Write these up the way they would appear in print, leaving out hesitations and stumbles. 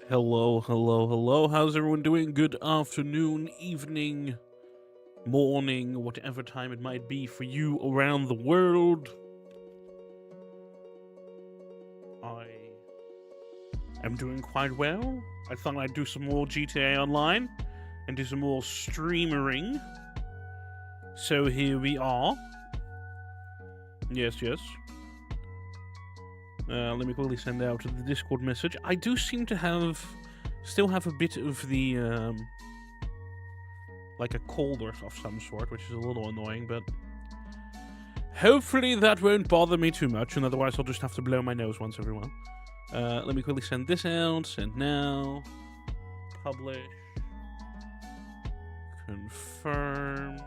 Hello, hello, hello. How's everyone doing? Good afternoon, evening, morning, whatever time it might be for you around the world. I am doing quite well. I thought I'd do some more GTA Online and do some more streamering. So here we are. Yes, yes. Let me quickly send out the Discord message. I do seem to still have a bit of the, like a cold or of some sort, which is a little annoying, but hopefully that won't bother me too much, and otherwise I'll just have to blow my nose once every while. Let me quickly send this out. Send now. Publish. Confirm.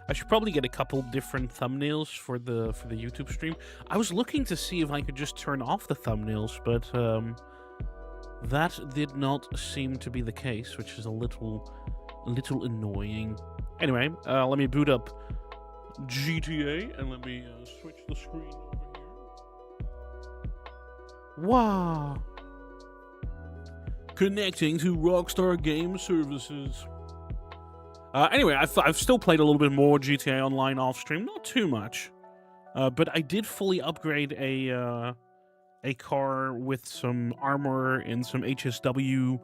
I should probably get a couple different thumbnails for the YouTube stream. I was looking to see if I could just turn off the thumbnails, but that did not seem to be the case, which is a little annoying. Anyway, let me boot up GTA and let me switch the screen over here. Wow. Connecting to Rockstar Game Services. Anyway, I've still played a little bit more GTA Online off stream, not too much, but I did fully upgrade a car with some armor and some HSW,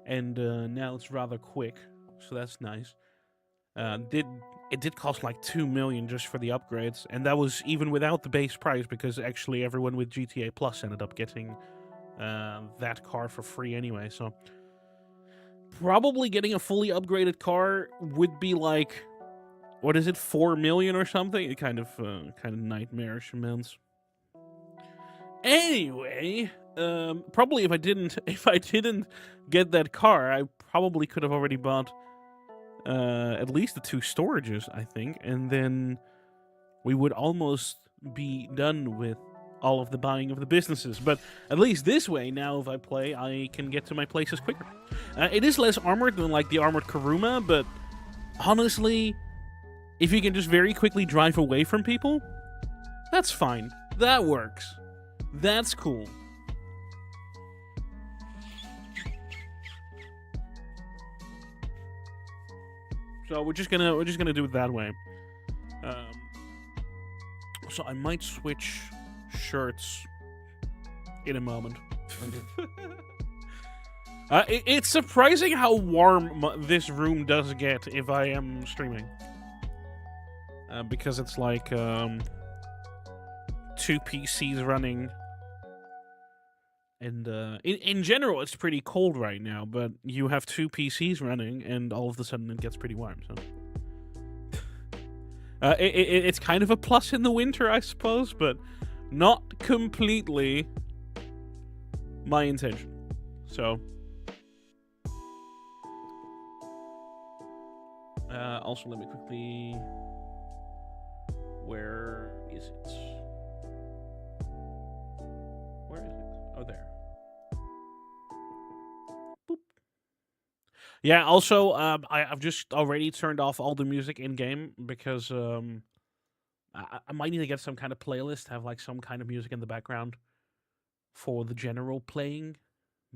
and now it's rather quick, so that's nice. It did cost like 2 million just for the upgrades, and that was even without the base price, because actually everyone with GTA Plus ended up getting that car for free anyway. So probably getting a fully upgraded car would be like, what is it, 4 million or something? It kind of nightmarish amounts. Anyway, probably if I didn't get that car, I probably could have already bought at least the 2 storages, I think, and then we would almost be done with all of the buying of the businesses. But at least this way, now if I play, I can get to my places quicker. It is less armored than like the armored Karuma, but honestly, if you can just very quickly drive away from people, that's fine. That works. That's cool. So we're just gonna do it that way. So I might switch shirts in a moment. It's surprising how warm this room does get if I am streaming. Because it's like 2 PCs running. And in general, it's pretty cold right now, but you have 2 PCs running, and all of a sudden it gets pretty warm. So it's kind of a plus in the winter, I suppose, but not completely my intention. So also, let me quickly. Where is it? Where is it? Oh, there. Boop. Yeah, also, I've just already turned off all the music in game because I might need to get some kind of playlist, have like some kind of music in the background for the general playing.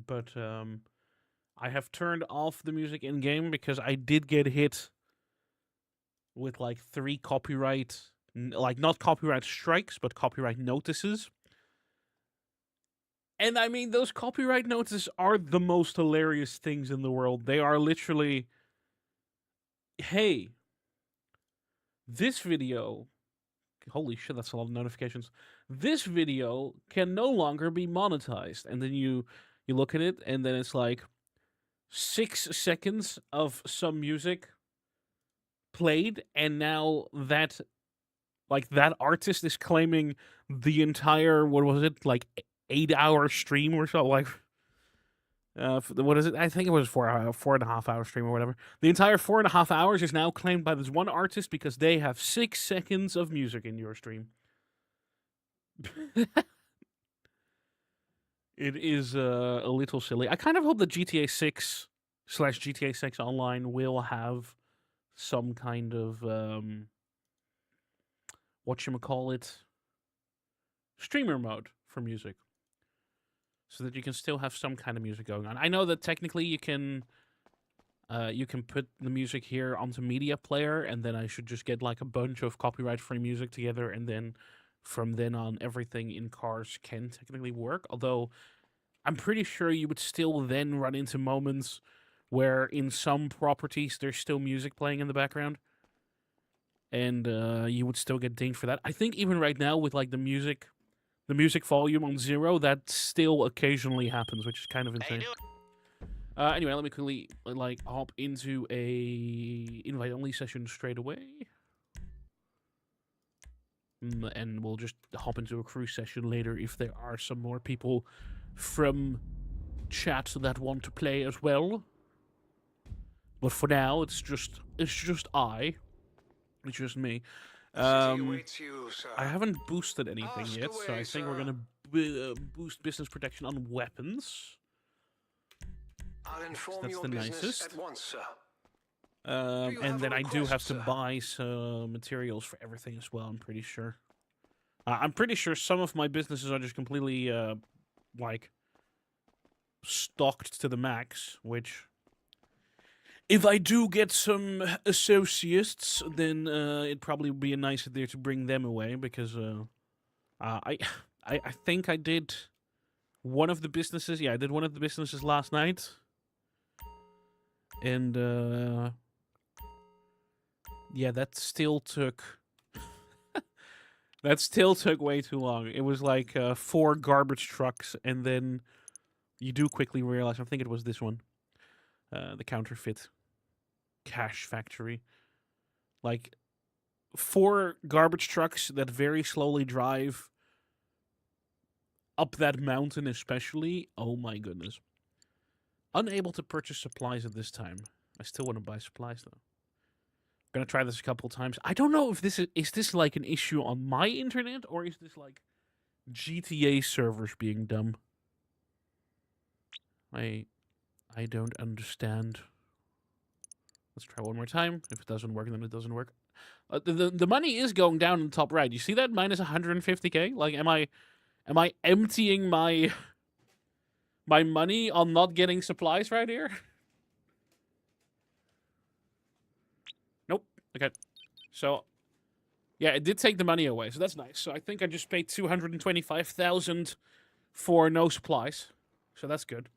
But I have turned off the music in game because I did get hit with like 3 copyright, like not copyright strikes, but copyright notices. And I mean, those copyright notices are the most hilarious things in the world. They are literally, hey, this video, holy shit, that's a lot of notifications. This video can no longer be monetized. And then you look at it, and then it's like 6 seconds of some music played, and now that artist is claiming the entire, what was it, like 8-hour stream or so, like what is it? I think it was 4.5 hour stream or whatever. The entire 4.5 hours is now claimed by this one artist because they have 6 seconds of music in your stream. It is a little silly. I kind of hope that GTA 6 / GTA 6 Online will have some kind of whatchamacallit streamer mode for music. so that you can still have some kind of music going on. I know that technically you can put the music here onto media player, and then I should just get like a bunch of copyright-free music together, and then from then on, everything in cars can technically work. Although I'm pretty sure you would still then run into moments where in some properties there's still music playing in the background, and you would still get dinged for that. I think even right now with like the music volume on 0, that still occasionally happens, which is kind of insane. Anyway, let me quickly like hop into a invite only session straight away, and we'll just hop into a crew session later if there are some more people from chat that want to play as well. But for now, it's just me. I haven't boosted anything yet, so I think we're gonna boost business protection on weapons. I'll inform That's your the business nicest. at once, sir. And then I do request, have to sir? buy some materials for everything as well, I'm pretty sure. I'm pretty sure some of my businesses are just completely, like, stocked to the max, which... If I do get some associates, then it'd probably be a nice idea to bring them away, because I think I did one of the businesses. Yeah, I did one of the businesses last night. And, yeah, that still took... that still took way too long. It was like 4 garbage trucks, and then you do quickly realize, I think it was this one, the counterfeit cash factory. Like, 4 garbage trucks that very slowly drive up that mountain especially. Oh my goodness. Unable to purchase supplies at this time. I still want to buy supplies though. Gonna try this a couple times. I don't know if this is this like an issue on my internet, or is this like GTA servers being dumb? I don't understand. Let's try one more time. If it doesn't work, then it doesn't work. The money is going down in the top right. You see that? Minus 150k? Like, am I emptying my money on not getting supplies right here? Nope. Okay. So, yeah, it did take the money away, so that's nice. So I think I just paid 225,000 for no supplies. So that's good.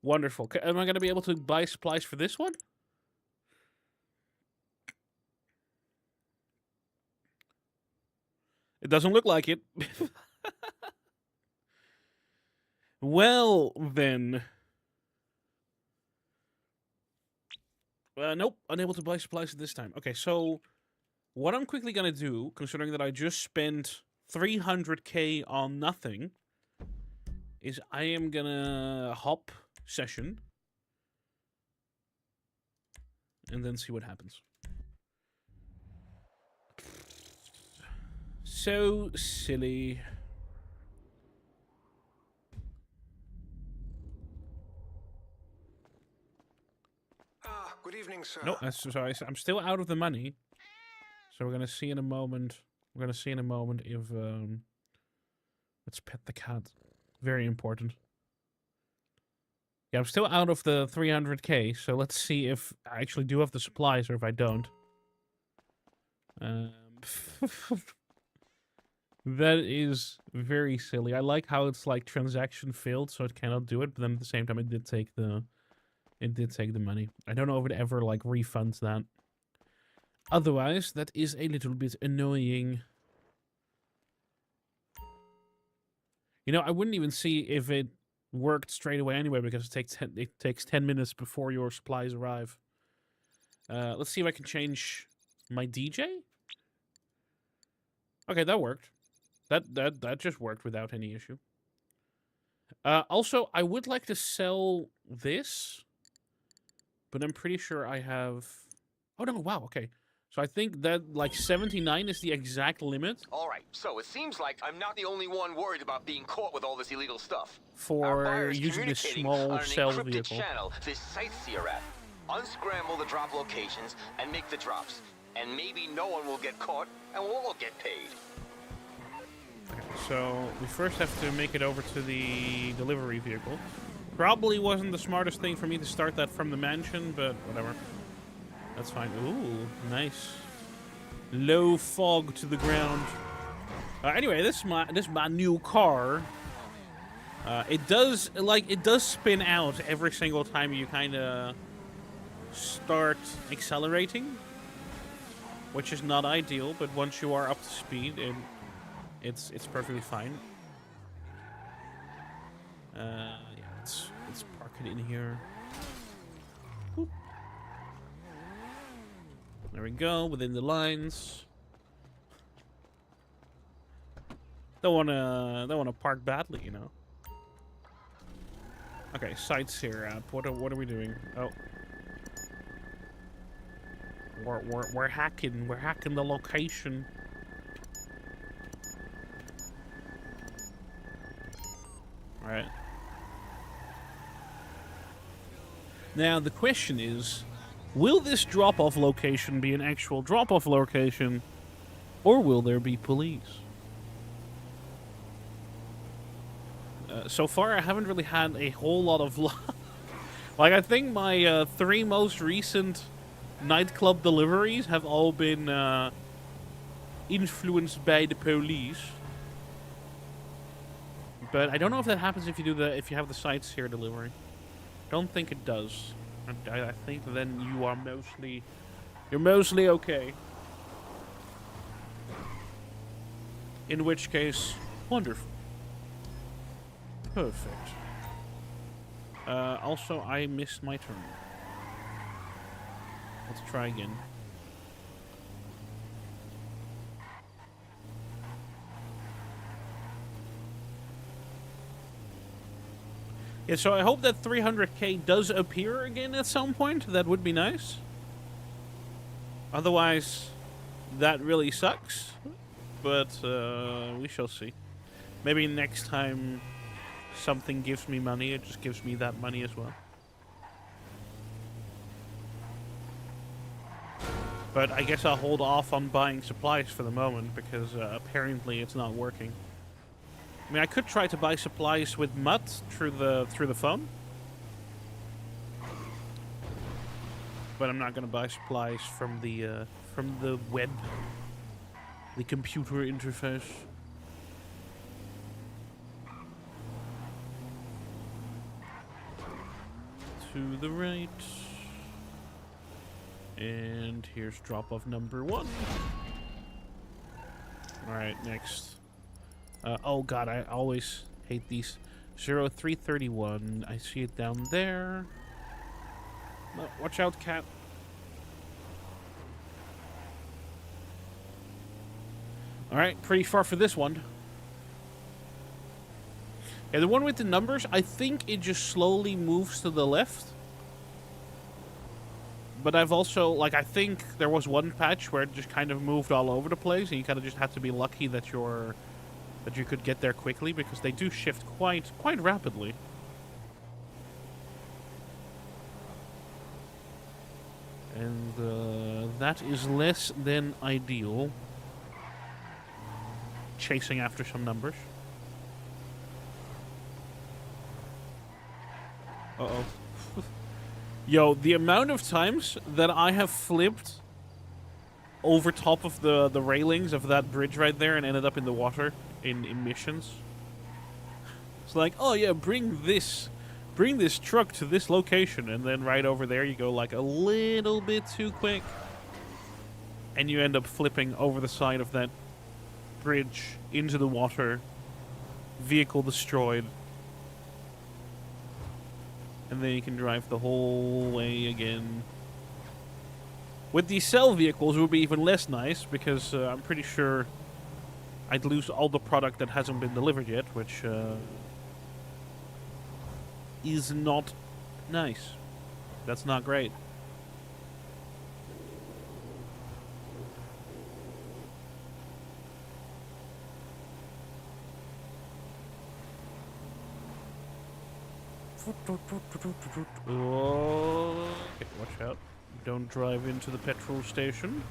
Wonderful. Am I going to be able to buy supplies for this one? It doesn't look like it. Well, then. Nope. Unable to buy supplies at this time. Okay, so what I'm quickly going to do, considering that I just spent 300k on nothing, is I am going to hop session and then see what happens. So silly. Good evening, sir. No, sorry. I'm still out of the money. So we're gonna see in a moment. We're gonna see in a moment if let's pet the cat. Very important. Yeah, I'm still out of the 300k. So let's see if I actually do have the supplies or if I don't. That is very silly. I like how it's like transaction failed, so it cannot do it. But then at the same time, it did take the money. I don't know if it ever like refunds that. Otherwise, that is a little bit annoying. You know, I wouldn't even see if it worked straight away anyway, because it takes 10 minutes before your supplies arrive. Let's see if I can change my DJ. Okay, that worked. That just worked without any issue. Also, I would like to sell this, but I'm pretty sure I have... Oh, no, wow, okay. So I think that, like, 79 is the exact limit. All right, so it seems like I'm not the only one worried about being caught with all this illegal stuff. For using this small cell vehicle. Channel this sightseer at. Unscramble the drop locations and make the drops. And maybe no one will get caught and we'll all get paid. Okay, so we first have to make it over to the delivery vehicle. Probably wasn't the smartest thing for me to start that from the mansion, but whatever. That's fine. Ooh, nice. Low fog to the ground. Anyway, this is my new car. It does spin out every single time you kind of start accelerating, which is not ideal. But once you are up to speed, it's perfectly fine. Yeah, let's park it in here. Boop. There we go, within the lines. Don't wanna park badly, you know. Okay, sights here. What are we doing? Oh, we're hacking. We're hacking the location. All right. Now the question is, will this drop-off location be an actual drop-off location, or will there be police? So far, I haven't really had a whole lot of luck. Like, I think my 3 most recent nightclub deliveries have all been influenced by the police. But I don't know if that happens if you have the sites here delivery. Don't think it does. I think then you're mostly okay. In which case, wonderful. Perfect. Also, I missed my turn. Let's try again. Yeah, so I hope that 300k does appear again at some point. That would be nice. Otherwise, that really sucks. But we shall see. Maybe next time something gives me money, it just gives me that money as well. But I guess I'll hold off on buying supplies for the moment because apparently it's not working. I mean, I could try to buy supplies with mud through the phone, but I'm not gonna buy supplies from the web, the computer interface. To the right. And here's drop-off number 1. Alright, next. Oh god, I always hate these. 0331. I see it down there. No, watch out, cat. Alright, pretty far for this one. Yeah, the one with the numbers, I think it just slowly moves to the left. But I've also, like, I think there was one patch where it just kind of moved all over the place, and you kind of just had to be lucky that you could get there quickly, because they do shift quite rapidly. And that is less than ideal. Chasing after some numbers. Uh-oh. Yo, the amount of times that I have flipped over top of the railings of that bridge right there and ended up in the water in missions. It's like, oh yeah, bring this truck to this location, and then right over there you go like a little bit too quick, and you end up flipping over the side of that bridge into the water, vehicle destroyed. And then you can drive the whole way again. With these cell vehicles, it would be even less nice, because I'm pretty sure I'd lose all the product that hasn't been delivered yet, which is not nice. That's not great. Oh, okay, watch out. Don't drive into the petrol station.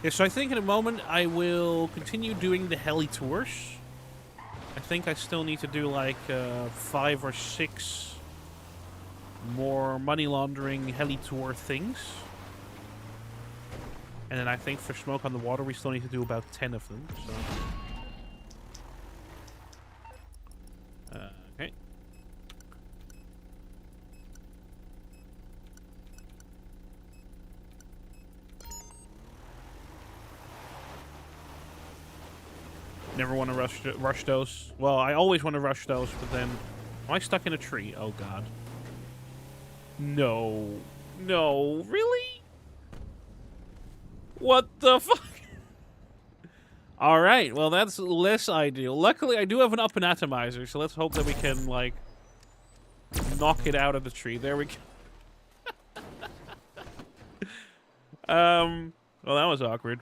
Yeah, so I think in a moment I will continue doing the heli tours. I think I still need to do like 5 or 6 more money laundering heli tour things. And then I think for smoke on the water we still need to do about 10 of them. So. Okay. Never want to rush those. Well, I always want to rush those, but then... Am I stuck in a tree? Oh, God. No. No. Really? What the fuck? Alright, well, that's less ideal. Luckily, I do have an up and atomizer, so let's hope that we can, like, knock it out of the tree. There we go. Well, that was awkward.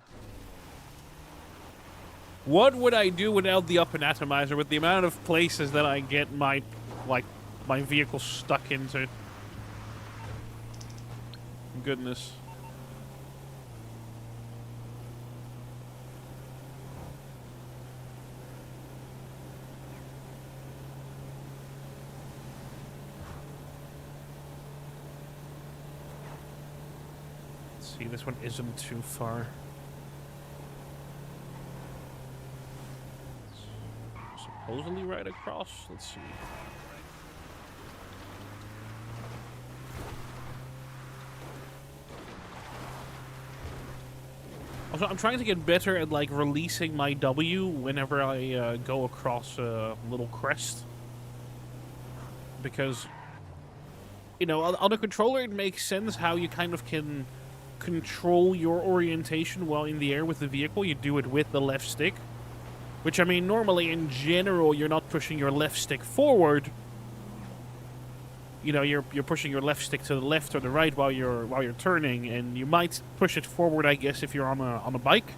What would I do without the up and atomizer with the amount of places that I get my, like, my vehicle stuck into? Goodness. Let's see, this one isn't too far. Supposedly right across. Let's see. Also, I'm trying to get better at like releasing my W whenever I go across a little crest, because you know on a controller it makes sense how you kind of can control your orientation while in the air with the vehicle. You do it with the left stick. Which, I mean, normally, in general, you're not pushing your left stick forward. You know, you're pushing your left stick to the left or the right while you're turning, and you might push it forward, I guess, if you're on a bike.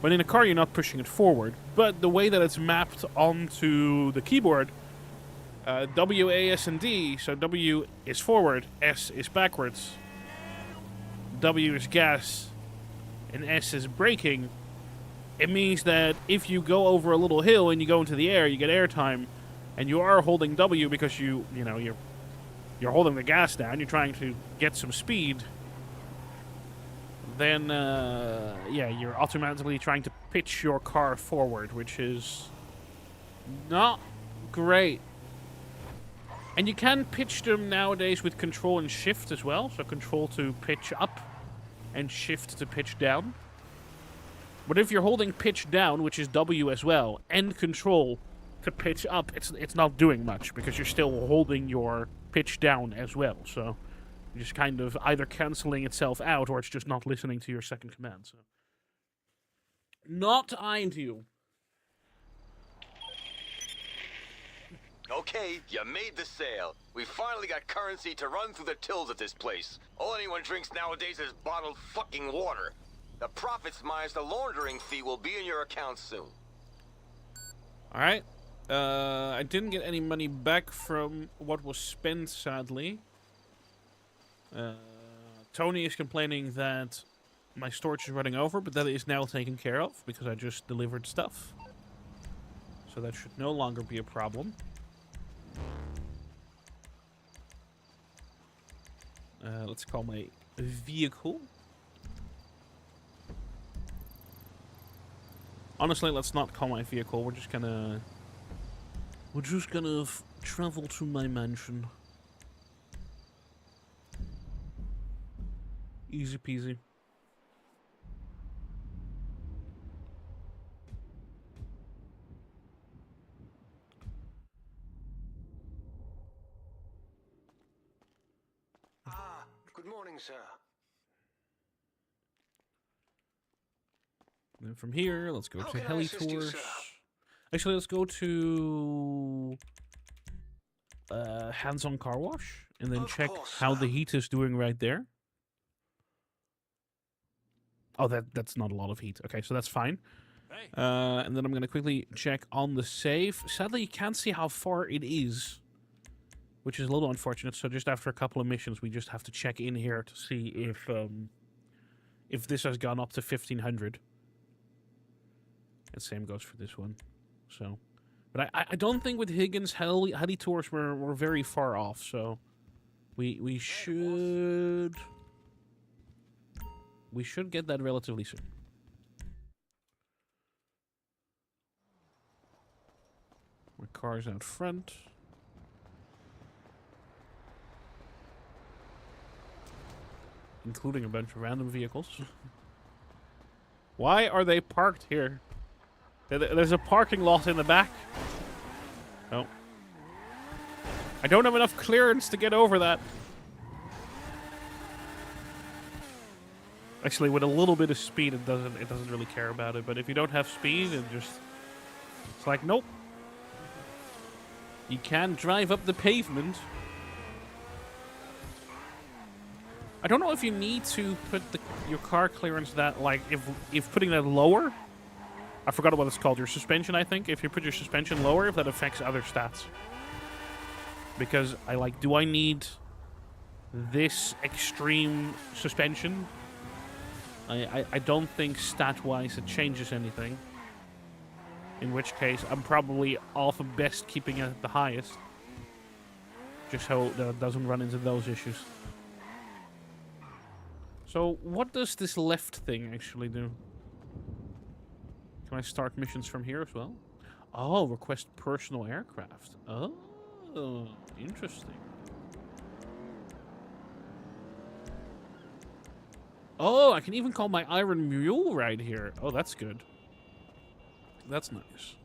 But in a car, you're not pushing it forward. But the way that it's mapped onto the keyboard, W, A, S, and D, so W is forward, S is backwards, W is gas, and S is braking. It means that if you go over a little hill and you go into the air, you get airtime, and you are holding W because you're holding the gas down, you're trying to get some speed, then yeah, you're automatically trying to pitch your car forward, which is not great. And you can pitch them nowadays with control and shift as well, so control to pitch up and shift to pitch down. But if you're holding pitch down, which is W as well, and control to pitch up, it's not doing much because you're still holding your pitch down as well. So you're just kind of either canceling itself out or it's just not listening to your second command. So not ideal. Okay, you made the sale. We finally got currency to run through the tills at this place. All anyone drinks nowadays is bottled fucking water. The profits minus the laundering fee will be in your account soon. Alright. I didn't get any money back from what was spent, sadly. Tony is complaining that my storage is running over, but that is now taken care of because I just delivered stuff. So that should no longer be a problem. Let's call my vehicle. Honestly, let's not call my vehicle. We're just gonna travel to my mansion. Easy peasy. Good morning, sir. And then from here, let's go How to can I heli assist you, tours. sir? Actually, let's go to hands-on car wash and then Of check course, how sir. the heat is doing right there. Oh, that's not a lot of heat. Okay, so that's fine. Hey. And then I'm going to quickly check on the save. Sadly, you can't see how far it is, which is a little unfortunate. So just after a couple of missions, we just have to check in here to see if this has gone up to 1,500. And same goes for this one. So, but I don't think with Higgins heli tours we're very far off. So, we should get that relatively soon. My car's out front. Including a bunch of random vehicles. Why are they parked here? There's a parking lot in the back. No. I don't have enough clearance to get over that. Actually, with a little bit of speed, it doesn't really care about it. But if you don't have speed, it's like, nope. You can't drive up the pavement. I don't know if you need to put your car clearance that, like, if putting that lower, I forgot what it's called, your suspension, I think. If you put your suspension lower, if that affects other stats. Because do I need this extreme suspension? I don't think stat-wise it changes anything. In which case, I'm probably off of best keeping it at the highest. Just so that it doesn't run into those issues. So, what does this left thing actually do? Can I start missions from here as well? Oh, request personal aircraft. Oh, interesting. Oh, I can even call my Iron Mule right here. Oh, that's good. That's nice.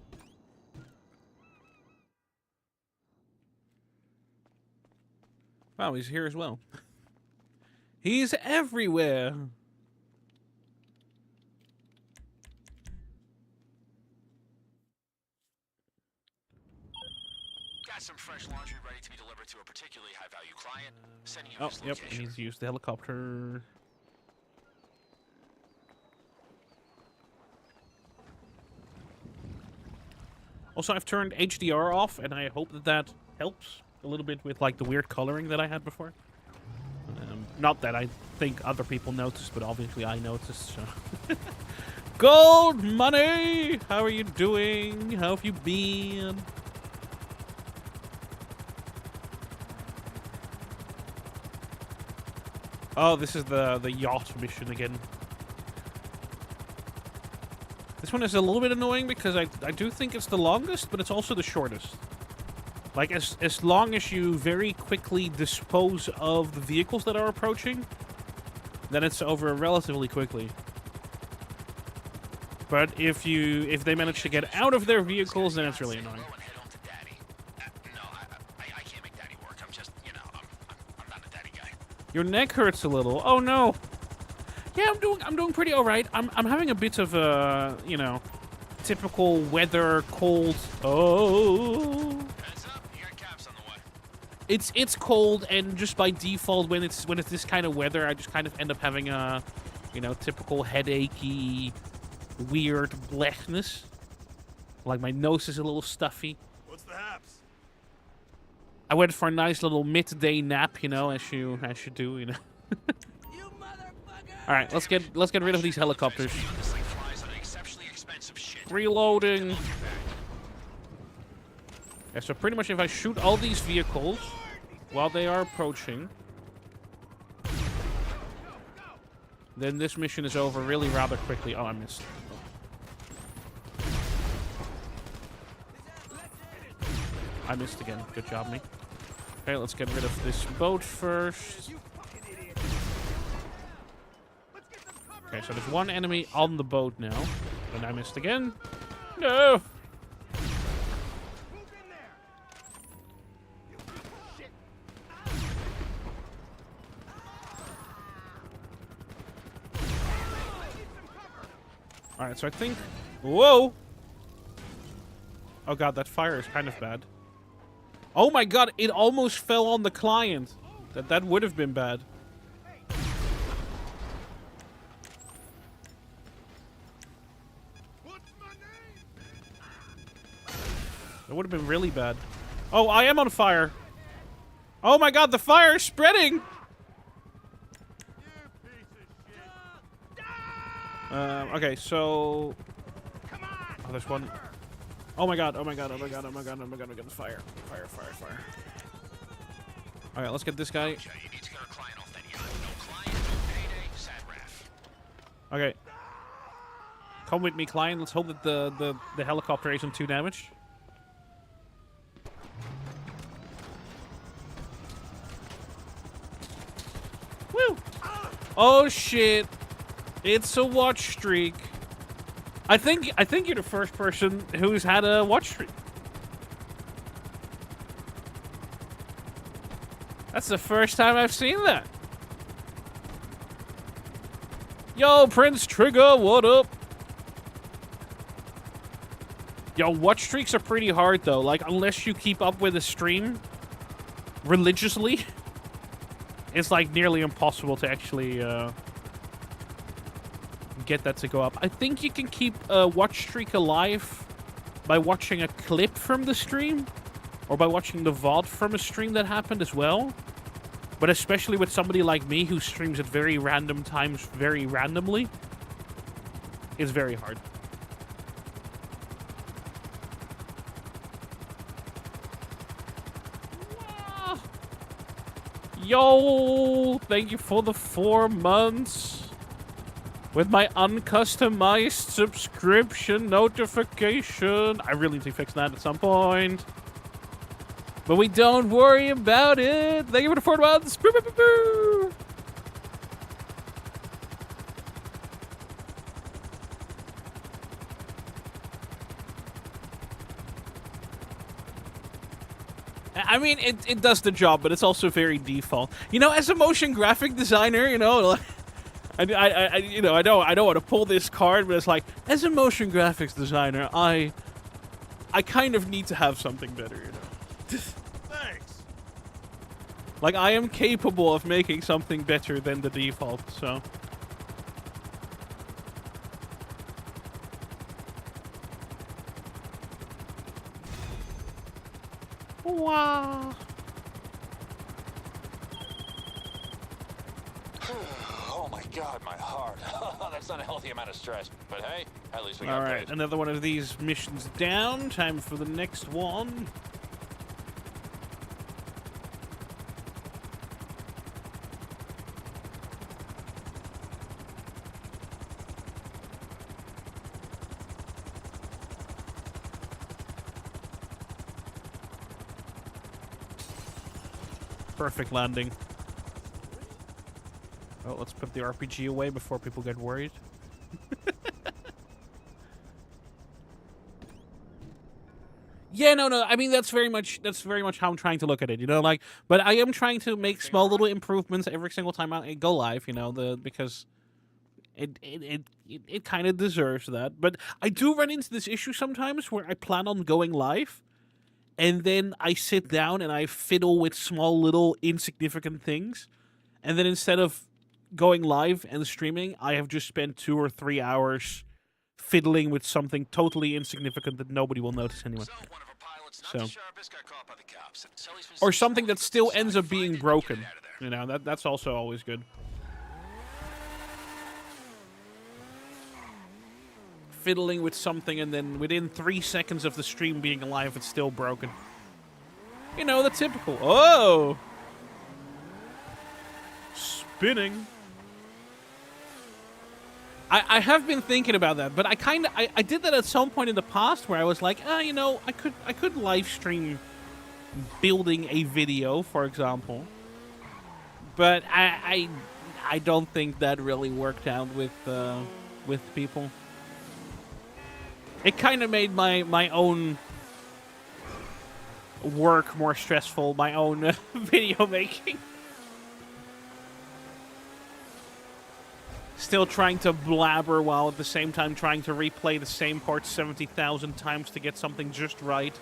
Wow, he's here as well. He's everywhere. Got some fresh laundry ready to be delivered to a particularly high-value client. Sending you this Yep, location. he needs to use the helicopter. Also, I've turned HDR off, and I hope that helps a little bit with, like, the weird coloring that I had before. Not that I think other people noticed, but obviously I noticed, so. Gold money! How are you doing? How have you been? Oh, this is the yacht mission again. This one is a little bit annoying because I do think it's the longest, but it's also the shortest. Like, as long as you very quickly dispose of the vehicles that are approaching, then it's over relatively quickly. But if they manage to get out of their vehicles, then it's really annoying. Your neck hurts a little. Oh no. Yeah, I'm doing pretty alright. I'm having a bit of a, typical weather cold. Oh. It's cold, and just by default, when it's this kind of weather, I just kind of end up having a, typical headachy, weird blackness. Like my nose is a little stuffy. What's the haps? I went for a nice little midday nap, as you do, All right, let's get rid of these helicopters. Reloading. Yeah, so pretty much if I shoot all these vehicles while they are approaching, then this mission is over really rather quickly. Oh, I missed. I missed again. Good job, me. Okay, let's get rid of this boat first. Okay, so there's one enemy on the boat now. And I missed again. No! Alright, so I think... Whoa! Oh god, that fire is kind of bad. Oh my god, it almost fell on the client. That would have been bad. That would have been really bad. Oh, I am on fire. Oh my god, the fire is spreading! Okay, so... Oh, there's one. Oh my god, oh my god, oh my god, oh my god, oh my god, oh my god, fire. Fire, fire, fire. Alright, let's get this guy. You need to get our client off then. You have no client, no payday, sad ref. Okay. Come with me, client. Let's hope that the helicopter isn't too damaged. Woo! Oh shit! It's a watch streak. I think you're the first person who's had a watch streak. That's the first time I've seen that. Yo, Prince Trigger, what up? Yo, watch streaks are pretty hard though. Like, unless you keep up with a stream religiously, it's like nearly impossible to actually get that to go up. I think you can keep a watch streak alive by watching a clip from the stream, or by watching the VOD from a stream that happened as well. But especially with somebody like me who streams at very random times, very randomly, it's very hard. Yo, thank you for the 4 months. With my uncustomized subscription notification. I really need to fix that at some point. But we don't worry about it. Thank you for the 4 months. Boo, boo, boo, boo. I mean, it does the job, but it's also very default. You know, as a motion graphic designer, you know, I don't want to pull this card, but it's like, as a motion graphics designer, I kind of need to have something better, you know. Thanks. Like, I am capable of making something better than the default, so. Wow. Oh my god, my heart. That's not a healthy amount of stress. But hey, at least we got Alright, paid. another one of these missions down. Time for the next one. Perfect landing. Oh, let's put the RPG away before people get worried. Yeah, no. I mean, that's very much how I'm trying to look at it, you know, like, but I am trying to make small little improvements every single time I go live, you know, because it kind of deserves that. But I do run into this issue sometimes where I plan on going live, and then I sit down and I fiddle with small little insignificant things, and then instead of going live and streaming, I have just spent 2 or 3 hours fiddling with something totally insignificant that nobody will notice anyway. So, one of our pilots, not So. the sharpest, got caught by the cops. Sully's been Or sent something that still inside, ends up find being it, and broken. get it out of there. You know, that's also always good. Fiddling with something and then within 3 seconds of the stream being alive, it's still broken. You know, the typical. Oh! Spinning. I have been thinking about that, but I did that at some point in the past where I was like, you know, I could live stream building a video, for example. But I don't think that really worked out with people. It kind of made my own work more stressful, my own video making. Still trying to blabber while at the same time trying to replay the same part 70,000 times to get something just right.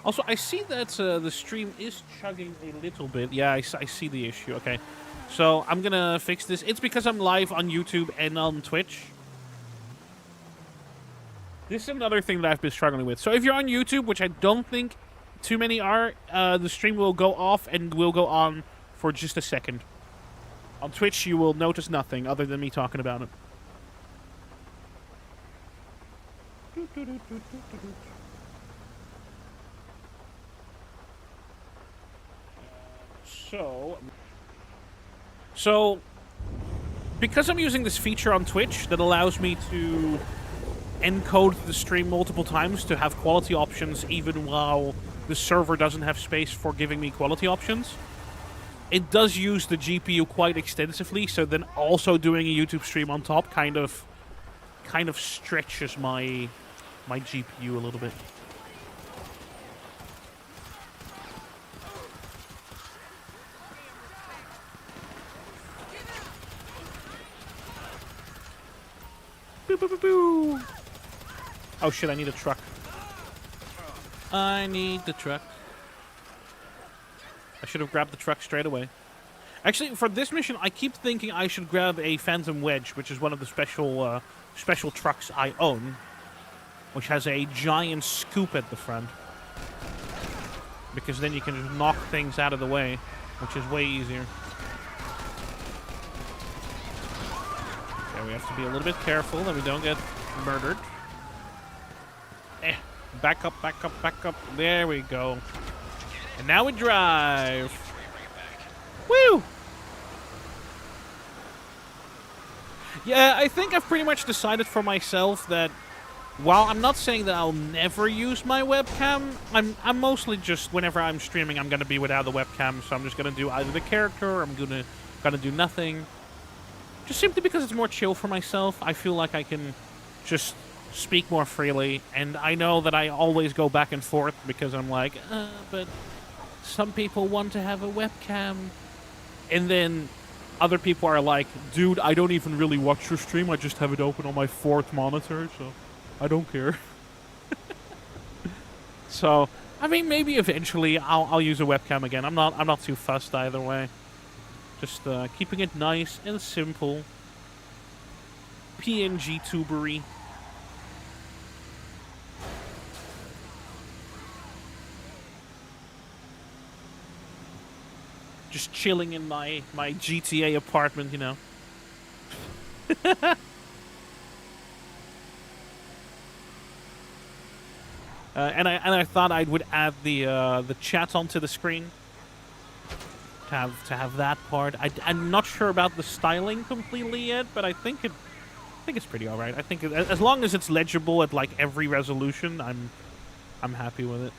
Also, I see that the stream is chugging a little bit. Yeah, I see the issue. Okay. So, I'm gonna fix this. It's because I'm live on YouTube and on Twitch. This is another thing that I've been struggling with. So, if you're on YouTube, which I don't think too many are, the stream will go off and will go on for just a second. On Twitch, you will notice nothing other than me talking about it. So, because I'm using this feature on Twitch that allows me to encode the stream multiple times to have quality options even while the server doesn't have space for giving me quality options, it does use the GPU quite extensively, so then also doing a YouTube stream on top kind of stretches my GPU a little bit. Boo, boo, boo, boo. Oh shit, I need a truck. I need the truck. I should have grabbed the truck straight away. Actually, for this mission, I keep thinking I should grab a Phantom Wedge, which is one of the special trucks I own, which has a giant scoop at the front. Because then you can just knock things out of the way, which is way easier. Okay, we have to be a little bit careful that we don't get murdered. Back up, back up, back up. There we go. And now we drive. Woo! Yeah, I think I've pretty much decided for myself that while I'm not saying that I'll never use my webcam, I'm mostly just, whenever I'm streaming, I'm gonna be without the webcam, so I'm just gonna do either the character or I'm gonna do nothing. Just simply because it's more chill for myself. I feel like I can just speak more freely, and I know that I always go back and forth because I'm like, but some people want to have a webcam. And then other people are like, dude, I don't even really watch your stream, I just have it open on my 4th monitor, so I don't care. So, I mean, maybe eventually I'll use a webcam again. I'm not too fussed either way. Just keeping it nice and simple. PNG tubery. Just chilling in my GTA apartment, you know. And I thought I would add the chat onto the screen. To have that part. I'm not sure about the styling completely yet, but I think it's pretty alright. I think as long as it's legible at like every resolution, I'm happy with it.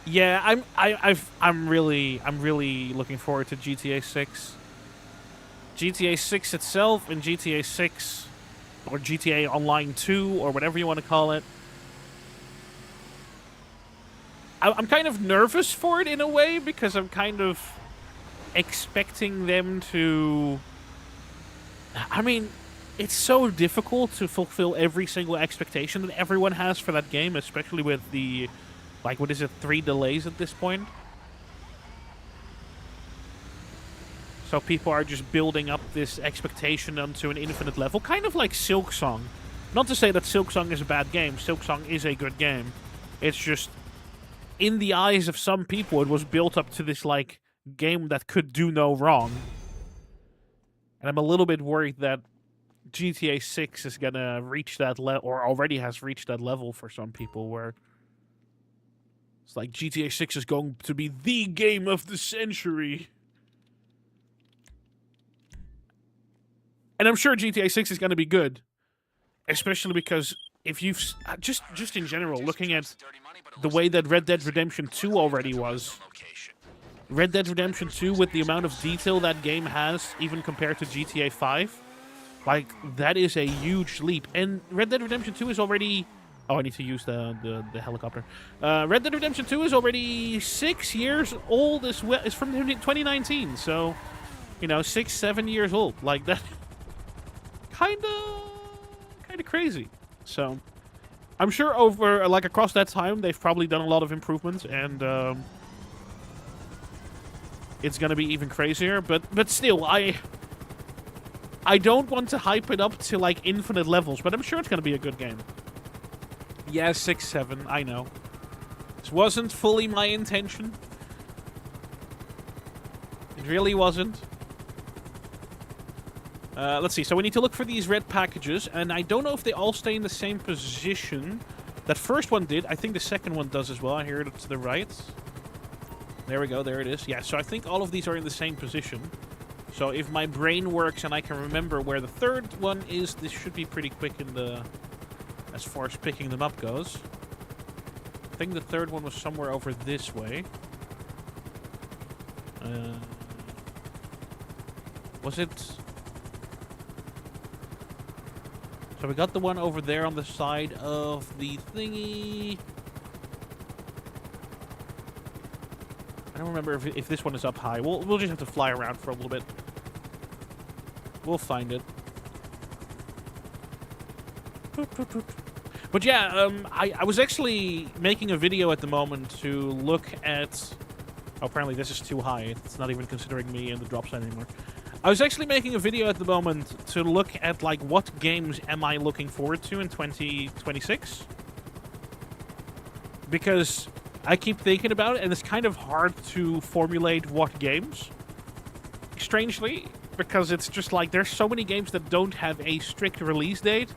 Yeah, I'm really looking forward to GTA 6. GTA 6 itself and GTA 6 or GTA Online 2 or whatever you want to call it. I'm kind of nervous for it in a way because I'm kind of expecting them to... I mean, it's so difficult to fulfill every single expectation that everyone has for that game, especially with the... like, what is it, 3 delays at this point? So people are just building up this expectation onto an infinite level. Kind of like Silksong. Not to say that Silksong is a bad game. Silksong is a good game. It's just, in the eyes of some people, it was built up to this, like, game that could do no wrong. And I'm a little bit worried that GTA 6 is gonna reach that level, or already has reached that level for some people, where... it's like GTA 6 is going to be the game of the century. And I'm sure GTA 6 is going to be good. Especially because if you've... just in general, looking at the way that Red Dead Redemption 2 already was. Red Dead Redemption 2, with the amount of detail that game has, even compared to GTA 5, like, that is a huge leap. And Red Dead Redemption 2 is already... oh, I need to use the helicopter. Red Dead Redemption 2 is already 6 years old as well. It's from 2019, so, you know, 6-7 years old. Like, that... kind of crazy. So, I'm sure over, like, across that time, they've probably done a lot of improvements, and, it's gonna be even crazier. But still, I don't want to hype it up to like infinite levels, but I'm sure it's gonna be a good game. Yeah, 6-7, I know. This wasn't fully my intention. It really wasn't. Let's see. So we need to look for these red packages, and I don't know if they all stay in the same position. That first one did. I think the second one does as well. I hear it to the right. There we go. There it is. Yeah, so I think all of these are in the same position. So if my brain works and I can remember where the third one is, this should be pretty quick in the... as far as picking them up goes. I think the third one was somewhere over this way. Was it... So we got the one over there on the side of the thingy. I don't remember if this one is up high. We'll just have to fly around for a little bit. We'll find it. But yeah, I was actually making a video at the moment to look at... Oh, apparently this is too high. It's not even considering me in the drop zone anymore. I was actually making a video at the moment to look at, like, what games am I looking forward to in 2026? Because I keep thinking about it, and it's kind of hard to formulate what games. Strangely, because it's just like, there's so many games that don't have a strict release date.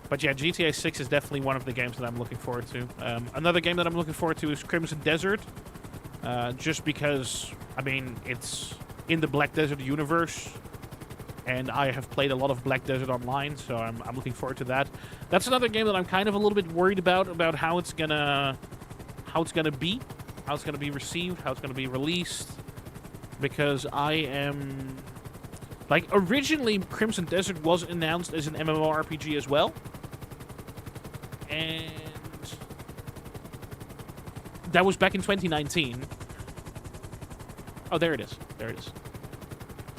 But yeah, GTA 6 is definitely one of the games that I'm looking forward to. Another game that I'm looking forward to is Crimson Desert. Just because, I mean, it's in the Black Desert universe. And I have played a lot of Black Desert Online, so I'm looking forward to that. That's another game that I'm kind of a little bit worried about how it's gonna be, how it's gonna be received, how it's gonna be released. Because I am... Like, originally, Crimson Desert was announced as an MMORPG as well. And... that was back in 2019. Oh, there it is. There it is.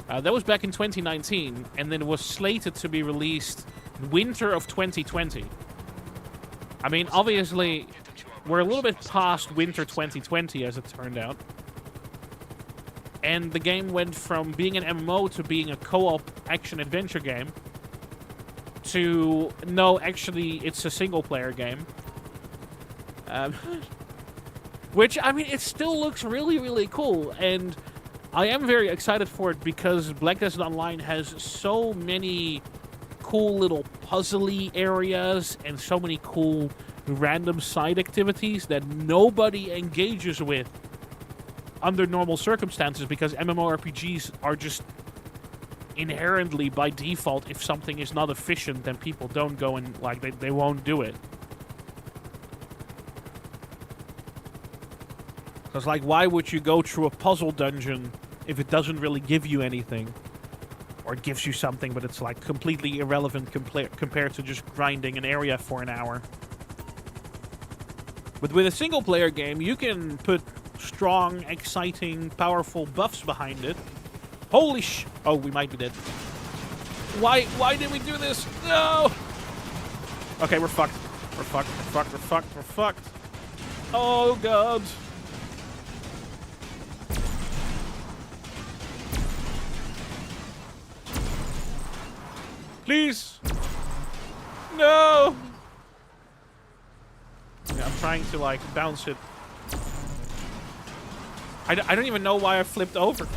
That was back in 2019, and then it was slated to be released winter of 2020. I mean, obviously, we're a little bit past winter 2020, as it turned out. And the game went from being an MMO to being a co-op action-adventure game to, no, actually, it's a single-player game. Which, I mean, it still looks really, really cool, and I am very excited for it because Black Desert Online has so many cool little puzzly areas and so many cool random side activities that nobody engages with under normal circumstances, because MMORPGs are just inherently, by default, if something is not efficient, then people don't go and, like, they won't do it. Because, like, why would you go through a puzzle dungeon if it doesn't really give you anything? Or it gives you something, but it's, like, completely irrelevant compared to just grinding an area for an hour. But with a single-player game, you can put strong, exciting, powerful buffs behind it. Holy sh... Oh, we might be dead. Why did we do this? No! Okay, we're fucked. We're fucked. We're fucked. We're fucked. We're fucked. Oh, God. Please! No! Yeah, I'm trying to, like, bounce it. I don't even know why I flipped over.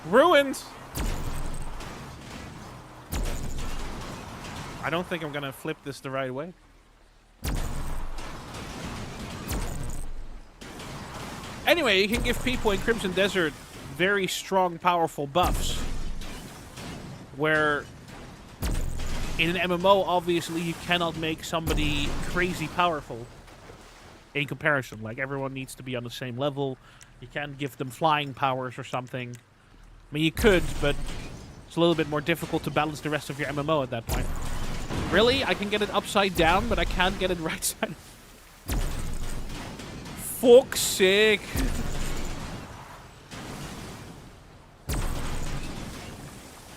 Ruined! I don't think I'm gonna flip this the right way. Anyway, you can give people in Crimson Desert very strong, powerful buffs. Where in an MMO, obviously, you cannot make somebody crazy powerful in comparison. Like, everyone needs to be on the same level. You can't give them flying powers or something. I mean, you could, but it's a little bit more difficult to balance the rest of your MMO at that point. Really? I can get it upside down, but I can't get it right side. Fuck's sake.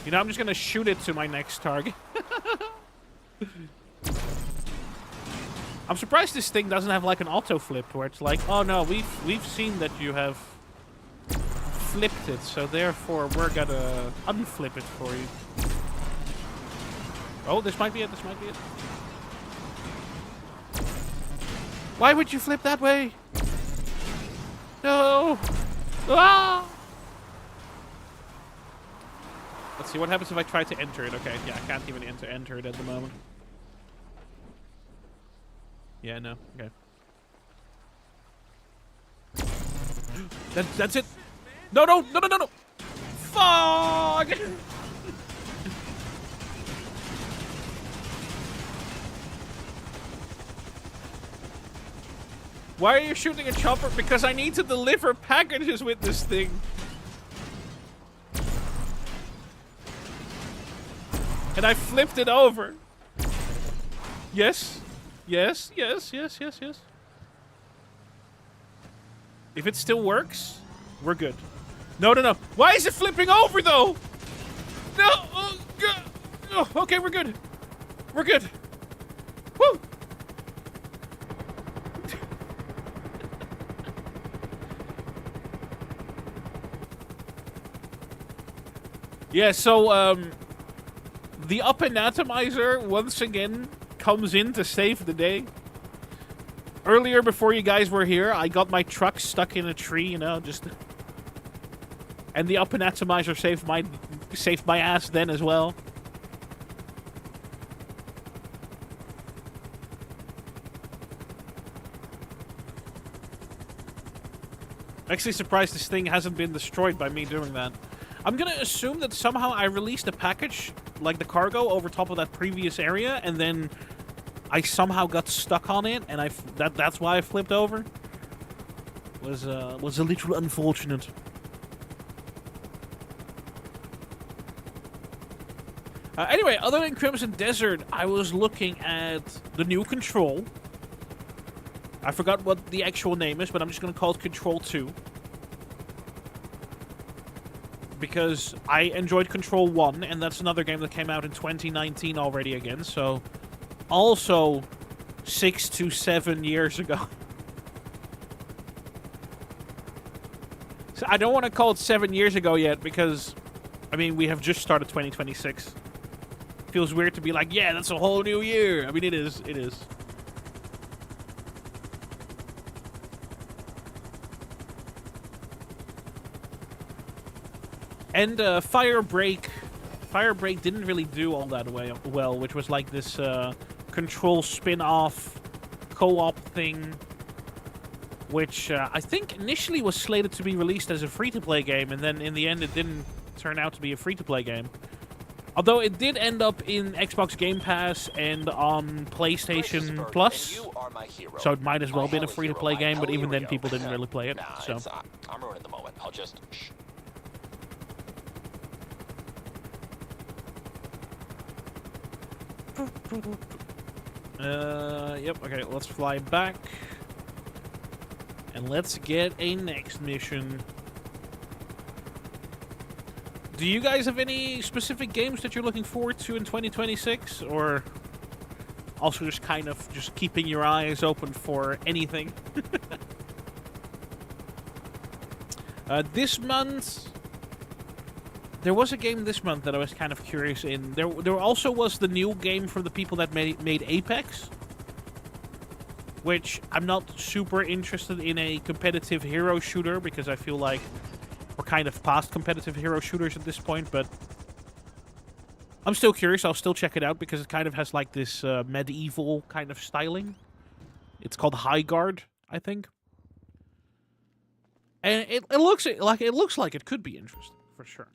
You know, I'm just gonna shoot it to my next target. I'm surprised this thing doesn't have like an auto flip where it's like, oh no, we've seen that you have flipped it, so therefore we're gonna unflip it for you. Oh, this might be it. This might be it. Why would you flip that way? No. Ah! Let's see what happens if I try to enter it. Okay, yeah, I can't even enter it at the moment. Yeah, no. Okay. That's it. No, no, no, no, no, no. Fuck! Why are you shooting a chopper? Because I need to deliver packages with this thing. And I flipped it over. Yes. Yes, yes, yes, yes, yes. If it still works, we're good. No, no, no. Why is it flipping over, though? No. Oh, God. Oh, okay, we're good. We're good. Woo. Yeah, so, the up anatomizer, once again, comes in to save the day. Earlier, before you guys were here, I got my truck stuck in a tree, you know, just... And the up anatomizer saved my ass then as well. Actually surprised this thing hasn't been destroyed by me doing that. I'm gonna assume that somehow I released a package, like the cargo, over top of that previous area, and then I somehow got stuck on it, and that's why I flipped over. Was a little unfortunate. Anyway, other than Crimson Desert, I was looking at the new Control. I forgot what the actual name is, but I'm just gonna call it Control 2. Because I enjoyed Control 1, and that's another game that came out in 2019 already again, so... Also, 6 to 7 years ago. So I don't want to call it 7 years ago yet, because... I mean, we have just started 2026. Feels weird to be like, yeah, that's a whole new year. I mean, it is. It is. And Firebreak didn't really do all that well, which was like this Control spin-off co-op thing, which I think initially was slated to be released as a free-to-play game, and then in the end it didn't turn out to be a free-to-play game. Although it did end up in Xbox Game Pass and on PlayStation Plus, so it might as well have been a free-to-play game, but even then people didn't really play it. So I'm ruining the moment. I'll just... Shh. Yep, okay, let's fly back. And let's get a next mission. Do you guys have any specific games that you're looking forward to in 2026? Or also just kind of just keeping your eyes open for anything? This month... There was a game this month that I was kind of curious in. There also was the new game from the people that made Apex. Which I'm not super interested in a competitive hero shooter, because I feel like we're kind of past competitive hero shooters at this point, but I'm still curious. I'll still check it out because it kind of has like this medieval kind of styling. It's called High Guard, I think. And it looks like it could be interesting, for sure.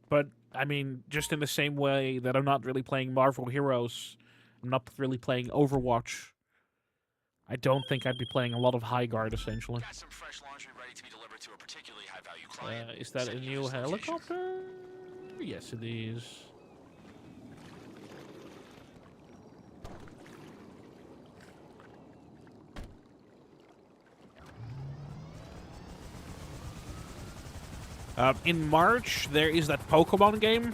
But, I mean, just in the same way that I'm not really playing Marvel Heroes, I'm not really playing Overwatch, I don't think I'd be playing a lot of High Guard, essentially. Got some fresh laundry ready to be delivered to a particularly high-value client. Is that a new helicopter? Yes, it is. In March, there is that Pokemon game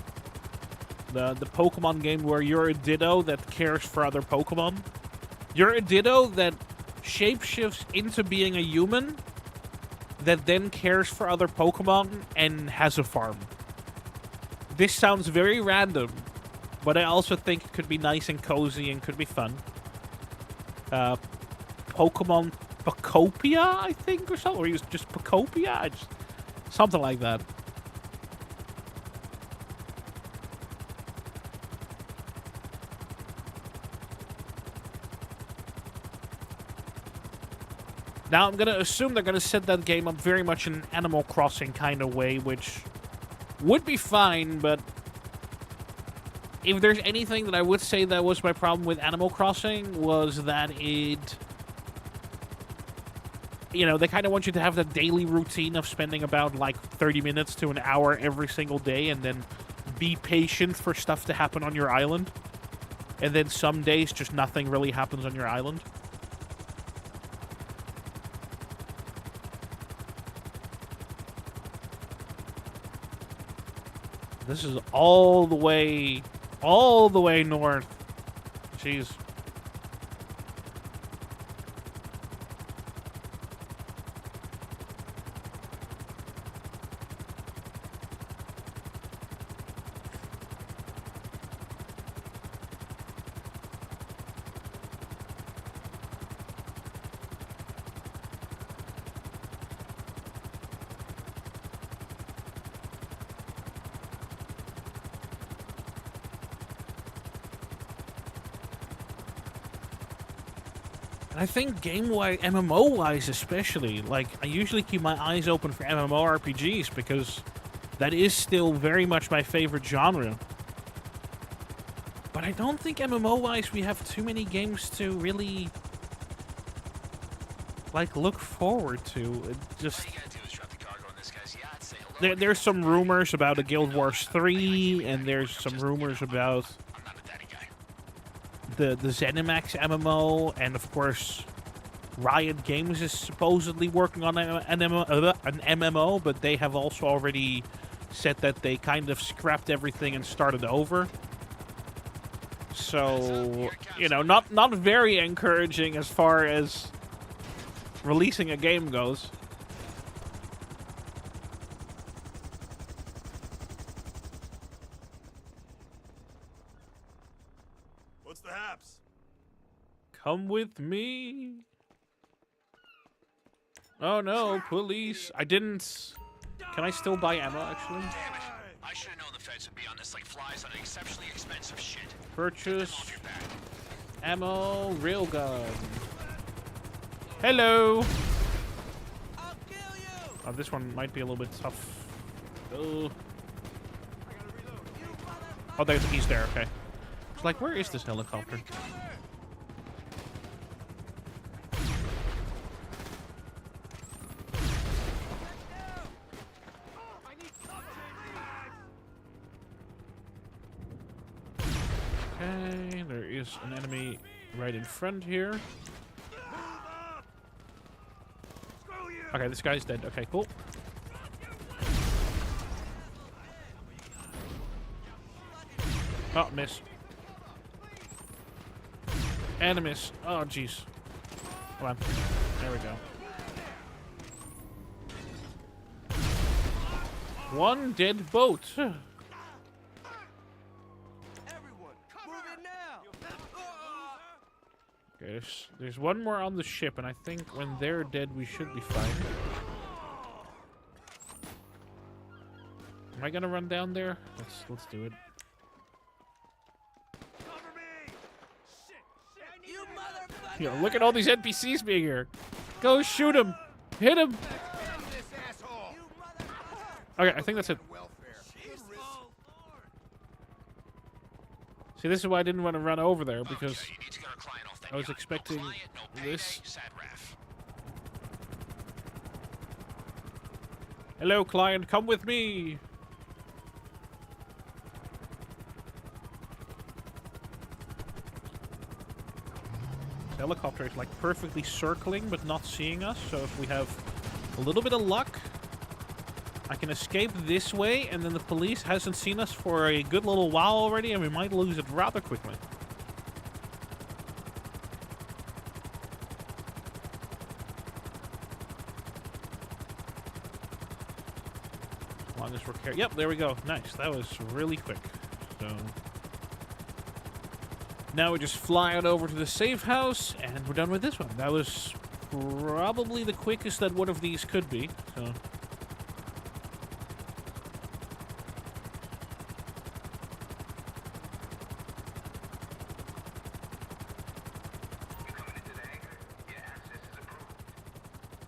The Pokemon game where you're a Ditto that cares for other Pokemon. You're a Ditto that shapeshifts into being a human that then cares for other Pokemon and has a farm. This sounds very random, but I also think it could be nice and cozy and could be fun. Pokemon Pacopia, I think, or something. Or he was just Pacopia? Something like that. Now, I'm going to assume they're going to set that game up very much in an Animal Crossing kind of way, which would be fine, but if there's anything that I would say that was my problem with Animal Crossing was that it... You know, they kind of want you to have that daily routine of spending about, like, 30 minutes to an hour every single day and then be patient for stuff to happen on your island. And then some days just nothing really happens on your island. This is all the way north. Jeez. I think game-wise, MMO-wise especially, like, I usually keep my eyes open for MMORPGs because that is still very much my favorite genre. But I don't think MMO-wise we have too many games to really, like, look forward to. It just... There's some rumors about a Guild Wars 3, and there's some rumors about the ZeniMax MMO, and of course, Riot Games is supposedly working on an MMO, but they have also already said that they kind of scrapped everything and started over. So, you know, not very encouraging as far as releasing a game goes. What's the haps? Come with me. Oh no, police. I didn't... Can I still buy ammo, actually? Damn it. I should have known the feds would be on this like flies on an exceptionally expensive shit. Purchase. Ammo, railgun. Hello. I'll kill you! Oh, this one might be a little bit tough. Oh, he's there, okay. It's like, where is this helicopter? Okay, there is an enemy right in front here. Okay, this guy's dead. Okay, cool. Oh, miss. And a miss. Oh, jeez. Come on. There we go. One dead boat. Everyone, move it now! Okay, there's one more on the ship, and I think when they're dead, we should be fine. Am I gonna run down there? Let's do it. Cover me! Shit! You motherfucker! Yo, look at all these NPCs being here. Go shoot him. Hit him. This asshole! You motherfucker! Okay, I think that's it. See, this is why I didn't want to run over there, because Okay, you need to get our client off that I was yacht. expecting no client, no payday, this. sad ref. Hello, client, come with me. The helicopter is like perfectly circling but not seeing us, so if we have a little bit of luck, I can escape this way, and then the police hasn't seen us for a good little while already, and we might lose it rather quickly. As long as we're careful. Yep, there we go. Nice. That was really quick. So now we just fly out over to the safe house, and we're done with this one. That was probably the quickest that one of these could be. So.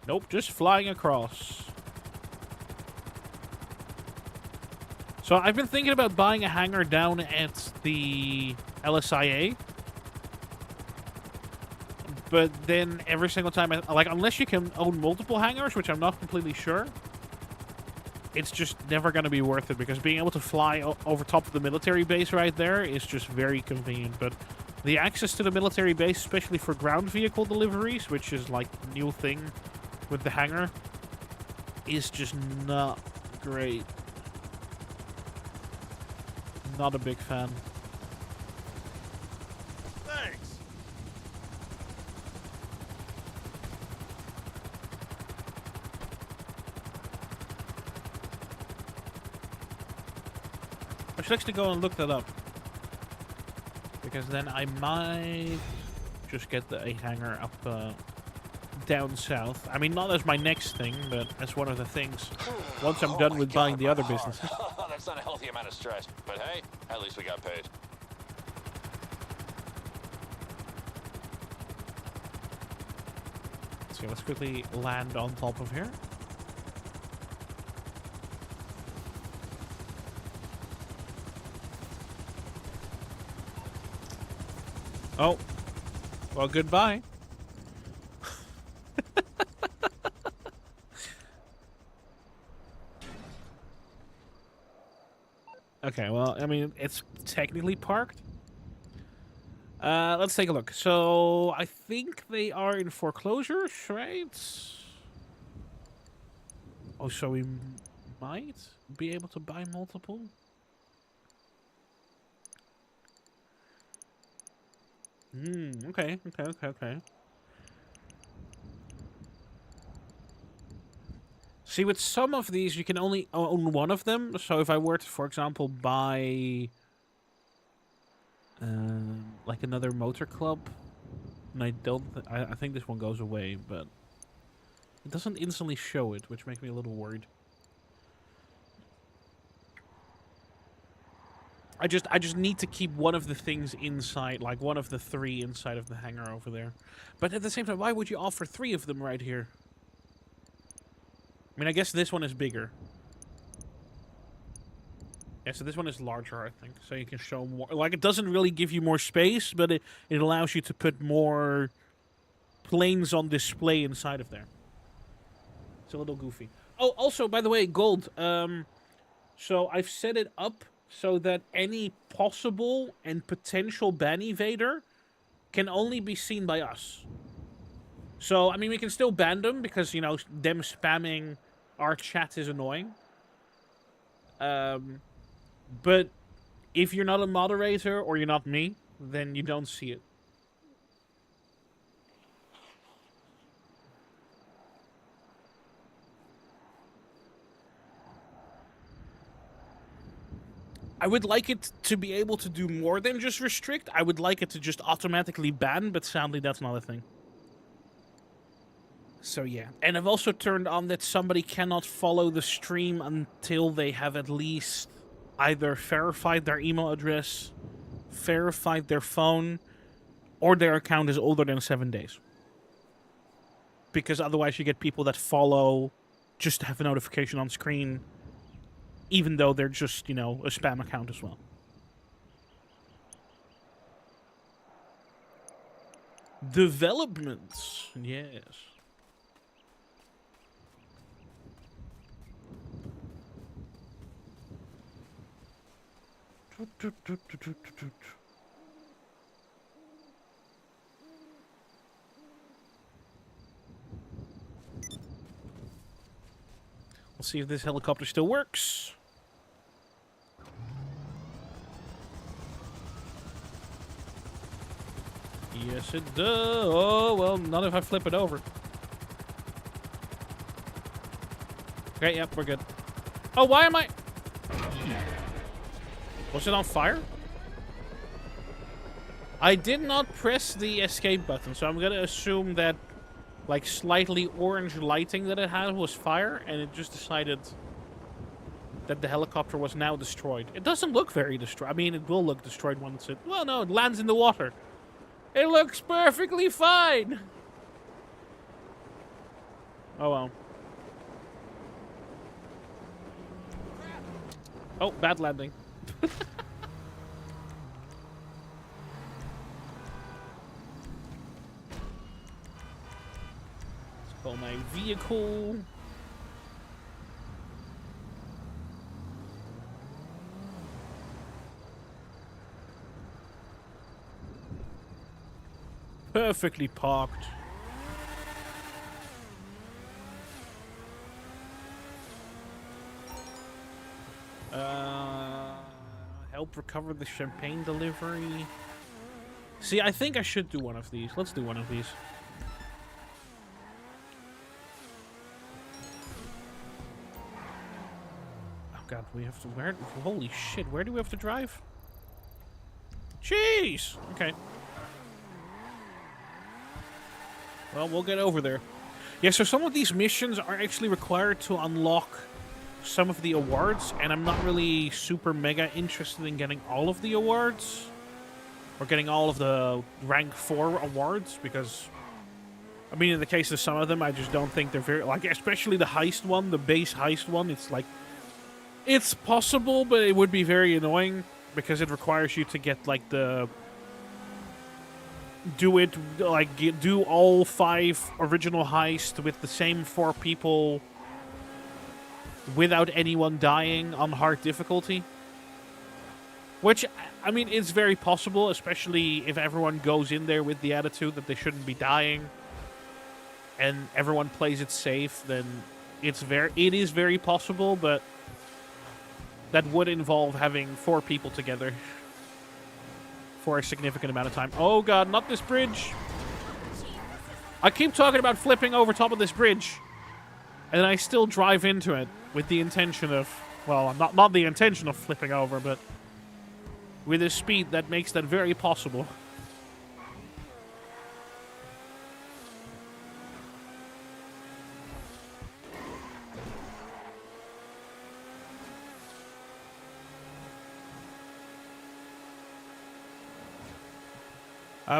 Nope, just flying across. So I've been thinking about buying a hangar down at the LSIA. But then every single time, like, unless you can own multiple hangars, which I'm not completely sure, it's just never going to be worth it, because being able to fly over top of the military base right there is just very convenient. But the access to the military base, especially for ground vehicle deliveries, which is like a new thing with the hangar, is just not great. Not a big fan. Thanks. I should actually go and look that up, because then I might just get a hangar up down south. I mean, not as my next thing, but as one of the things once I'm done with buying the other businesses. That's not a healthy amount of stress. But hey, at least we got paid. So let's quickly land on top of here. Oh. Well, goodbye. Okay, well, I mean, it's technically parked. Let's take a look. So, I think they are in foreclosures, right? Oh, so we might be able to buy multiple? Okay. See, with some of these, you can only own one of them. So if I were to, for example, buy like another motor club, and I don't, I think this one goes away, but it doesn't instantly show it, which makes me a little worried. I just need to keep one of the things inside, like one of the three inside of the hangar over there. But at the same time, why would you offer three of them right here? I mean, I guess this one is bigger. Yeah, so this one is larger, I think. So you can show more. Like, it doesn't really give you more space, but it allows you to put more planes on display inside of there. It's a little goofy. Oh, also, by the way, Gold. So I've set it up so that any possible and potential ban evader can only be seen by us. So, I mean, we can still ban them because, you know, them spamming our chat is annoying. But if you're not a moderator or you're not me, then you don't see it. I would like it to be able to do more than just restrict. I would like it to just automatically ban, but sadly that's not a thing. So yeah, and I've also turned on that somebody cannot follow the stream until they have at least either verified their email address, verified their phone, or their account is older than 7 days. Because otherwise you get people that follow just to have a notification on screen, even though they're just, you know, a spam account as well. Developments, yes. Let's see if this helicopter still works. Yes, it does. Oh, well, not if I flip it over. Okay, yep, we're good. Oh, why am I... Was it on fire? I did not press the escape button, so I'm gonna assume that, like, slightly orange lighting that it had was fire, and it just decided that the helicopter was now destroyed. It doesn't look very destroyed. I mean, it will look destroyed once it... Well, no, it lands in the water. It looks perfectly fine! Oh, well. Oh, bad landing. Let's call my vehicle. Perfectly parked. Help recover the champagne delivery. See, I think I should do one of these. Let's do one of these. Oh god, we have to... Where? Holy shit, where do we have to drive? Jeez! Okay. Well, we'll get over there. Yeah, so some of these missions are actually required to unlock some of the awards, and I'm not really super mega interested in getting all of the awards. Or getting all of the rank 4 awards, because... I mean, in the case of some of them, I just don't think they're very... Like, especially the heist one, the base heist one, it's like... It's possible, but it would be very annoying, because it requires you to get, like, the... do all 5 original heists with the same 4 people without anyone dying on hard difficulty. Which, I mean, it's very possible, especially if everyone goes in there with the attitude that they shouldn't be dying and everyone plays it safe, then it is very possible, but that would involve having 4 people together for a significant amount of time. Oh god, not this bridge! I keep talking about flipping over top of this bridge, and I still drive into it with the intention of... Well, not the intention of flipping over, but with a speed that makes that very possible.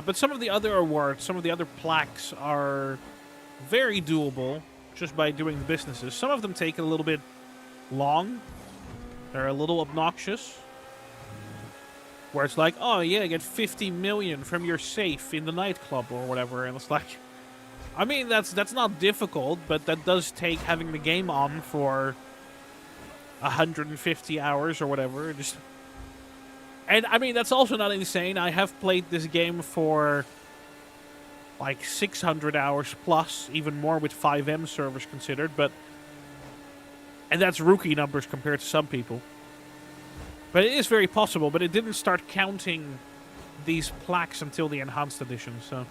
But some of the other awards, some of the other plaques are very doable just by doing the businesses. Some of them take a little bit long. They're a little obnoxious. Where it's like, oh yeah, get 50 million from your safe in the nightclub or whatever. And it's like, I mean, that's not difficult, but that does take having the game on for 150 hours or whatever. And, I mean, that's also not insane. I have played this game for, like, 600 hours plus, even more with 5M servers considered, but... And that's rookie numbers compared to some people. But it is very possible, but it didn't start counting these plaques until the Enhanced Edition, so...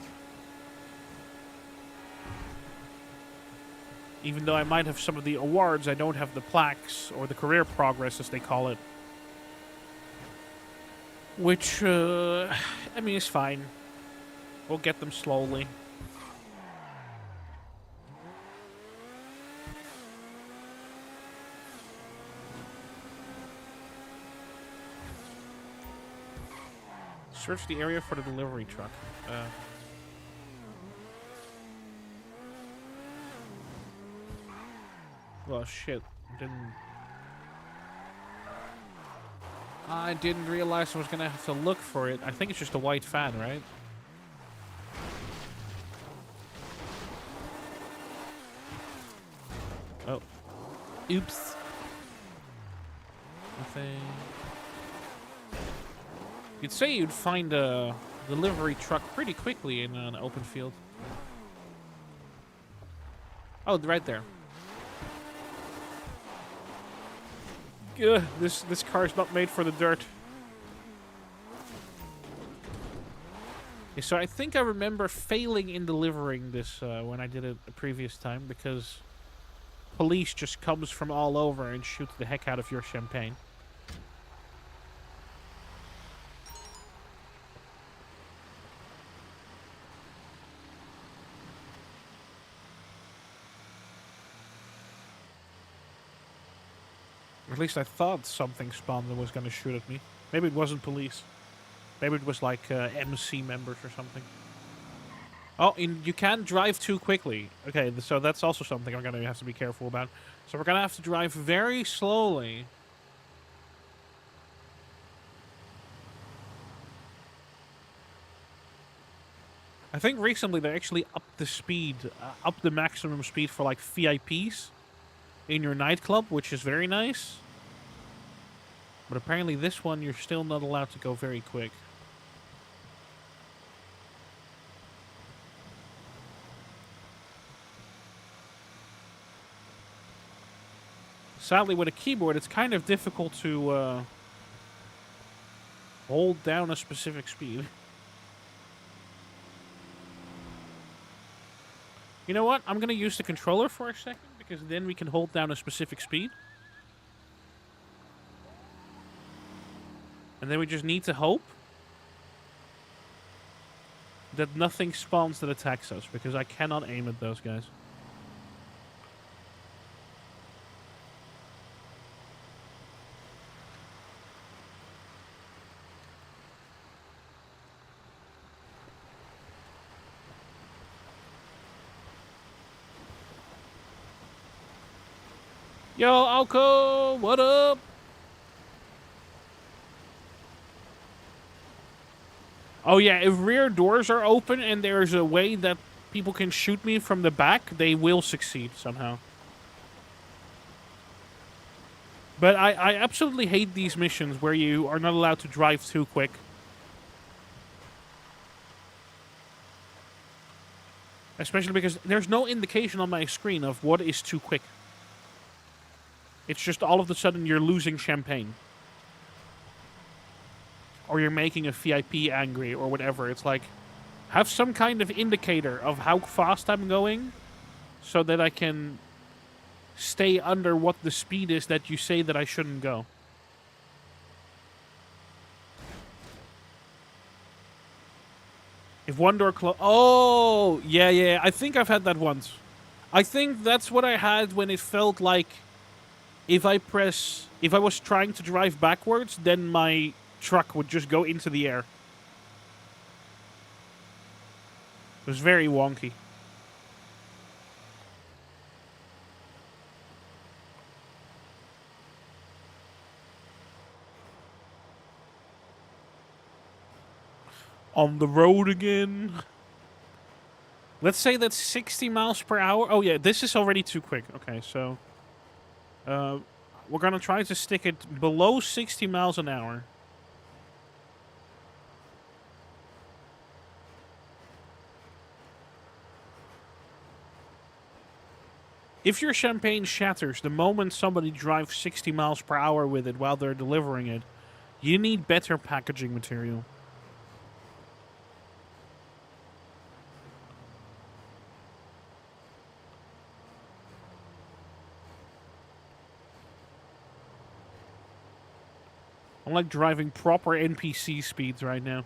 Even though I might have some of the awards, I don't have the plaques, or the career progress, as they call it. Which, I mean, is fine. We'll get them slowly. Search the area for the delivery truck. Well, shit. I didn't realize I was gonna have to look for it. I think it's just a white fan, right? Oh. Oops. Nothing. You'd say you'd find a delivery truck pretty quickly in an open field. Oh, right there. This car is not made for the dirt. Yeah, so I think I remember failing in delivering this when I did it the previous time because police just comes from all over and shoots the heck out of your champagne. Or at least I thought something spawned and was going to shoot at me. Maybe it wasn't police. Maybe it was like MC members or something. Oh, you can't drive too quickly. Okay, so that's also something I'm going to have to be careful about. So we're going to have to drive very slowly. I think recently they actually upped the speed, upped the maximum speed for like VIPs in your nightclub, which is very nice. But apparently this one, you're still not allowed to go very quick. Sadly, with a keyboard, it's kind of difficult to hold down a specific speed. You know what? I'm going to use the controller for a second, because then we can hold down a specific speed. And then we just need to hope that nothing spawns that attacks us, because I cannot aim at those guys. Yo, Alco, what up? Oh yeah, if rear doors are open and there's a way that people can shoot me from the back, they will succeed somehow. But I absolutely hate these missions where you are not allowed to drive too quick. Especially because there's no indication on my screen of what is too quick. It's just all of a sudden you're losing champagne. Or you're making a VIP angry or whatever. It's like, have some kind of indicator of how fast I'm going so that I can stay under what the speed is that you say that I shouldn't go. If one door close... Oh, yeah. I think I've had that once. I think that's what I had when it felt like if I was trying to drive backwards, then my truck would just go into the air. It was very wonky. On the road again. Let's say that's 60 miles per hour. Oh yeah, this is already too quick. Okay, so we're gonna try to stick it below 60 miles an hour. If your champagne shatters the moment somebody drives 60 miles per hour with it while they're delivering it, you need better packaging material. I'm like driving proper NPC speeds right now.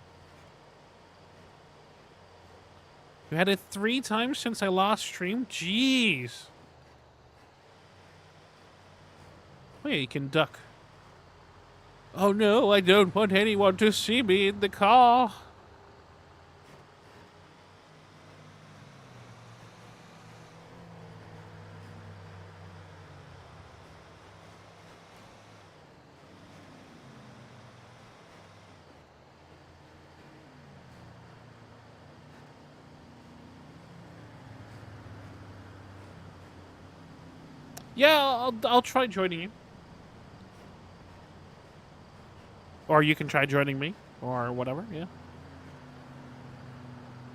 You had it 3 times since I last streamed? Jeez. Oh yeah, you can duck. Oh no, I don't want anyone to see me in the car. Yeah, I'll try joining you. Or you can try joining me. Or whatever, yeah.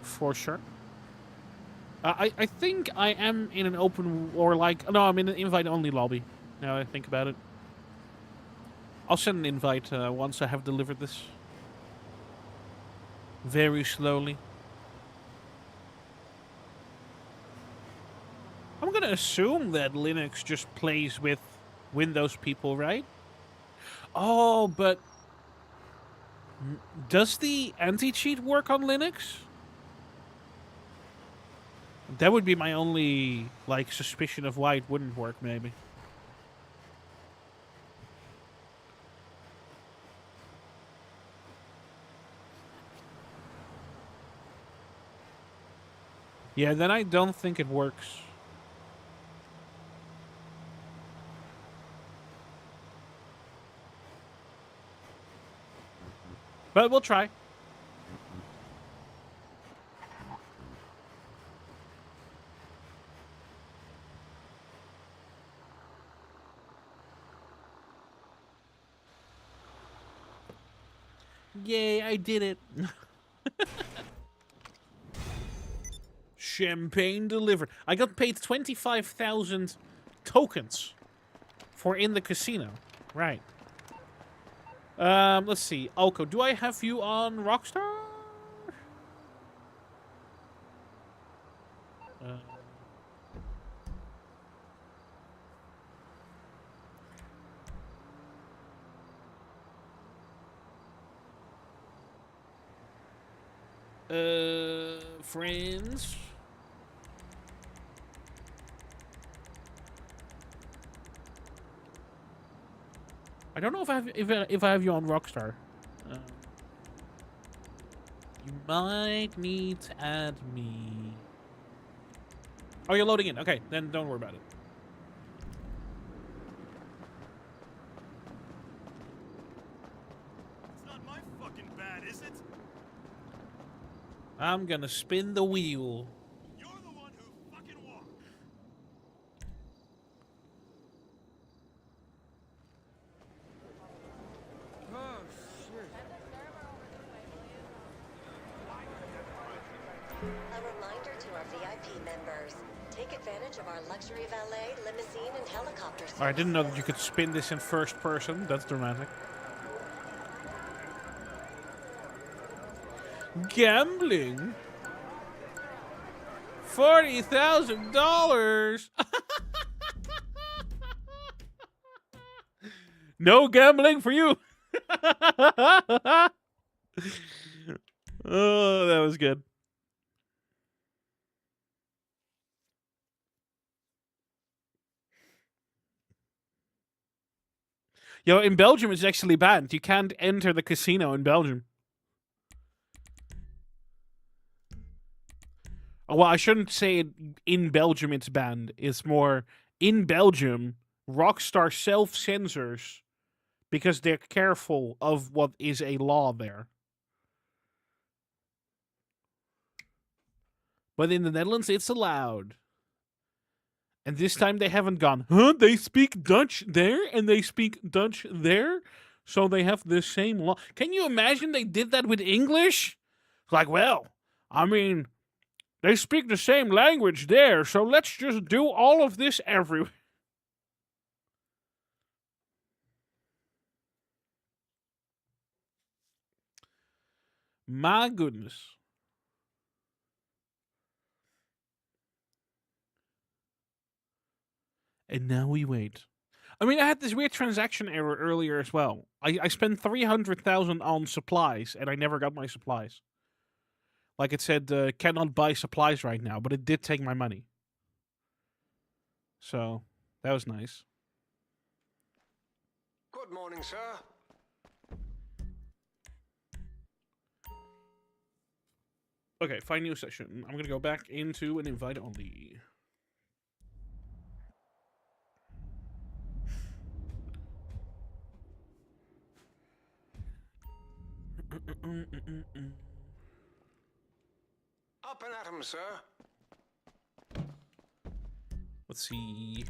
For sure. I think I am in an open... Or like... No, I'm in an invite-only lobby. Now I think about it. I'll send an invite once I have delivered this. Very slowly. I'm gonna assume that Linux just plays with Windows people, right? Oh, but does the anti-cheat work on Linux? That would be my only, like, suspicion of why it wouldn't work, maybe. Yeah, then I don't think it works. But we'll try. Yay, I did it. Champagne delivered. I got paid 25,000 tokens for in the casino. Right. Let's see. Alco, do I have you on Rockstar? Friends. I don't know if I have you on Rockstar. You might need to add me. Oh, you're loading in. Okay, then don't worry about it. It's not my fucking bad, is it? I'm gonna spin the wheel. You're the one who fucking won. Oh, shit. A reminder to our VIP members. Take advantage of our luxury valet, limousine, and helicopter services. I didn't know that you could spin this in first person. That's dramatic. Gambling? $40,000? No gambling for you. Oh, that was good. Yo, in Belgium, it's actually banned. You can't enter the casino in Belgium. Well, I shouldn't say in Belgium it's banned. It's more in Belgium, Rockstar self-censors because they're careful of what is a law there. But in the Netherlands, it's allowed. And this time they haven't gone, huh? They speak Dutch there and they speak Dutch there? So they have the same law. Can you imagine they did that with English? Like, well, I mean, they speak the same language there, so let's just do all of this everywhere. My goodness. And now we wait. I mean, I had this weird transaction error earlier as well. I spent 300,000 on supplies, and I never got my supplies. Like it said, cannot buy supplies right now, but it did take my money. So, that was nice. Good morning, sir. Okay, find new session. I'm gonna go back into an invite only. Up and at 'em, sir. Let's see.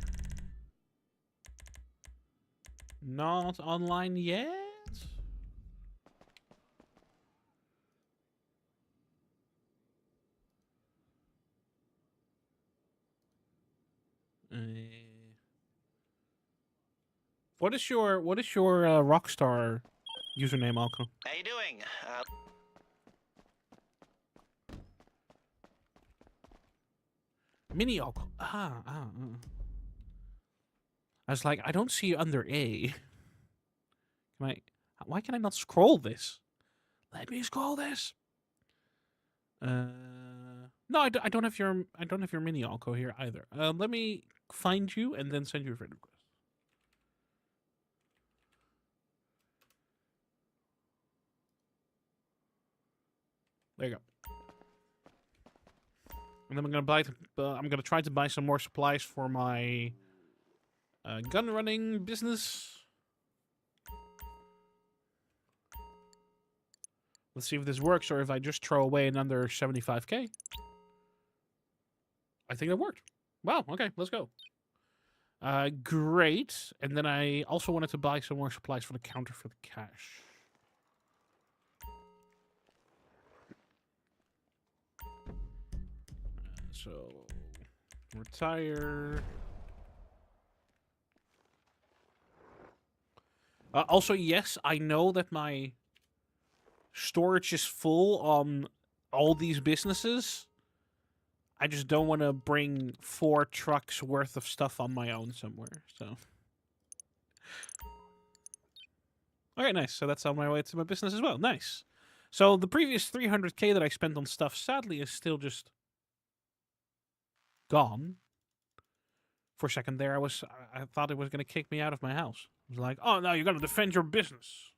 Not online yet? What is your Rockstar username, Alco? How you doing? Mini Alco. I was like, I don't see you under A. Can I? Why can I not scroll this? Let me scroll this. No, I don't have your mini Alco here either. Let me find you and then send you a friend request. There you go. And then I'm gonna try to buy some more supplies for my gun running business. Let's see if this works or if I just throw away another 75k. I think that worked. Wow, okay, let's go. Great. And then I also wanted to buy some more supplies for the counter for the cash. So, retire. Also, yes, I know that my storage is full on all these businesses. I just don't want to bring 4 trucks worth of stuff on my own somewhere, so. Okay, nice. So that's on my way to my business as well. Nice. So the previous 300k that I spent on stuff, sadly, is still just gone. For a second there, I thought it was going to kick me out of my house. I was like, oh, no, you're going to defend your business.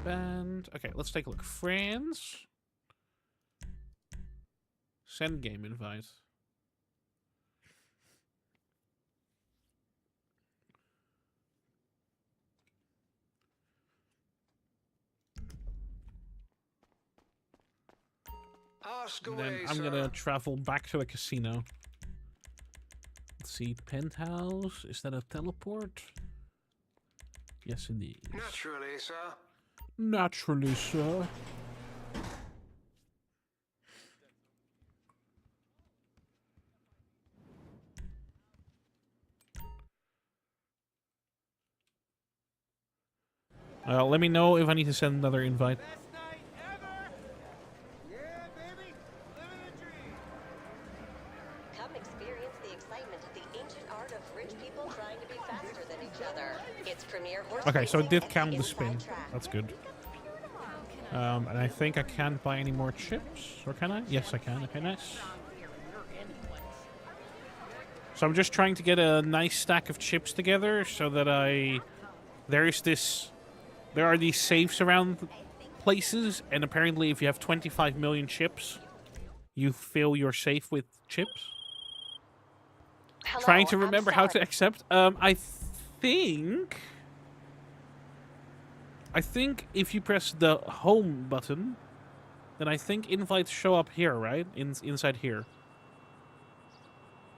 Spend. Okay, let's take a look. Friends. Send game invite. Ask And away, then I'm sir. gonna travel back to a casino. Let's see, penthouse. Is that a teleport? Yes, indeed. Naturally, sir. Naturally, sir. Let me know if I need to send another invite. Best night ever! Yeah, baby! Living the dream! Come experience the excitement of the ancient art of rich people trying to be faster than each other. It's premier horse Okay, so it racing did at count the Inside spin. Track. That's good. And I think I can't buy any more chips. Or can I? Yes, I can. Okay, nice. So I'm just trying to get a nice stack of chips together so that there are these safes around places, and apparently if you have 25 million chips, you fill your safe with chips. Hello, Trying to I'm remember how to sorry. accept. I think if you press the home button, then I think invites show up here, right? Inside here.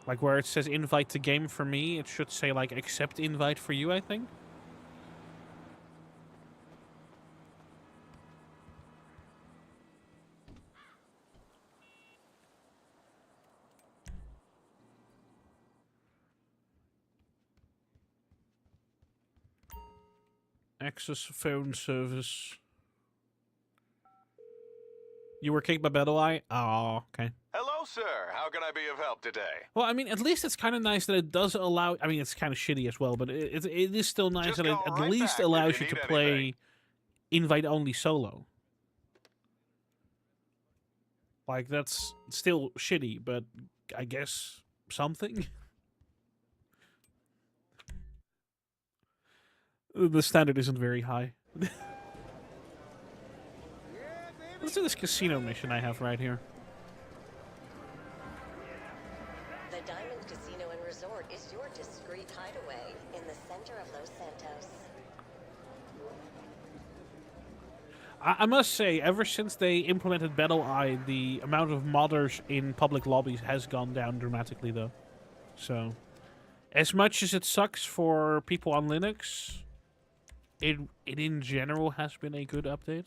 Like where it says invite to game for me, it should say like accept invite for you, I think. Access phone service. You were kicked by Battle Eye? Oh, okay. Hello, sir. How can I be of help today? Well, I mean, at least it's kind of nice that it does allow... I mean, it's kind of shitty as well, but it is still nice Just that it call at right least back if allows you you to need play anything. invite-only solo. Like, that's still shitty, but I guess something. The standard isn't very high. Let's do this casino mission I have right here. The Diamond Casino and Resort is your discreet hideaway in the center of Los Santos. I must say, ever since they implemented Battle Eye, the amount of modders in public lobbies has gone down dramatically, though. So, as much as it sucks for people on Linux, it in general has been a good update.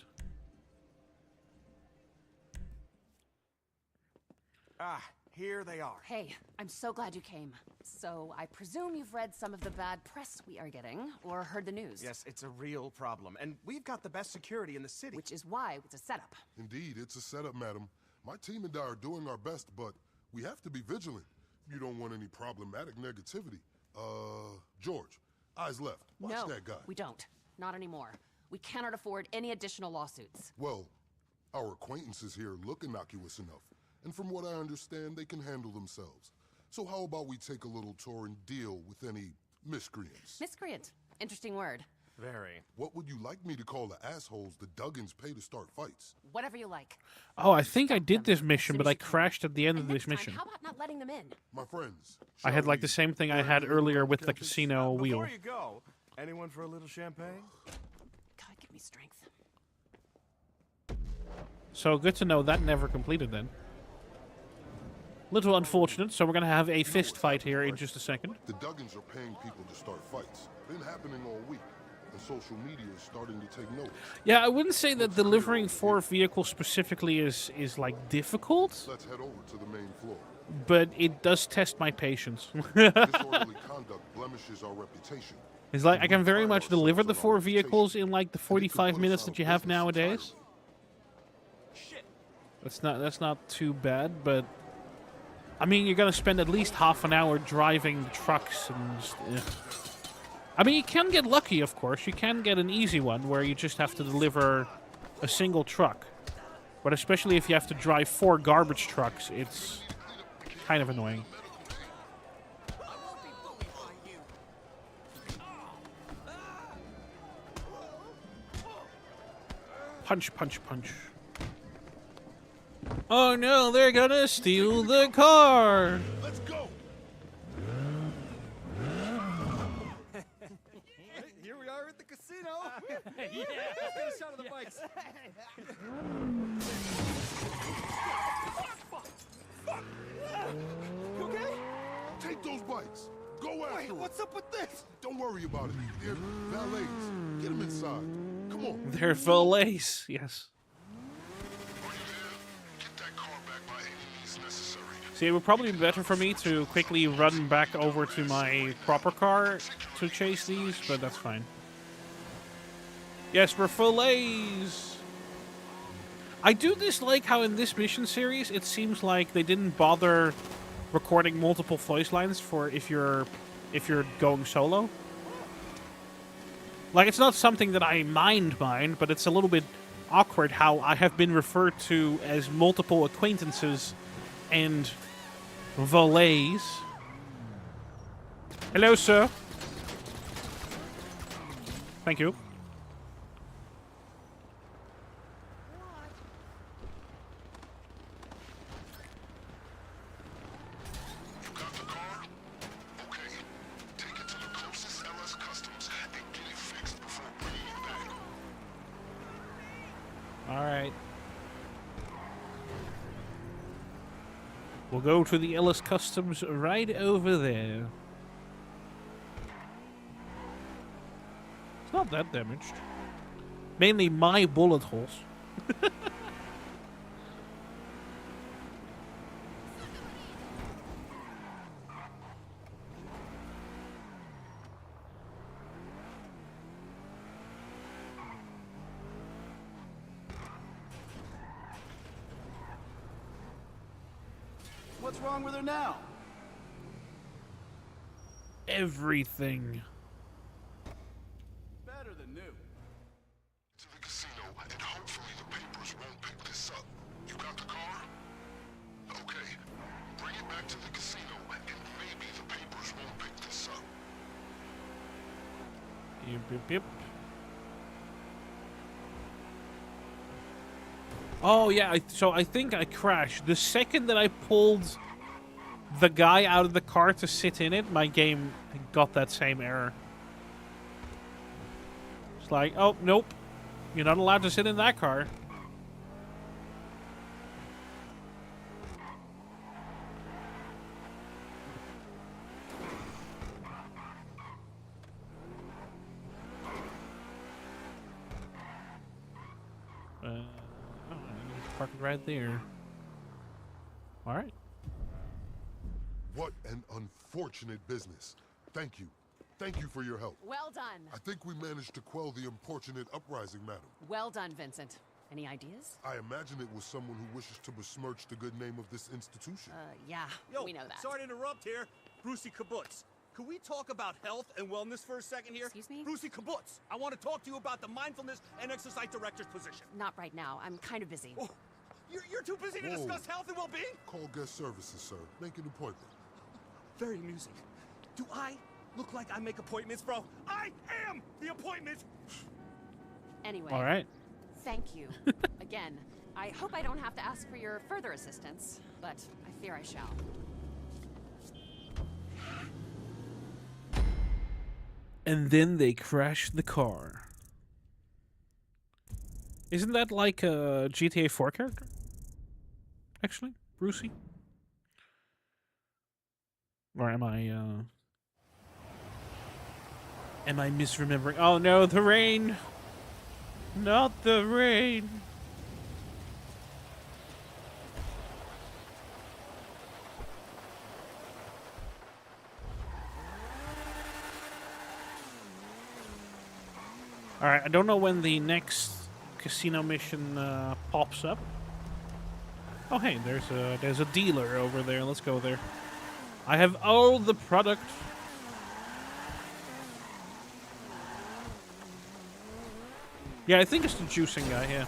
Ah, here they are. Hey, I'm so glad you came. So, I presume you've read some of the bad press we are getting, or heard the news. Yes, it's a real problem, and we've got the best security in the city. Which is why it's a setup. Indeed, it's a setup, madam. My team and I are doing our best, but we have to be vigilant. You don't want any problematic negativity. George, eyes left. Watch No, that guy. we don't. Not anymore. We cannot afford any additional lawsuits. Well, our acquaintances here look innocuous enough. And from what I understand, they can handle themselves. So how about we take a little tour and deal with any miscreants? Miscreant. Interesting word. Very. What would you like me to call the assholes the Duggins pay to start fights? Whatever you like. Oh, I think I did this Them mission, as but soon I as you can. crashed at the end of And this next time, mission. how about not letting them in? My friends. I had shall like we the same thing I learn had to live earlier around with the campus? casino wheel. Before you go, anyone for a little champagne? God, give me strength. So good to know that never completed then. Little unfortunate, so we're gonna have a fist fight here in just a second. The Duggins are paying people to start fights. Been happening all week, and social media is starting to take notice. Yeah, I wouldn't say that delivering 4 vehicles specifically is like difficult, Let's head over to the main floor. but it does test my patience. Disorderly conduct blemishes our reputation. It's like I can very much deliver the 4 vehicles in like the 45 minutes that you have nowadays. That's not too bad, but I mean, you're gonna spend at least half an hour driving the trucks and. I mean, you can get lucky, of course. You can get an easy one where you just have to deliver a single truck, but especially if you have to drive 4 garbage trucks, it's kind of annoying. Punch, punch, punch. Oh no, they're gonna steal the car! Let's go! Here we are at the casino. Yeah. Let's get a shot of the bikes. You okay? Take those bikes! Go after Wait, them! what's up with this? Don't worry about it. They're valets. Get them inside. Come on. They're valets, yes. Get that car back by any means necessary. See, it would probably be better for me to quickly run back over to my proper car to chase these, but that's fine. Yes, we're fillets! I do dislike how in this mission series it seems like they didn't bother recording multiple voice lines for if you're going solo. Like, it's not something that I mind, but it's a little bit awkward how I have been referred to as multiple acquaintances and valets. Hello, sir. Thank you. You got the car? Okay. Take it to the closest LS Customs and get it fixed before bringing it back. All right. We'll go to the Ellis Customs right over there. It's not that damaged. Mainly my bullet holes. What's wrong with her now? Everything. Better than new. To the casino, and hopefully the papers won't pick this up. You got the car? Okay. Bring it back to the casino, and maybe the papers won't pick this up. Yep, yep, yep. Oh, yeah, so I think I crashed. The second that I pulled the guy out of the car to sit in it, my game got that same error. It's like, oh, nope. You're not allowed to sit in that car. Oh, I need to park it right there. Alright. What an unfortunate business. Thank you. Thank you for your help. Well done. I think we managed to quell the importunate uprising, madam. Well done, Vincent. Any ideas? I imagine it was someone who wishes to besmirch the good name of this institution. Yeah, Yo, we know that. sorry to interrupt here. Brucey Kibbutz. Could we talk about health and wellness for a second here? Excuse me? Brucey Kibbutz. I want to talk to you about the mindfulness and exercise director's position. Not right now. I'm kind of busy. Oh, you're too busy to Whoa. discuss health and well-being? Call guest services, sir. Make an appointment. Very amusing. Do I look like I make appointments, bro? I am the appointment! Anyway. All right. Thank you. Again, I hope I don't have to ask for your further assistance, but I fear I shall. And then they crash the car. Isn't that like a GTA 4 character? Actually, Brucey? Or am I misremembering? Oh no, the rain! Not the rain! Alright, I don't know when the next casino mission pops up. Oh hey, there's a dealer over there. Let's go there. I have all the product. Yeah, I think it's the juicing guy, yeah.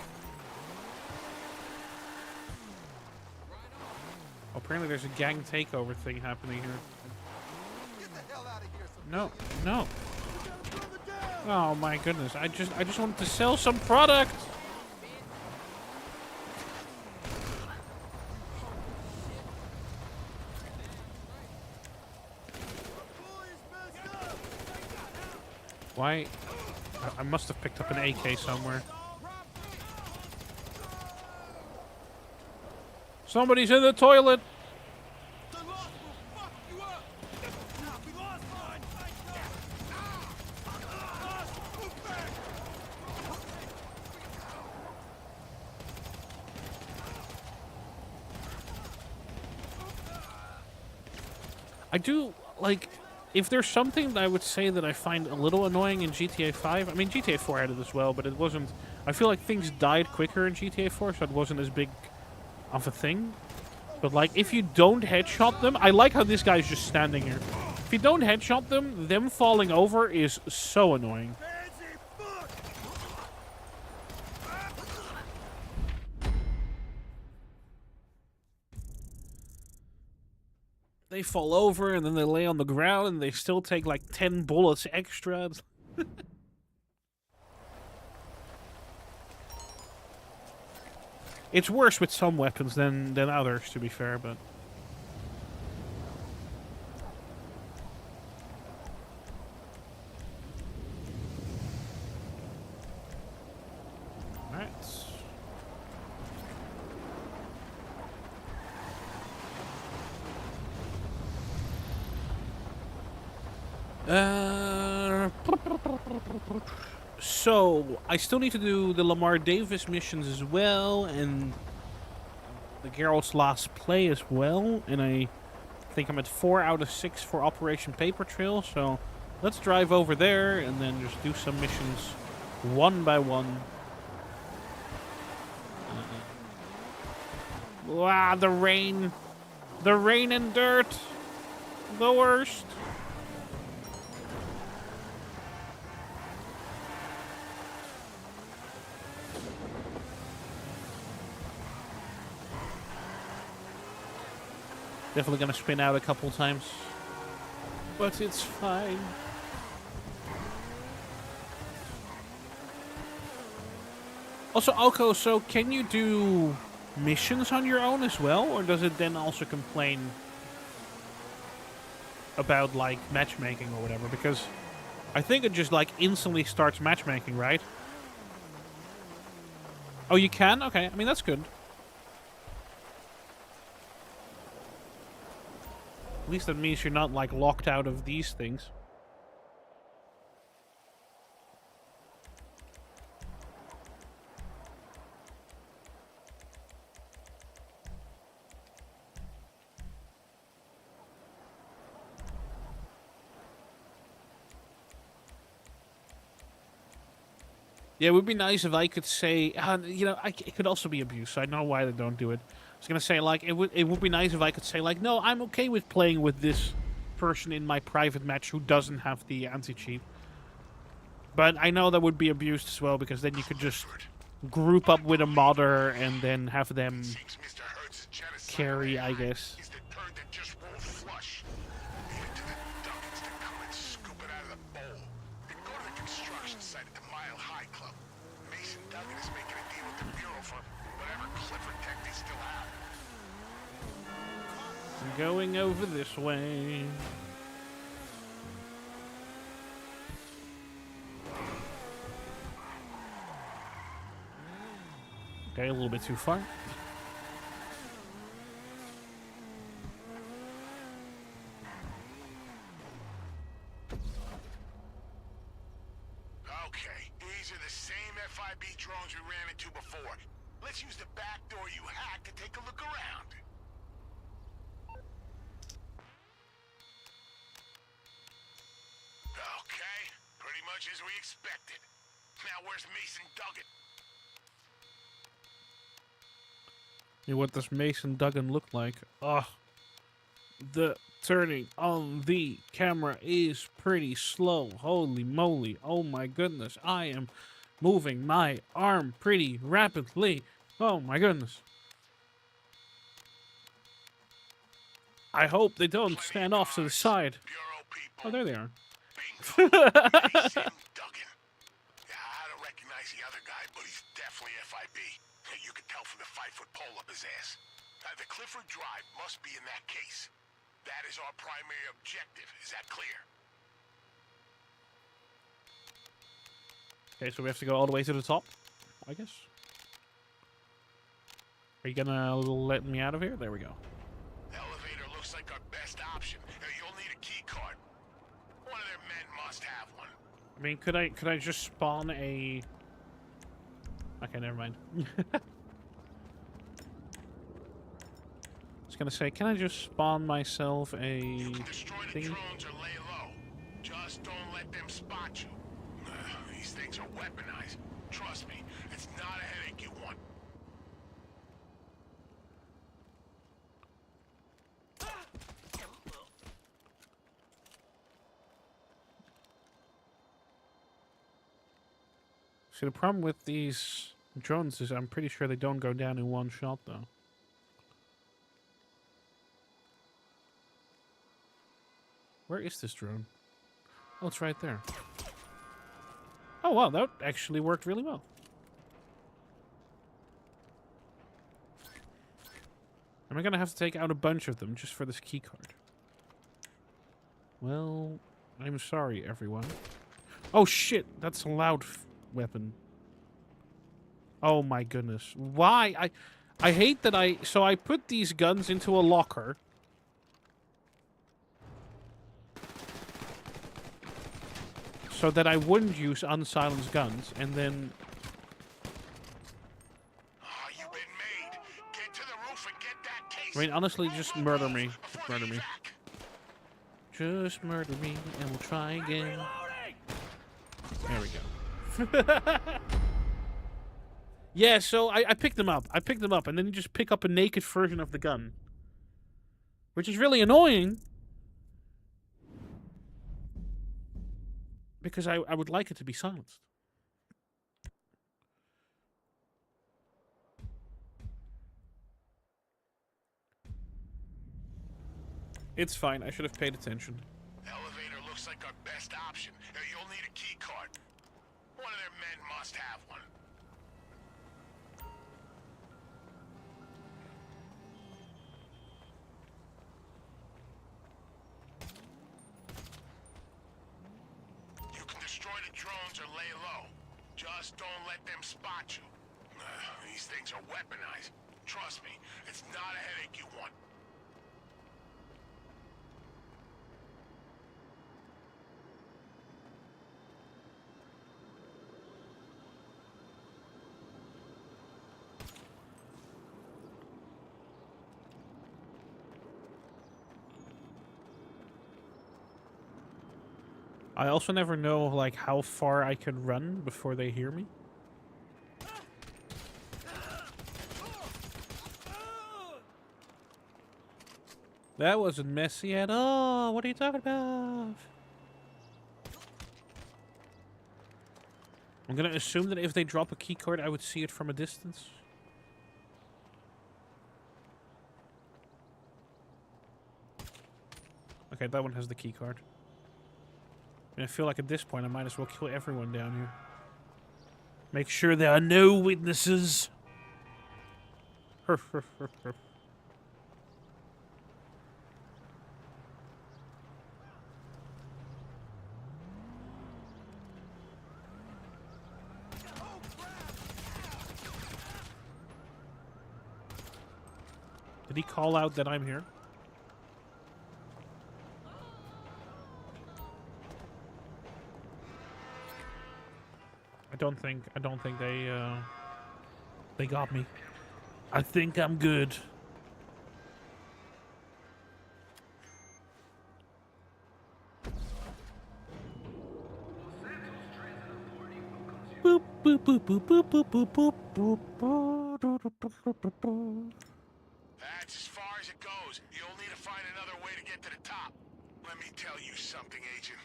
Oh, apparently there's a gang takeover thing happening here. No, no. Oh my goodness, I just wanted to sell some product. Why? I must have picked up an AK somewhere. Somebody's in the toilet. I do, like, if there's something that I would say that I find a little annoying in GTA 5, I mean, GTA 4 had it as well, but it wasn't, I feel like things died quicker in GTA 4, so it wasn't as big of a thing. But, like, if you don't headshot them, I like how this guy's just standing here. If you don't headshot them falling over is so annoying. They fall over, and then they lay on the ground, and they still take, like, 10 bullets extra. It's worse with some weapons than others, to be fair, but... Alright. So, I still need to do the Lamar Davis missions as well, and the Geralt's Last Play as well, and I think I'm at 4 out of 6 for Operation Paper Trail, so let's drive over there and then just do some missions one by one. Wow, the rain. The rain and dirt. The worst. Definitely gonna spin out a couple times. But it's fine. Also, Alco, so can you do missions on your own as well? Or does it then also complain about, like, matchmaking or whatever? Because I think it just, like, instantly starts matchmaking, right? Oh, you can? Okay, I mean, that's good. At least that means you're not, like, locked out of these things. Yeah, it would be nice if I could say, you know, it could also be abuse. So I know why they don't do it. I was gonna say like it would be nice if I could say like, no, I'm okay with playing with this person in my private match who doesn't have the anti-cheat. But I know that would be abused as well because then you could just group up with a modder and then have them Seems Mr. Hertz' genocide carry, I AI guess. is the turd that just won't flush. Leave it to the Duggins to come and scoop it out of the bowl. Then go to the construction site at the Mile High Club. Mason Duggan is making a deal with the Bureau for whatever Clifford tech they still have. I'm going over this way. Okay, a little bit too far. Okay, these are the same FIB drones we ran into before. Let's use the back door you hacked to take a look around. Okay, pretty much as we expected. Now where's Mason Duggan? Yeah, what does Mason Duggan look like? Ugh. The turning on the camera is pretty slow. Holy moly. Oh my goodness. I am moving my arm pretty rapidly. Oh my goodness. I hope they don't stand off to the side. Bureau people. Oh, there they are. Bingo. Mason Duggan. Yeah, I don't recognize the other guy, but he's definitely FIB. You can tell from the 5-foot pole up his ass. The Clifford Drive must be in that case. That is our primary objective. Is that clear? Okay, so we have to go all the way to the top, I guess. Are you gonna let me out of here? There we go. Elevator looks like our best option. You'll need a key card. One of their men must have one. I mean, could I just spawn a... Okay, never mind. I was gonna say, can I just spawn myself a You can destroy the thingy? drones or lay low. Just don't let them spot you. These things are weaponized. Trust me, it's not a headache you want. See, the problem with these drones is I'm pretty sure they don't go down in one shot, though. Where is this drone? Oh, it's right there. Oh, wow, that actually worked really well. Am I gonna have to take out a bunch of them just for this key card? Well, I'm sorry, everyone. Oh, shit, that's a loud weapon. Oh, my goodness. Why? I hate that So I put these guns into a locker. So that I wouldn't use unsilenced guns, and then... Oh, you've been made. Get to the roof and get that case. I mean, honestly, just murder me. Just Before murder the me. evac. Just murder me, and we'll try again. There we go. Yeah, so I picked them up. I picked them up, and then you just pick up a naked version of the gun. Which is really annoying. Because I would like it to be silenced. It's fine. I should have paid attention. Elevator looks like our best option. You'll need a key card. One of their men must have one. You can destroy the drones or lay low. Just don't let them spot you. These things are weaponized. Trust me, it's not a headache you want. I also never know, like, how far I can run before they hear me. That wasn't messy at all. What are you talking about? I'm gonna assume that if they drop a keycard, I would see it from a distance. Okay, that one has the keycard. I feel like at this point I might as well kill everyone down here. Make sure there are no witnesses. Did he call out that I'm here? I don't think they got me. I think I'm good. Boop boop boop boop boop boop boop boop boop. That's as far as it goes. You'll need to find another way to get to the top. Let me tell you something, Agent.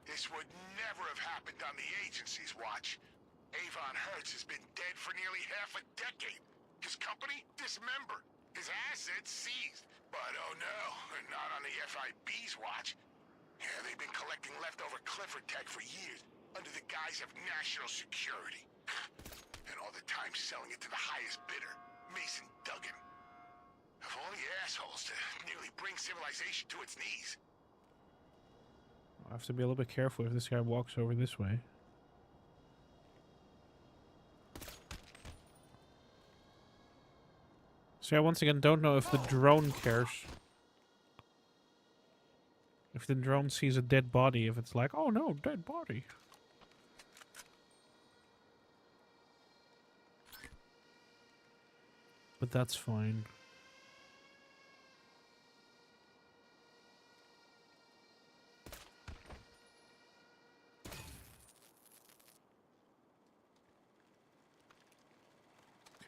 This would never have happened on the agency's watch. Avon Hertz has been dead for nearly half a decade. His company dismembered. His assets seized. But oh no, not on the FIB's watch. Yeah, they've been collecting leftover Clifford tech for years, under the guise of national security. And all the time selling it to the highest bidder, Mason Duggan. Of all the assholes to nearly bring civilization to its knees. I have to be a little bit careful if this guy walks over this way. So I once again don't know if the drone cares. If the drone sees a dead body, if it's like, oh no, dead body. But that's fine.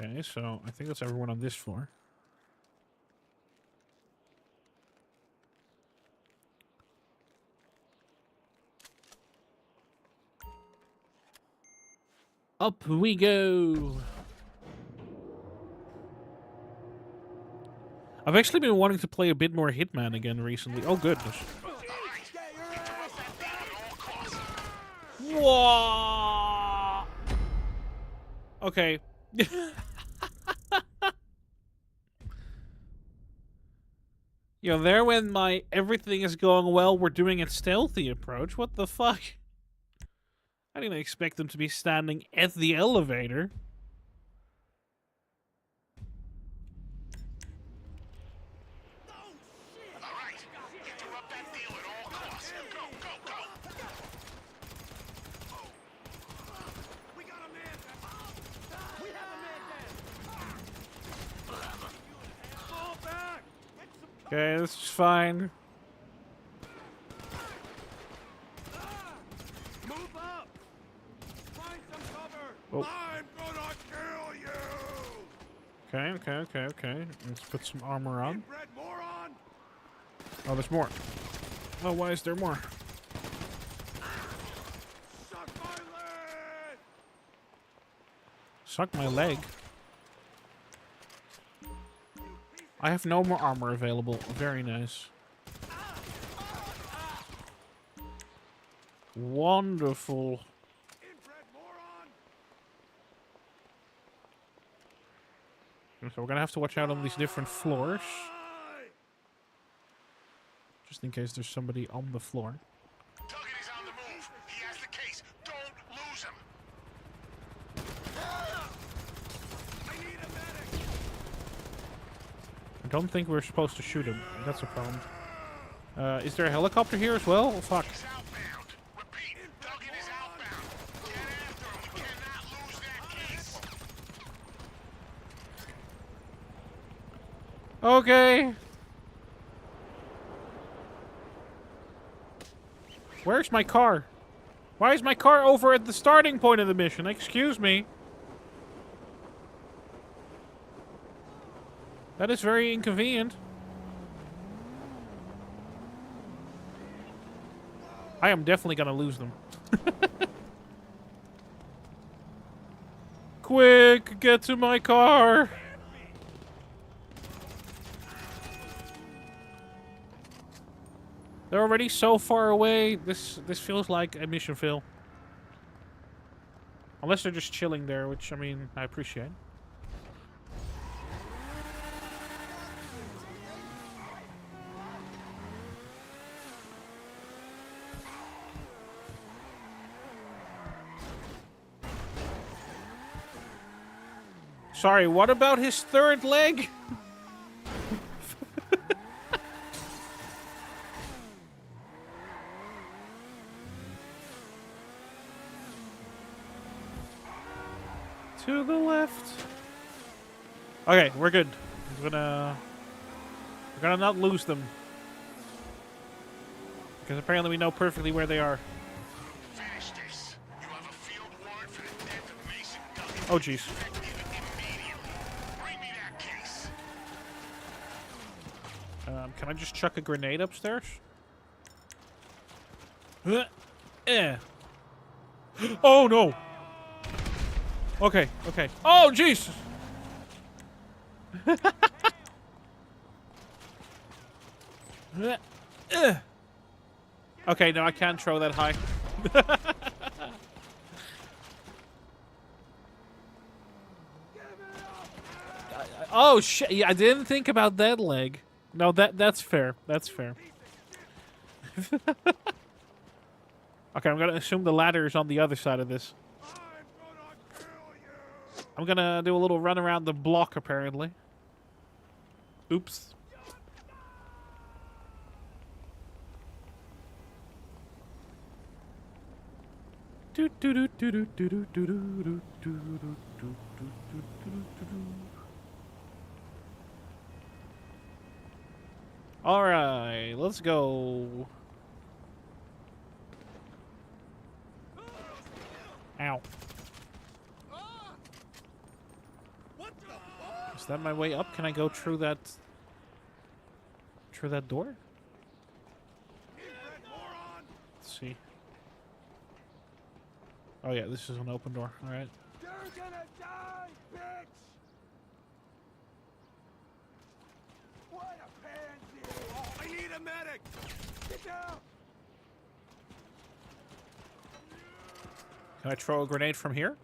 Okay, so I think that's everyone on this floor. Up we go! I've actually been wanting to play a bit more Hitman again recently. Oh goodness. Whoa! Okay. You're there when my everything is going well, we're doing a stealthy approach. What the fuck? I didn't expect them to be standing at the elevator. Alright, interrupt that deal at all costs. Go, go, go! We got a man down. We have a man down. Fall back. Okay, this is fine. Move up. Find some cover. Oh. I'm gonna kill you. Okay. Let's put some armor on. Inbred moron. Oh, there's more. Oh, why is there more? Suck my leg. Suck my leg. I have no more armor available. Very nice. Wonderful. Inbred moron. So we're gonna have to watch out on these different floors. Just in case there's somebody on the floor. Duggan is on the move. He has the case. Don't lose him. I need a medic. I don't think we're supposed to shoot him. That's a problem. Is there a helicopter here as well? Oh, fuck. He's outbound. Repeat, Duggan is outbound. Get after him. We cannot lose that case. Okay. Where's my car? Why is my car over at the starting point of the mission? Excuse me. That is very inconvenient. I am definitely gonna lose them. Quick, get to my car! They're already so far away. This feels like a mission fail. Unless they're just chilling there, which, I mean, I appreciate. Sorry, what about his third leg? To the left. Okay, we're good. We're gonna not lose them. Because apparently we know perfectly where they are. Finish this. You have a field warrant for the death of Mason Duffy. Oh, jeez. Bring me that case. Can I just chuck a grenade upstairs? Oh, no. Okay, okay. Oh, jeez. Okay, no, I can't throw that high. Oh, shit. Yeah, I didn't think about that leg. No, that's fair. That's fair. Okay, I'm gonna assume the ladder is on the other side of this. I'm gonna do a little run around the block, apparently. Oops. All right, let's go. Ow. Is that my way up? Can I go through that door? Let's see. Oh yeah, this is an open door. All right. You're gonna die, bitch! What a pansy! Oh, I need a medic! Get down! Can I throw a grenade from here?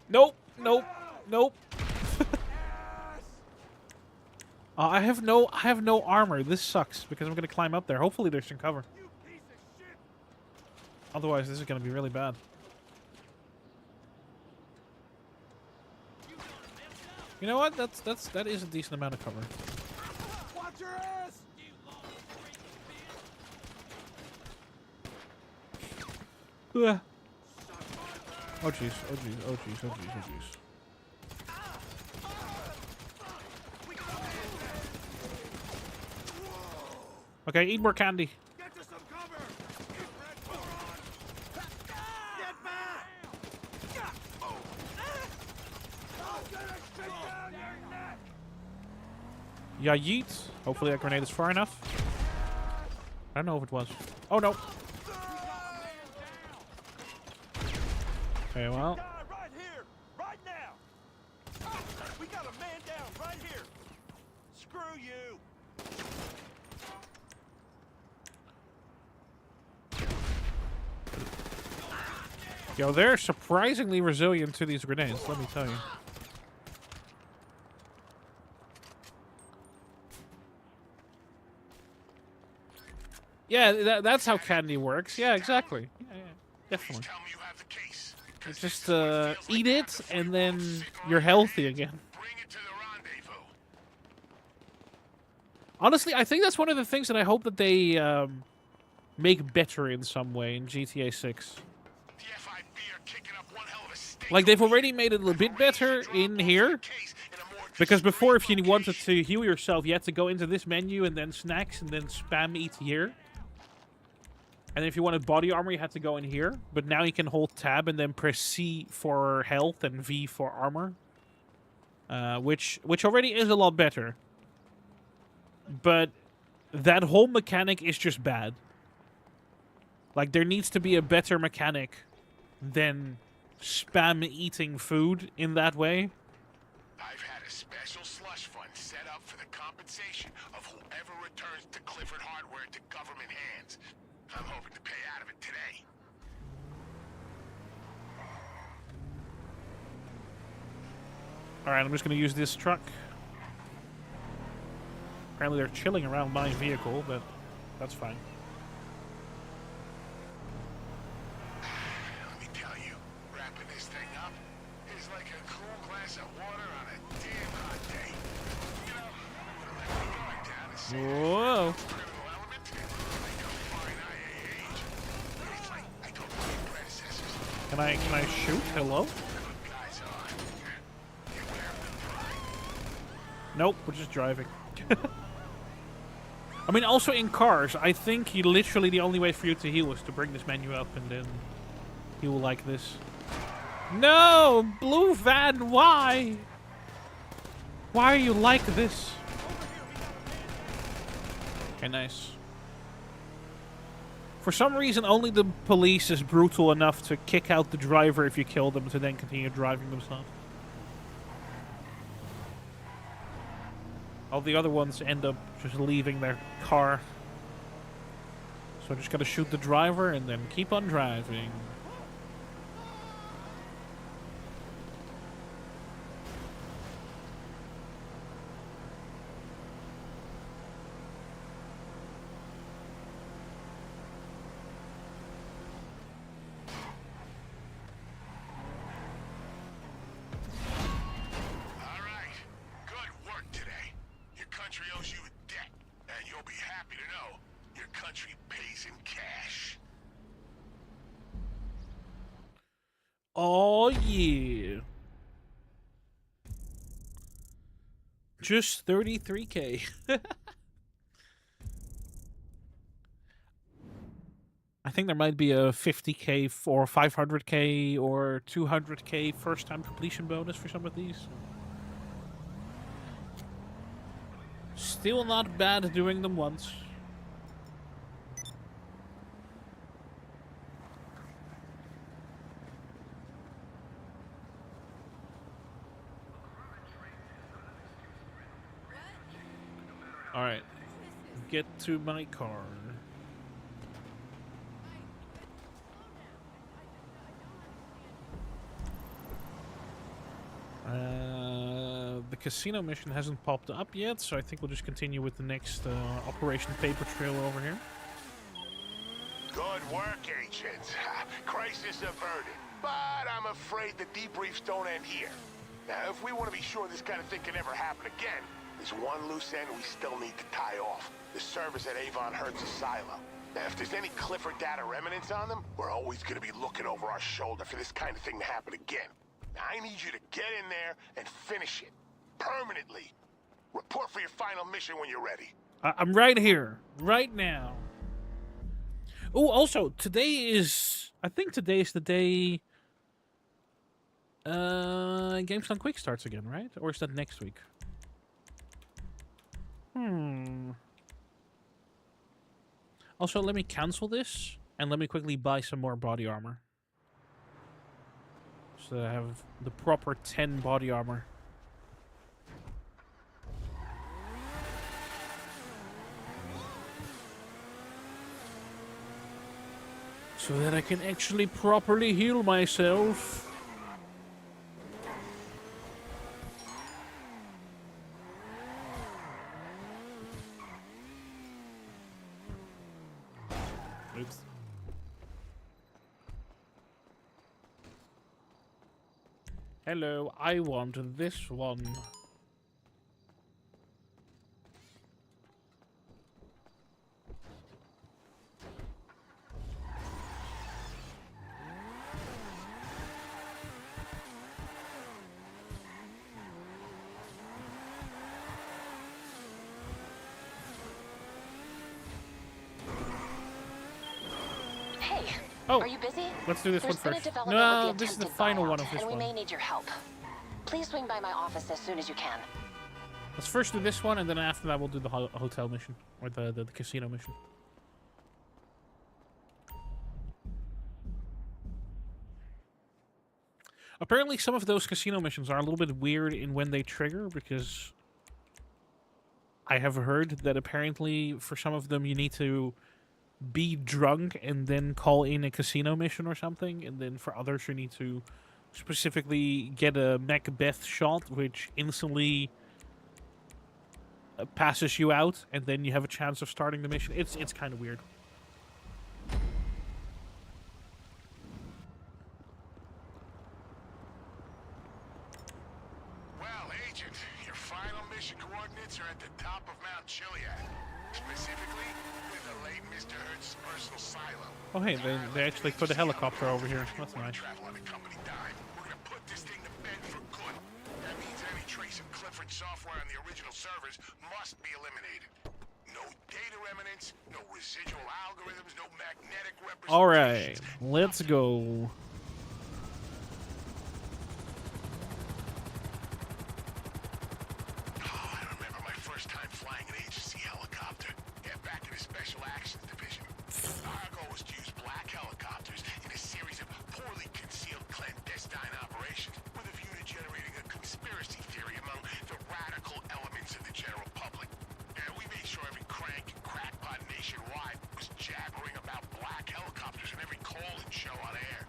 Nope. Nope. Nope. I have no armor. This sucks because I'm gonna climb up there. Hopefully there's some cover. Otherwise, this is gonna be really bad. You know what? That is a decent amount of cover. Watch your ass! Ugh. Oh jeez! Oh jeez! Oh jeez! Oh jeez! Oh jeez! Okay, eat more candy. Get to some cover! Get back! I'm gonna stick down your neck! Yeah, yeet. Hopefully that grenade is far enough. I don't know if it was. Oh no. Okay, well. Right here! Right now! We got a man down right here! Screw you! Yo, they're surprisingly resilient to these grenades, let me tell you. Yeah, that's how candy works. Yeah, exactly. Yeah, definitely. Tell me you have the case. It's just eat it, and then you're healthy again. Bring it to the rendezvous. Honestly, I think that's one of the things that I hope that they make better in some way in GTA 6. The FIB are kicking up one hell of a stink. Like, they've already made it a bit better in here. Because before, if you wanted to heal yourself, you had to go into this menu and then snacks and then spam eat here. And if you wanted body armor, you had to go in here. But now you can hold tab and then press C for health and V for armor. Which already is a lot better. But that whole mechanic is just bad. Like, there needs to be a better mechanic than spam eating food in that way. I've had a special slush fund set up for the compensation of whoever returns to Clifford Hardware to government hands. I'm hoping to pay out of it today. Alright, I'm just going to use this truck. Apparently they're chilling around my vehicle, but that's fine. Let me tell you, wrapping this thing up is like a cool glass of water on a damn hot day. You know, let me guard down and say Whoa. critical element, like a fine IAH. It's like I told my predecessors. Can I shoot? Hello? Guys on. You wear the pride. Nope, we're just driving. I mean, also in cars, I think literally the only way for you to heal is to bring this menu up and then heal like this. No! Blue van, why? Why are you like this? Okay, nice. For some reason, only the police is brutal enough to kick out the driver if you kill them to then continue driving themselves. All the other ones end up just leaving their car. So I just gotta shoot the driver and then keep on driving. All right. Good work today. Your country owes you a debt, and you'll be happy to know your country pays in cash. Oh yeah. Just 33K. I think there might be a 50K or 500K or 200K first time completion bonus for some of these. Still not bad doing them once. Alright. Get to my car. The casino mission hasn't popped up yet, so I think we'll just continue with the next Operation Paper Trail over here. Good work, agents. Crisis averted. But I'm afraid the debriefs don't end here. Now, if we want to be sure this kind of thing can never happen again, there's one loose end we still need to tie off. The servers at Avon Hertz Asylum. Now, if there's any Clifford data remnants on them, we're always going to be looking over our shoulder for this kind of thing to happen again. Now, I need you to get in there and finish it. Permanently. Report for your final mission when you're ready. I'm right here. Right now. Oh, also, today is... I think today is the day... Games Done Quick starts again, right? Or is that next week? Also, let me cancel this, and let me quickly buy some more body armor. So that I have the proper 10 body armor. So that I can actually properly heal myself. Oops. Hello, I want this one. Oh, are you busy? Let's do this There's one been a first. development No, with the this is the attempted final buyout, one of this and we one. may need your help. Please swing by my office as soon as you can. Let's first do this one, and then after that we'll do the hotel mission. Or the casino mission. Apparently, some of those casino missions are a little bit weird in when they trigger, because I have heard that apparently for some of them you need to be drunk and then call in a casino mission or something, and then for others you need to specifically get a Macbeth shot, which instantly passes you out, and then you have a chance of starting the mission. It's kind of weird. Well, Agent, your final mission coordinates are at the top of Mount Chiliad. Specifically, with the late Mr. Hertz's personal silo. Oh hey, they actually put a helicopter over here. That's nice. Travel on a company dime. We're gonna put this thing to bed for good. That means any trace of Clifford software on the original servers must be eliminated. No data remnants, no residual algorithms, no magnetic representations. All right, let's go. Oh, I remember my first time flying an agency helicopter. Yeah, back in the Special Actions Division. Our goal was to use black helicopters in a series of poorly concealed clandestine operations with a view to generating a conspiracy theory among the radical elements of the general public. Yeah, we made sure every crank and crackpot nationwide was jabbering about black helicopters in every call-in show on air.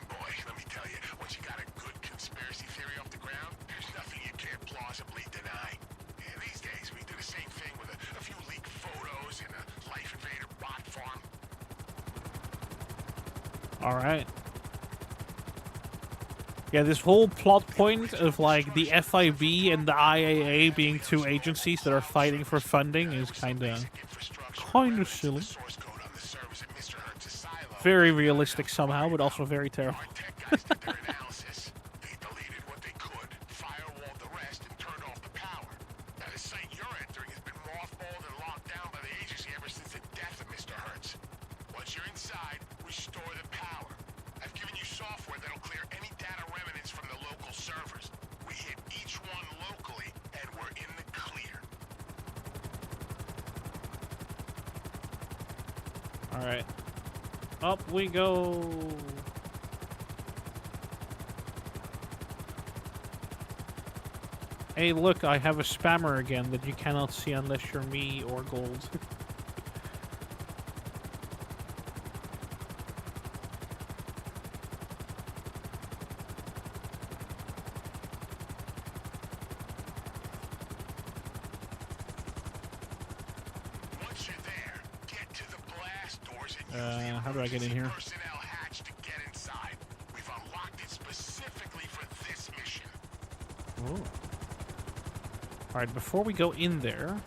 Boy, let me tell you, once you got a good conspiracy theory off the ground, there's nothing you can't plausibly deny. Yeah, these days, we do the same thing with a few leaked photos and a Life Invader bot farm. All right. Yeah, this whole plot point of like the FIB and the IAA being two agencies that are fighting for funding is kind of silly. Very realistic somehow, but also very terrible. Our tech guys did their analysis. They deleted what they could, firewalled the rest, and turned off the power. Now, the site you're entering has been mothballed and locked down by the agency ever since the death of Mr. Hertz. Once you're inside, restore the power. I've given you software that'll clear any data remnants from the local servers. We hit each one locally, and we're in the clear. All right. Up we go. Hey, look, I have a spammer again that you cannot see unless you're me or gold. Once you're there, get to the blast doors and use the How do I get in here? personnel hatch to get inside. We've unlocked it specifically for this mission. Ooh. Alright, before we go in there,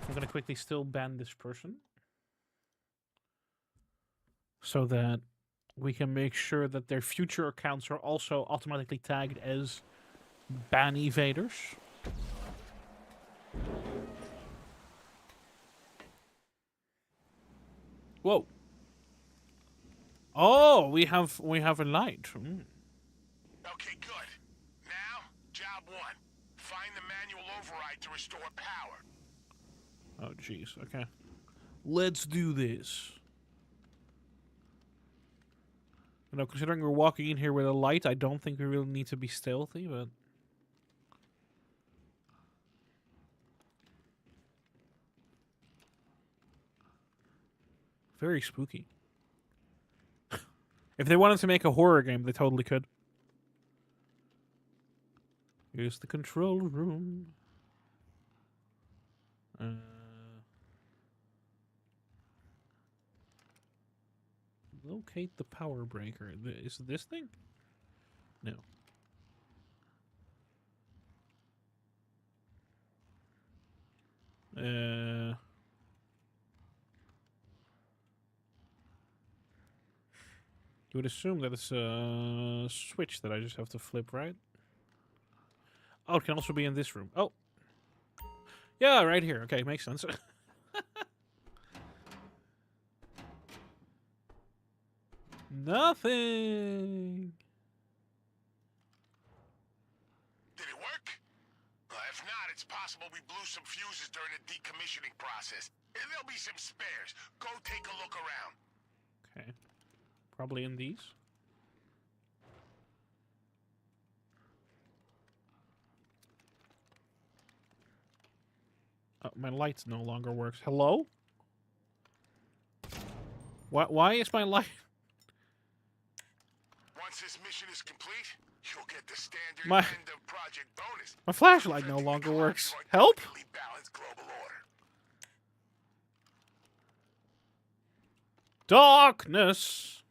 I'm gonna quickly still ban this person, so that we can make sure that their future accounts are also automatically tagged as ban evaders. Whoa. Oh, we have a light. Mm. Okay, good. Now, job one. Find the manual override to restore power. Oh, jeez. Okay. Let's do this. You know, considering we're walking in here with a light, I don't think we really need to be stealthy, but... Very spooky. If they wanted to make a horror game, they totally could. Here's the control room. Locate the power breaker. Is it this thing? No. You would assume that it's a switch that I just have to flip, right? Oh, it can also be in this room. Oh. Yeah, right here. Okay, makes sense. Nothing. Did it work? Well, if not, it's possible we blew some fuses during the decommissioning process. There'll be some spares. Go take a look around. Okay. Probably in these. Oh, my light no longer works. Hello? Why is my light... Once this mission is complete, you'll get the standard My- end of project bonus. My flashlight no preventing the longer collapse works. of our Help? delicately balanced global order. Darkness!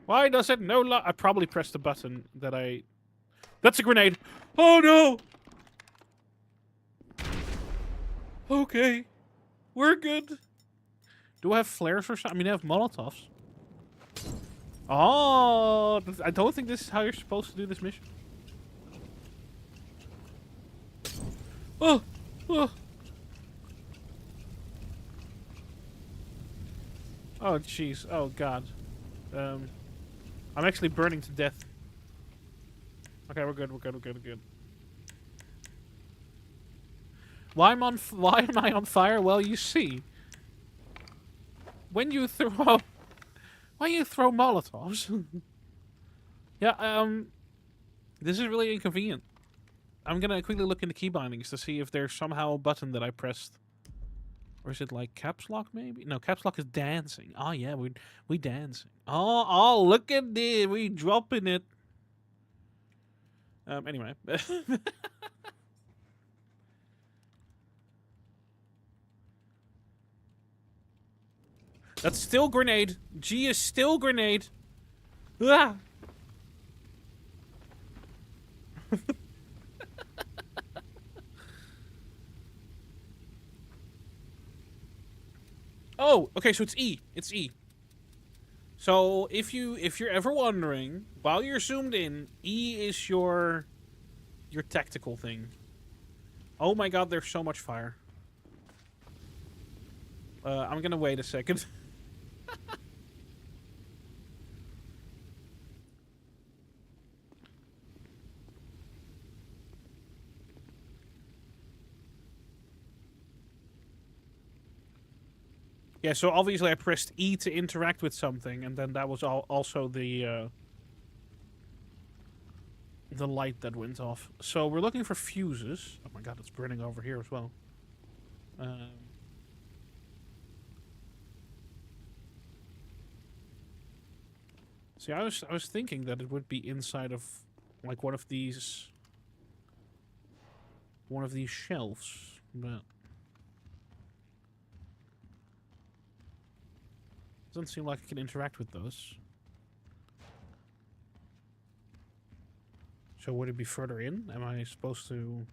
Why does it no light? I probably pressed the button that I... That's a grenade! Oh no! Okay. We're good. Do I have flares or something? I mean, I have Molotovs. Oh, I don't think this is how you're supposed to do this mission. Oh! Oh! Oh, jeez. Oh, God. I'm actually burning to death. Okay, we're good. We're good. We're good. We're good. Why am I on fire? Well, you see, when you throw, why you throw Molotovs? Yeah. This is really inconvenient. I'm gonna quickly look in the key bindings to see if there's somehow a button that I pressed. Or is it like caps lock maybe? No, caps lock is dancing. Oh yeah, we dancing. Oh, look at this. We dropping it. Anyway. That's still grenade. G is still grenade. Ah! Oh, okay, so it's E. It's E. So if you're ever wondering, while you're zoomed in, E is your tactical thing. Oh my god, there's so much fire. I'm gonna wait a second. Yeah, so obviously I pressed E to interact with something, and then that was also the light that went off. So we're looking for fuses. Oh my god, it's burning over here as well. See, I was thinking that it would be inside of like one of these shelves, but doesn't seem like I can interact with those. So would it be further in? Am I supposed to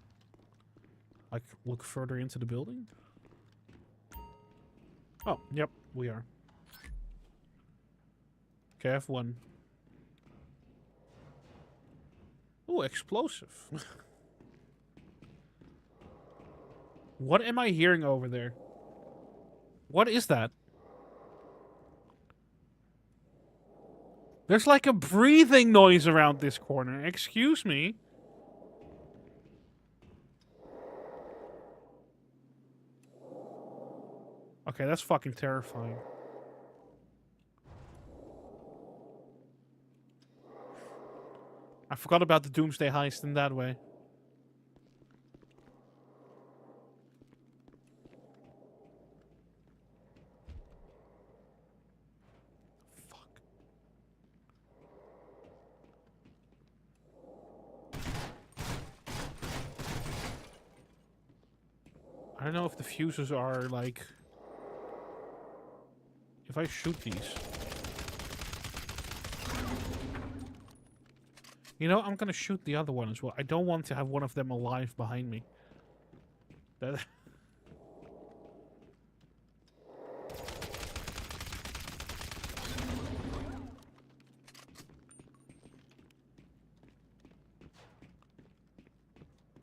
like look further into the building? Oh, yep, we are. Okay, I have one. Oh, explosive. What am I hearing over there? What is that? There's like a breathing noise around this corner. Excuse me. Okay, that's fucking terrifying. I forgot about the Doomsday Heist in that way. Fuck. I don't know if the fuses are like... If I shoot these... You know, I'm gonna shoot the other one as well. I don't want to have one of them alive behind me. That...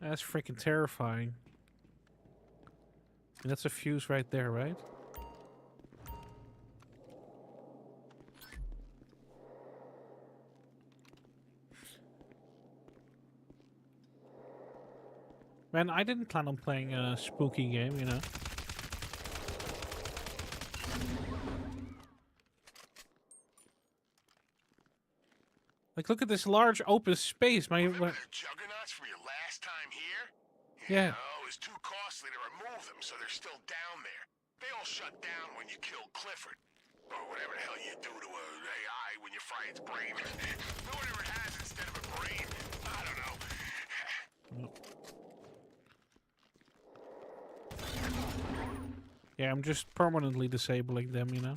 That's freaking terrifying. And that's a fuse right there, right? Man, I didn't plan on playing a spooky game, you know. Like, look at this large open space. Remember the juggernauts from your last time here? Yeah. No, it was too costly to remove them, so they're still down there. They all shut down when you killed Clifford. Or whatever the hell you do to an AI when you fry its brain. Whatever it has instead of a brain. I don't know. Yeah, I'm just permanently disabling them, you know?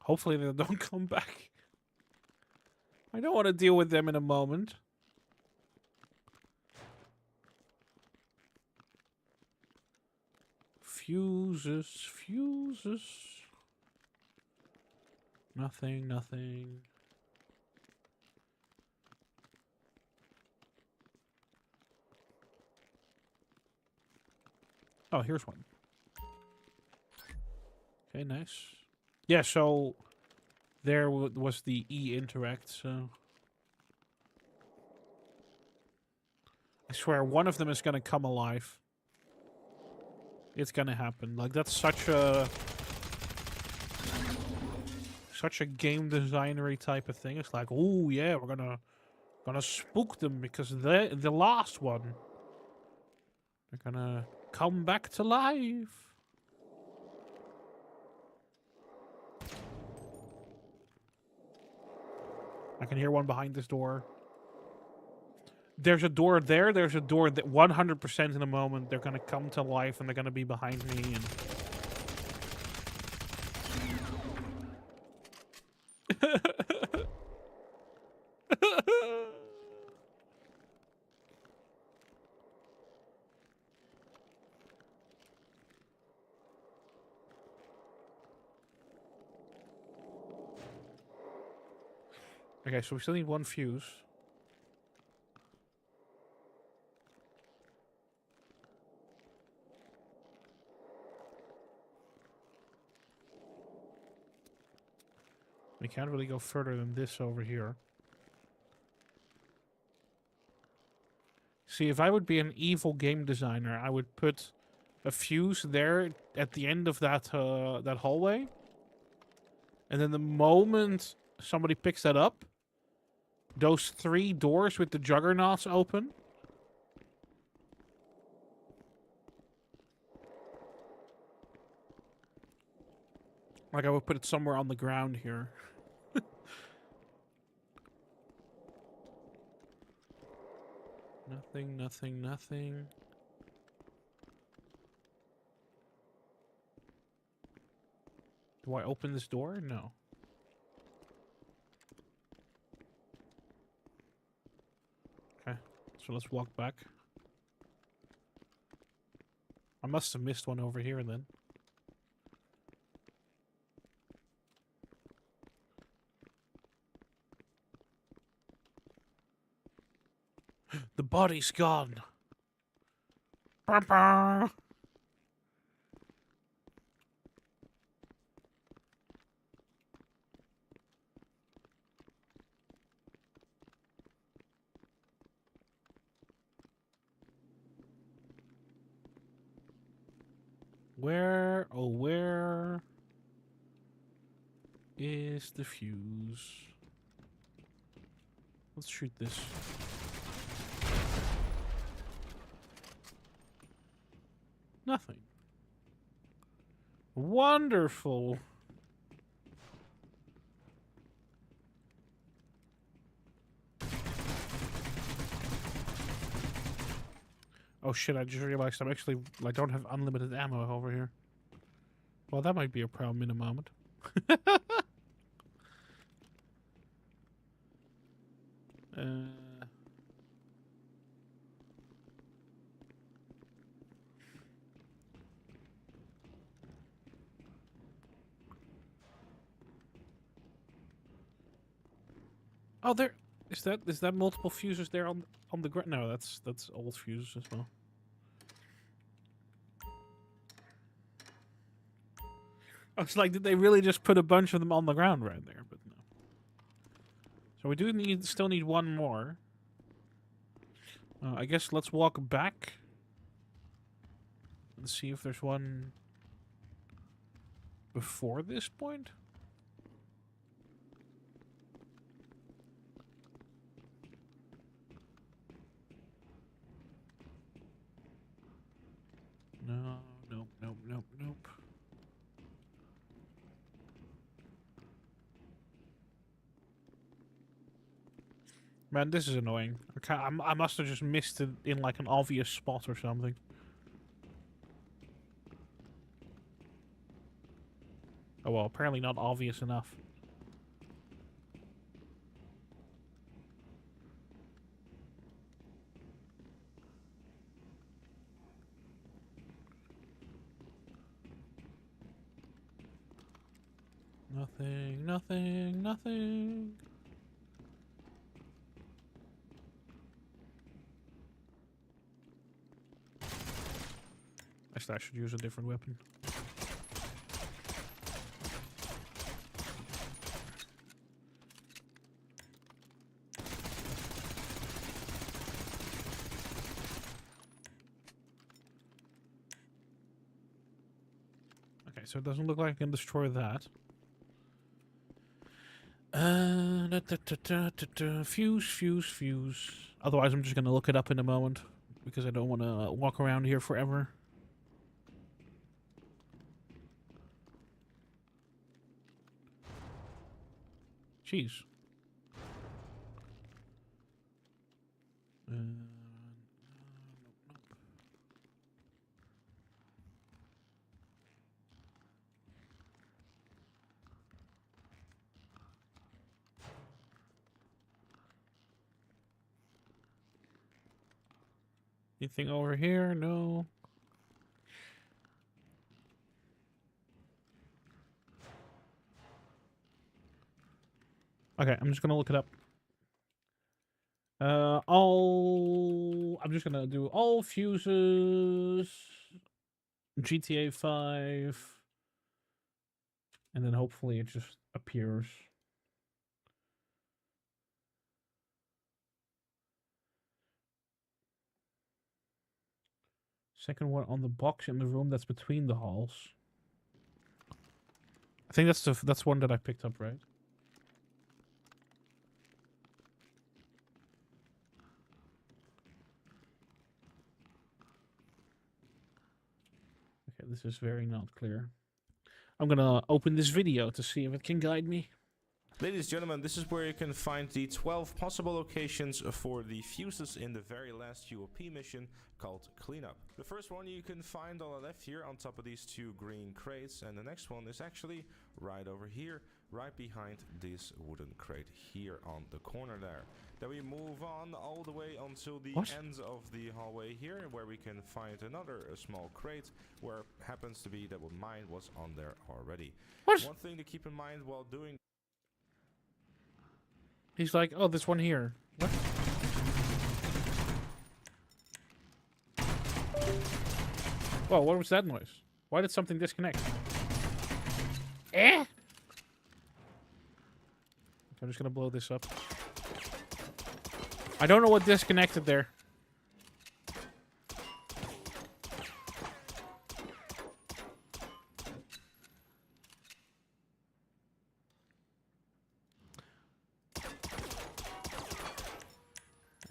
Hopefully they don't come back. I don't want to deal with them in a moment. Fuses, fuses. Nothing, nothing. Oh, here's one. Okay, nice. Yeah, so there was the E-interact, so... I swear, one of them is gonna come alive. It's gonna happen. Like, that's such a game designery type of thing. It's like, oh yeah, we're gonna spook them because the last one, they're gonna come back to life. I can hear one behind this door. There's a door there. There's a door that 100% in a moment they're gonna come to life and they're gonna be behind me. And okay, so we still need one fuse. We can't really go further than this over here. See, if I would be an evil game designer, I would put a fuse there at the end of that that hallway. And then the moment somebody picks that up, those 3 doors with the juggernauts open. Like I would put it somewhere on the ground here. Nothing, nothing, nothing. Do I open this door? No. Okay, so let's walk back. I must have missed one over here then. The body's gone. Bah-bah. Where, oh where is the fuse? Let's shoot this. Nothing. Wonderful. Oh shit, I just realized I don't have unlimited ammo over here. Well, that might be a problem in a moment. Oh, there is that multiple fuses there on the ground? No, that's old fuses as well. I was like, did they really just put a bunch of them on the ground right there? But no. So we do still need one more. I guess let's walk back and see if there's one before this point. Man, this is annoying. I must have just missed it in like an obvious spot or something. Oh well, apparently not obvious enough. Nothing, nothing, nothing. I should use a different weapon. Okay, so it doesn't look like I can destroy that. Fuse, fuse, fuse. Otherwise, I'm just gonna look it up in a moment because I don't want to walk around here forever. Jeez. Nope, nope. Anything over here? No. Okay, I'm just gonna look it up. I'm just gonna do all fuses, GTA 5, and then hopefully it just appears. Second one on the box in the room that's between the halls. I think that's one that I picked up, right? Okay, this is very not clear. I'm gonna open this video to see if it can guide me. Ladies and gentlemen, this is where you can find the 12 possible locations for the fuses in the very last UOP mission called Cleanup. The first one you can find on the left here on top of these two green crates, and the next one is actually right over here, right behind this wooden crate here on the corner there. Then we move on all the way until the ends of the hallway here, where we can find another small crate, where happens to be that mine was on there already. One thing to keep in mind while doing... He's like, oh, this one here. What? Whoa, what was that noise? Why did something disconnect? Eh? I'm just gonna blow this up. I don't know what disconnected there.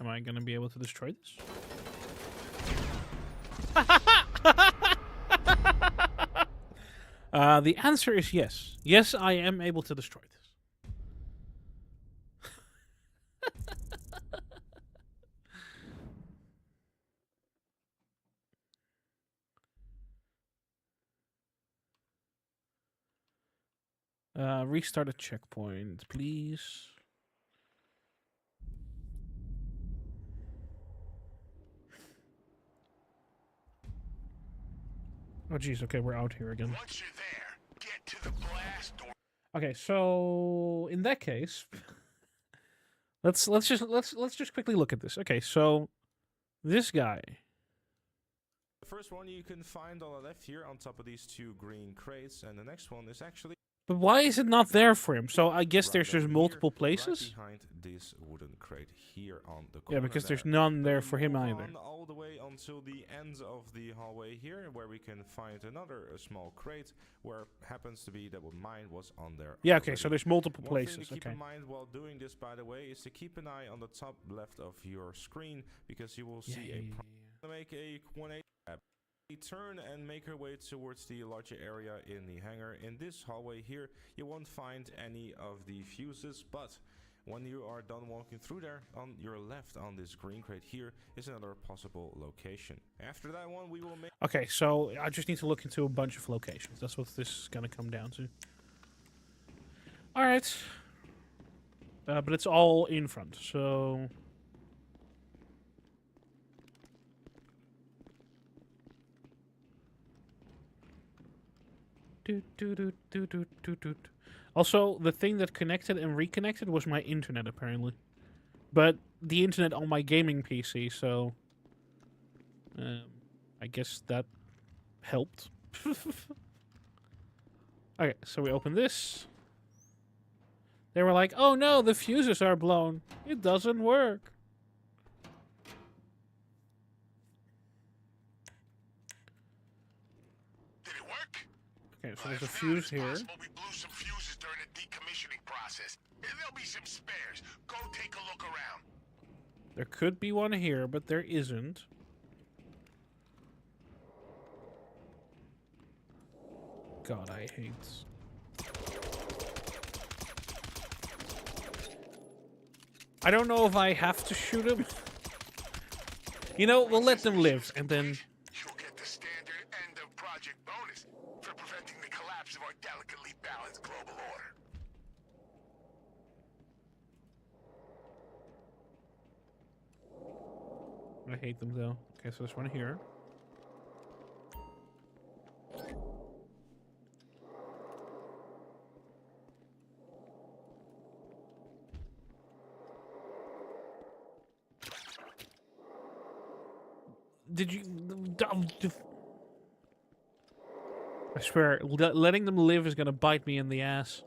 Am I gonna be able to destroy this? The answer is yes. Yes, I am able to destroy this. Restart a checkpoint, please. Oh jeez, okay, we're out here again. Once you're there, get to the blast door. Okay, so in that case, let's just quickly look at this. Okay, so this guy. The first one you can find on the left here on top of these two green crates, and the next one is actually... But why is it not there for him? So I guess there's just multiple places? Right behind this wooden crate here on the corner. Yeah, because there's none there for him either. All the way until the ends of the hallway here, where we can find another small crate, where happens to be that mine was on there. Yeah, okay, so there's multiple places. One thing to keep in mind while doing this, by the way, is to keep an eye on the top left of your screen, because you will see a make a 180 tab. Turn and make your way towards the larger area in the hangar. In this hallway here, you won't find any of the fuses, but When you are done walking through there, on your left on this green crate here is another possible location. After that one, we will make... Okay, so I just need to look into a bunch of locations. That's what this is gonna come down to. Alright. But it's all in front, so... Also, the thing that connected and reconnected was my internet, apparently. But the internet on my gaming PC, so... I guess that helped. Okay, so we open this. They were like, oh no, the fuses are blown. It doesn't work. Did it work? Okay, so there's a fuse here. We blew some fuses during the decommissioning process. There'll be some spares. Go take a look around. There could be one here, but there isn't. God, I hate... I don't know if I have to shoot him. You know, we'll let them live, and then... You'll get the standard end of project bonus for preventing the collapse of our delicately balanced global order. I hate them, though. Okay, so there's one here. Did you... I swear, letting them live is gonna bite me in the ass.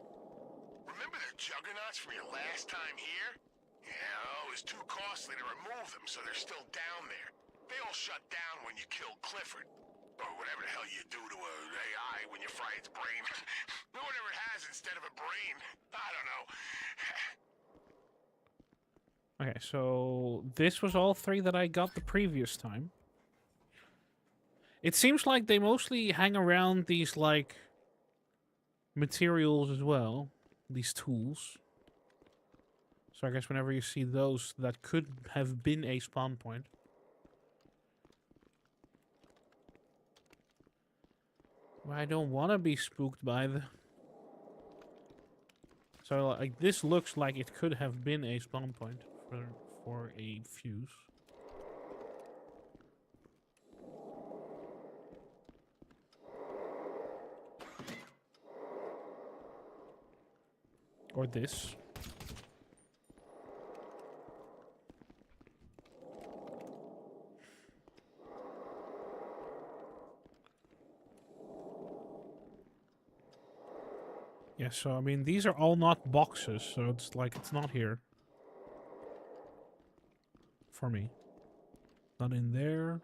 Remember the juggernauts from your last time here? Yeah, it was too costly to remove them, so they're still down there. They all shut down when you killed Clifford. Or whatever the hell you do to a AI when you fry its brain. Whatever it has instead of a brain. I don't know. Okay, so this was all three that I got the previous time. It seems like they mostly hang around these, like, materials as well. These tools. So I guess whenever you see those, that could have been a spawn point. Well, I don't want to be spooked by the... So, like, this looks like it could have been a spawn point for a fuse. Or this. Yeah, so I mean, these are all not boxes, so it's like, it's not here. For me. Not in there.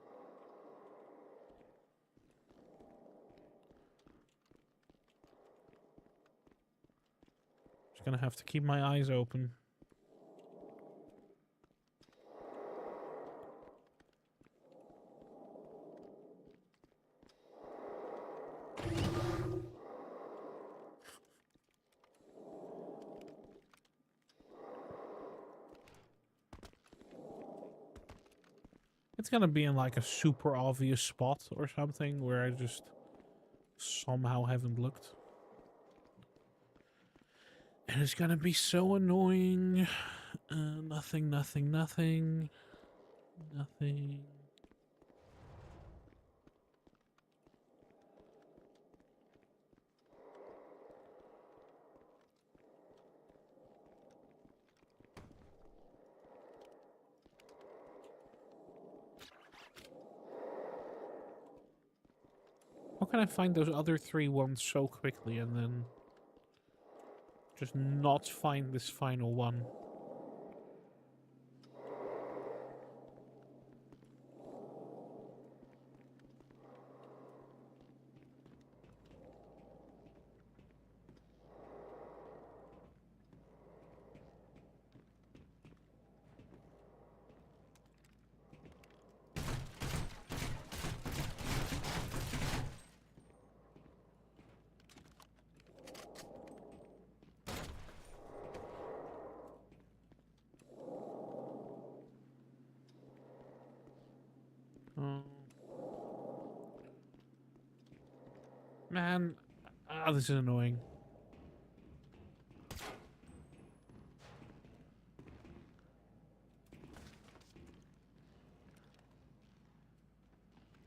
Just gonna have to keep my eyes open. It's gonna be in like a super obvious spot or something where I just somehow haven't looked. And it's gonna be so annoying. Nothing, nothing, nothing. Nothing. How can I find those other three ones so quickly and then just not find this final one? Man, this is annoying.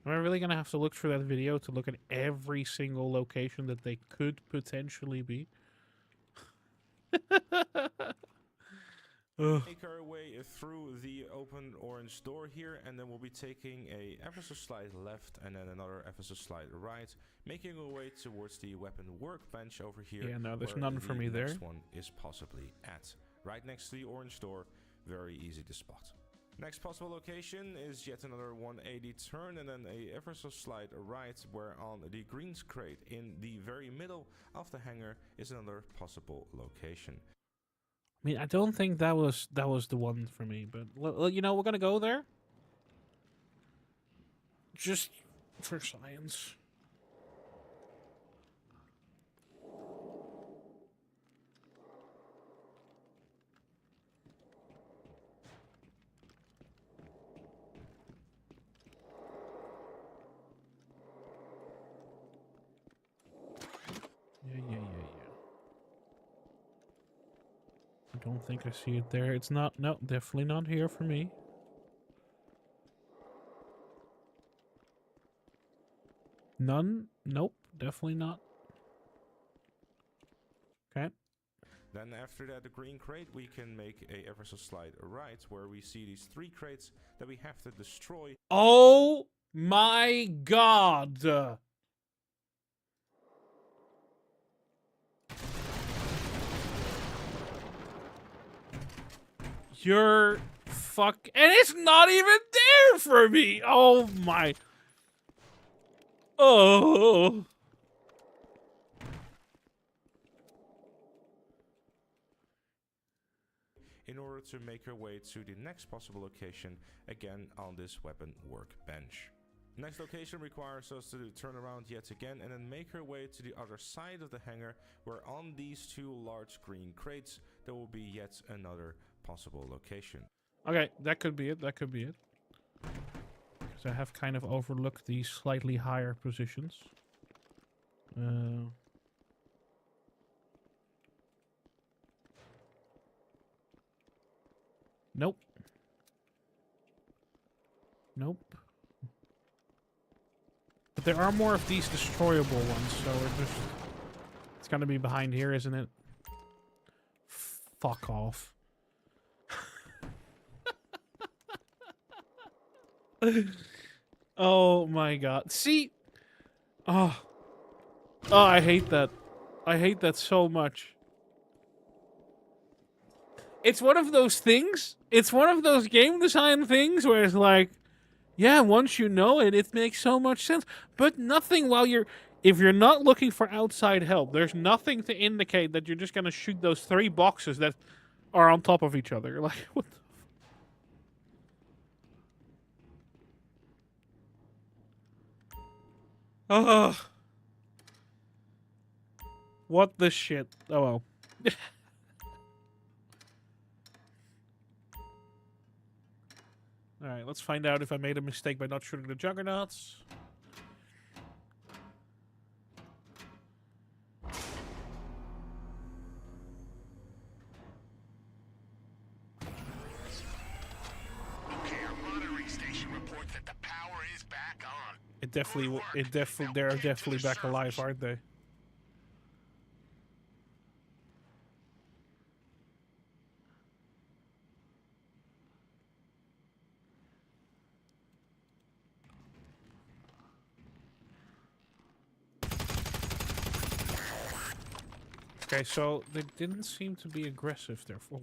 Am I really gonna have to look through that video to look at every single location that they could potentially be? Ugh. Make our way through the open orange door here, and then we'll be taking a ever so slight left and then another ever so slight right, making our way towards the weapon workbench over here. Yeah, no, there's where none for me the there. next one is possibly at. Right next to the orange door, very easy to spot. Next possible location is yet another 180 turn and then a ever so slight right, where on the greens crate in the very middle of the hangar is another possible location. I mean, I don't think that was the one for me, but well, you know, we're gonna go there just for science. Yeah. I don't think I see it there. It's not. No, definitely not here for me. None? Nope, definitely not. Okay. Then after that, the green crate, we can make a ever so slight right, where we see these 3 crates that we have to destroy. Oh my god! You're fuck, and it's not even there for me. Oh my. Oh. In order to make our way to the next possible location, again on this weapon workbench. Next location requires us to turn around yet again and then make our way to the other side of the hangar, where on these 2 large green crates there will be yet another possible location. Okay, that could be it. That could be it. Because I have kind of overlooked these slightly higher positions. Nope. Nope. But there are more of these destroyable ones, so it's gonna be behind here, isn't it? Fuck off. Oh my god. See? Oh. Oh, I hate that. I hate that so much. It's one of those things. It's one of those game design things where it's like, yeah, once you know it, it makes so much sense. But nothing while you're... If you're not looking for outside help, there's nothing to indicate that you're just going to shoot those 3 boxes that are on top of each other. Like, what the... Ugh. What the shit? Oh well. Alright, let's find out if I made a mistake by not shooting the juggernauts. Okay, our monitoring station reports that the power is back on. They're definitely back alive, aren't they? Okay, so they didn't seem to be aggressive there for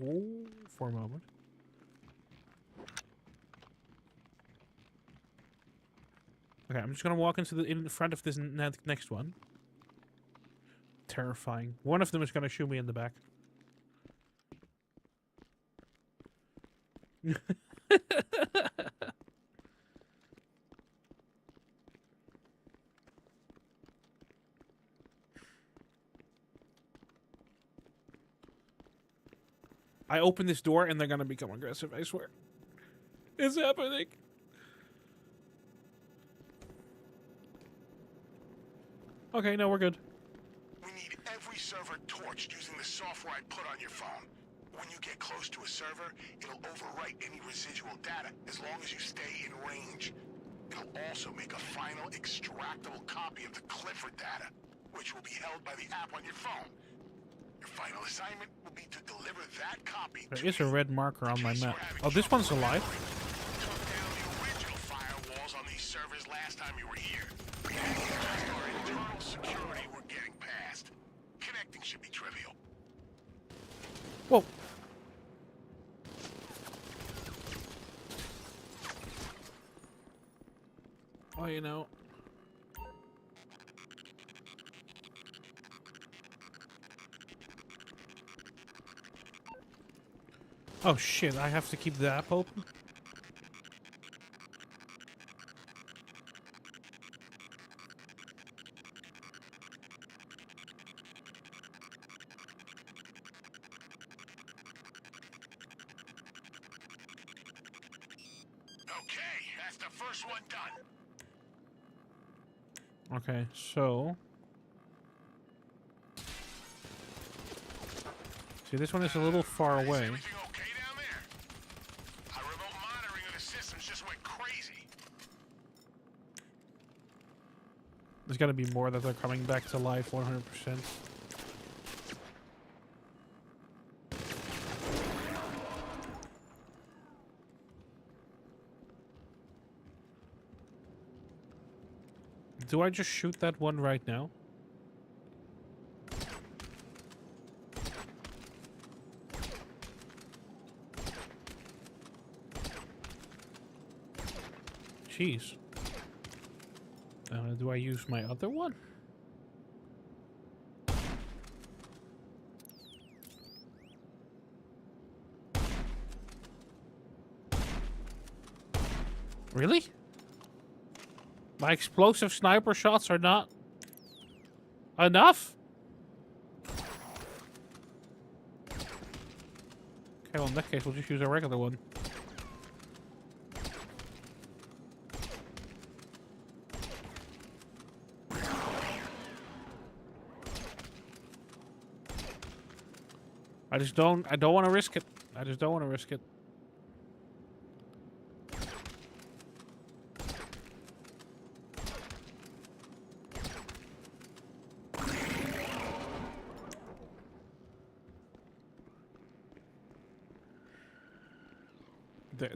a moment. Okay, I'm just gonna walk in front of this next one. Terrifying. One of them is gonna shoot me in the back. I open this door and they're gonna become aggressive, I swear. It's happening. Okay, no, we're good. We need every server torched using the software I put on your phone. When you get close to a server, it'll overwrite any residual data as long as you stay in range. It'll also make a final extractable copy of the Clifford data, which will be held by the app on your phone. Your final assignment will be to deliver that copy. There is a red marker on my map. Oh, this one's alive. Took down the original firewalls on these servers last time you were here. Just our internal security we're getting past. Connecting should be trivial. Whoa. Oh, you know. Oh shit, I have to keep the app open? Okay, that's the first one done. Okay, so... See, this one is a little far away. Is everything okay down there? Our remote monitoring of the systems just went crazy. There's gotta be more that are coming back to life 100%. Do I just shoot that one right now? Jeez. Do I use my other one? Really? My explosive sniper shots are not enough? Okay, well in that case we'll just use a regular one. I don't want to risk it. I just don't want to risk it.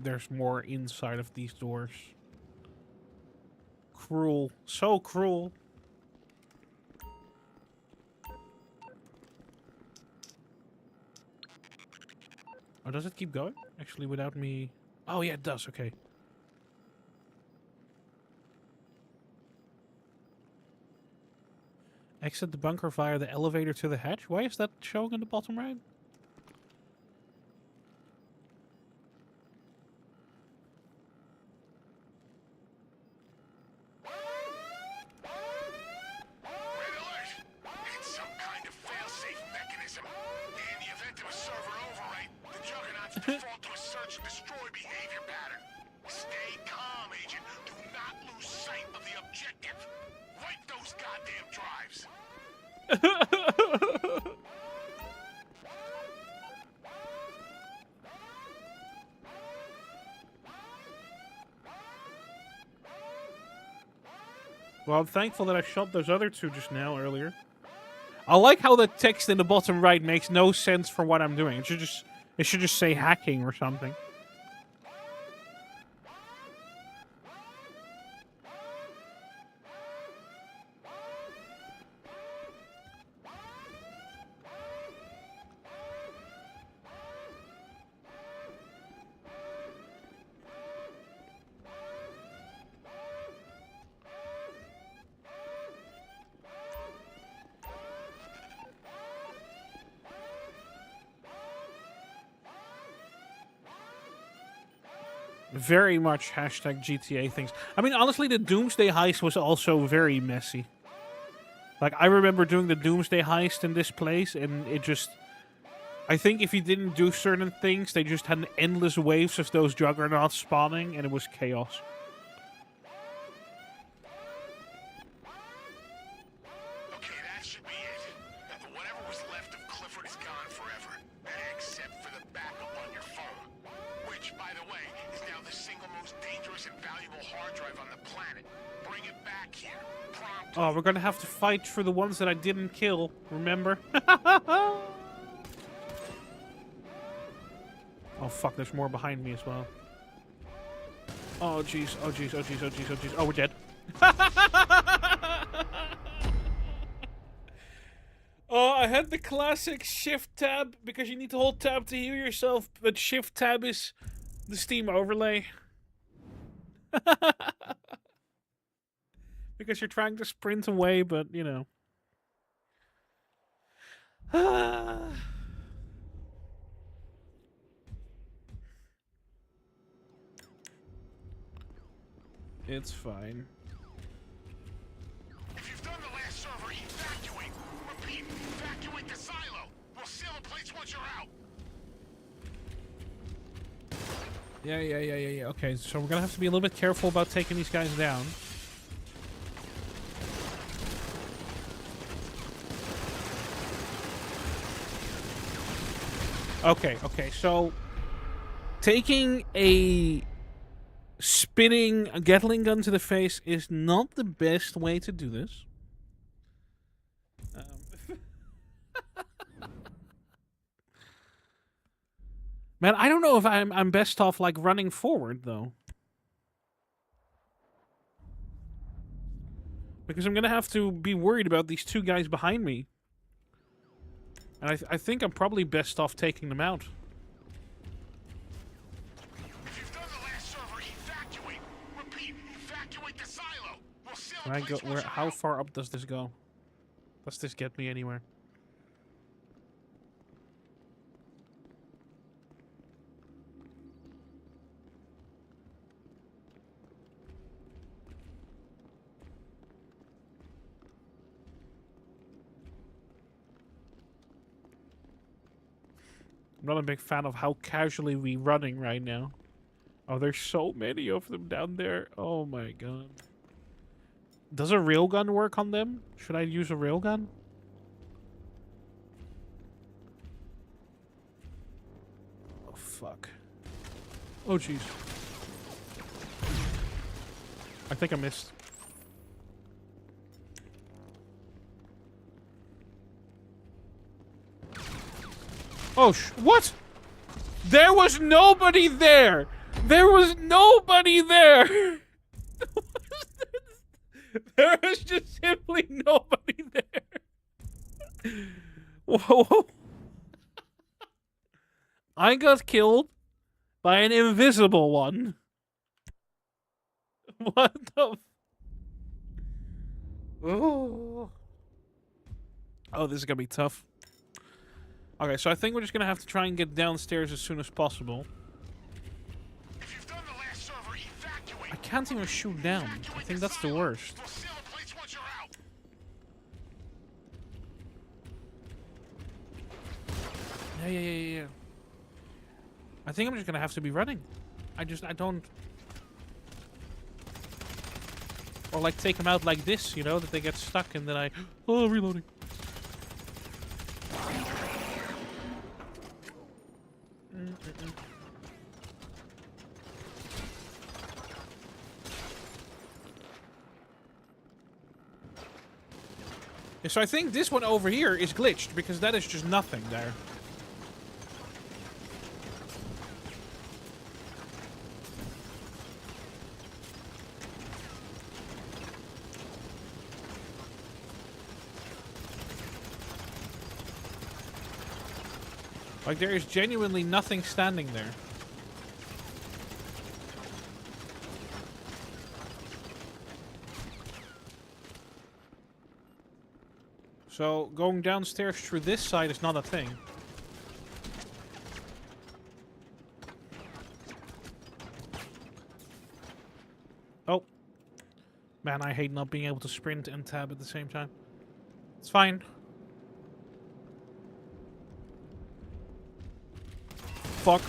There's more inside of these doors. Cruel. So cruel. Oh, does it keep going? Actually, without me... Oh, yeah, it does. Okay. Exit the bunker via the elevator to the hatch. Why is that showing in the bottom right? Default to a search and destroy behavior pattern. Stay calm, Agent. Do not lose sight of the objective. Wipe those goddamn drives. Well, I'm thankful that I shot those other two just now, earlier. I like how the text in the bottom right makes no sense for what I'm doing. It should just say hacking or something. Very much hashtag GTA things. I mean, honestly, the Doomsday heist was also very messy. Like, I remember doing the Doomsday heist in this place, and it just... I think if you didn't do certain things, they just had endless waves of those juggernauts spawning, and it was chaos. Oh, we're gonna have to fight for the ones that I didn't kill, remember? Oh fuck, there's more behind me as well. Oh jeez, oh jeez, oh jeez, oh jeez, oh jeez. Oh, we're dead. Oh, I had the classic shift tab because you need to hold tab to heal yourself, but shift tab is the Steam overlay. Because you're trying to sprint away, but you know. It's fine. If you've done the last server, evacuate. Repeat, evacuate the silo. We'll seal the place once you're out. Yeah. Okay, so we're gonna have to be a little bit careful about taking these guys down. Okay, so taking a spinning Gatling gun to the face is not the best way to do this. Man, I don't know if I'm best off like running forward though. Because I'm gonna have to be worried about these two guys behind me. And I think I'm probably best off taking them out. If you've done the last server, evacuate. Repeat, evacuate the silo. We'll seal Can the I place go? once you're How out. far up does this go? Does this get me anywhere? I'm not a big fan of how casually we running right now. Oh, there's so many of them down there. Oh my god. Does a railgun work on them? Should I use a railgun? Oh fuck. Oh jeez. I think I missed. Oh, what? There was nobody there! There was nobody there! There was just simply nobody there. Whoa. I got killed by an invisible one. What the... Oh, this is gonna be tough. Okay, so I think we're just gonna have to try and get downstairs as soon as possible. If you've done the last server, evacuate. I can't even shoot down. I think that's the worst. We'll seal the place once you're out. Yeah. I think I'm just gonna have to be running. I don't... Or like take them out like this, you know, that they get stuck and then I... Oh, reloading. Yeah, so I think this one over here is glitched because that is just nothing there. Like, there is genuinely nothing standing there. So, going downstairs through this side is not a thing. Oh. Man, I hate not being able to sprint and tab at the same time. It's fine. Fuck.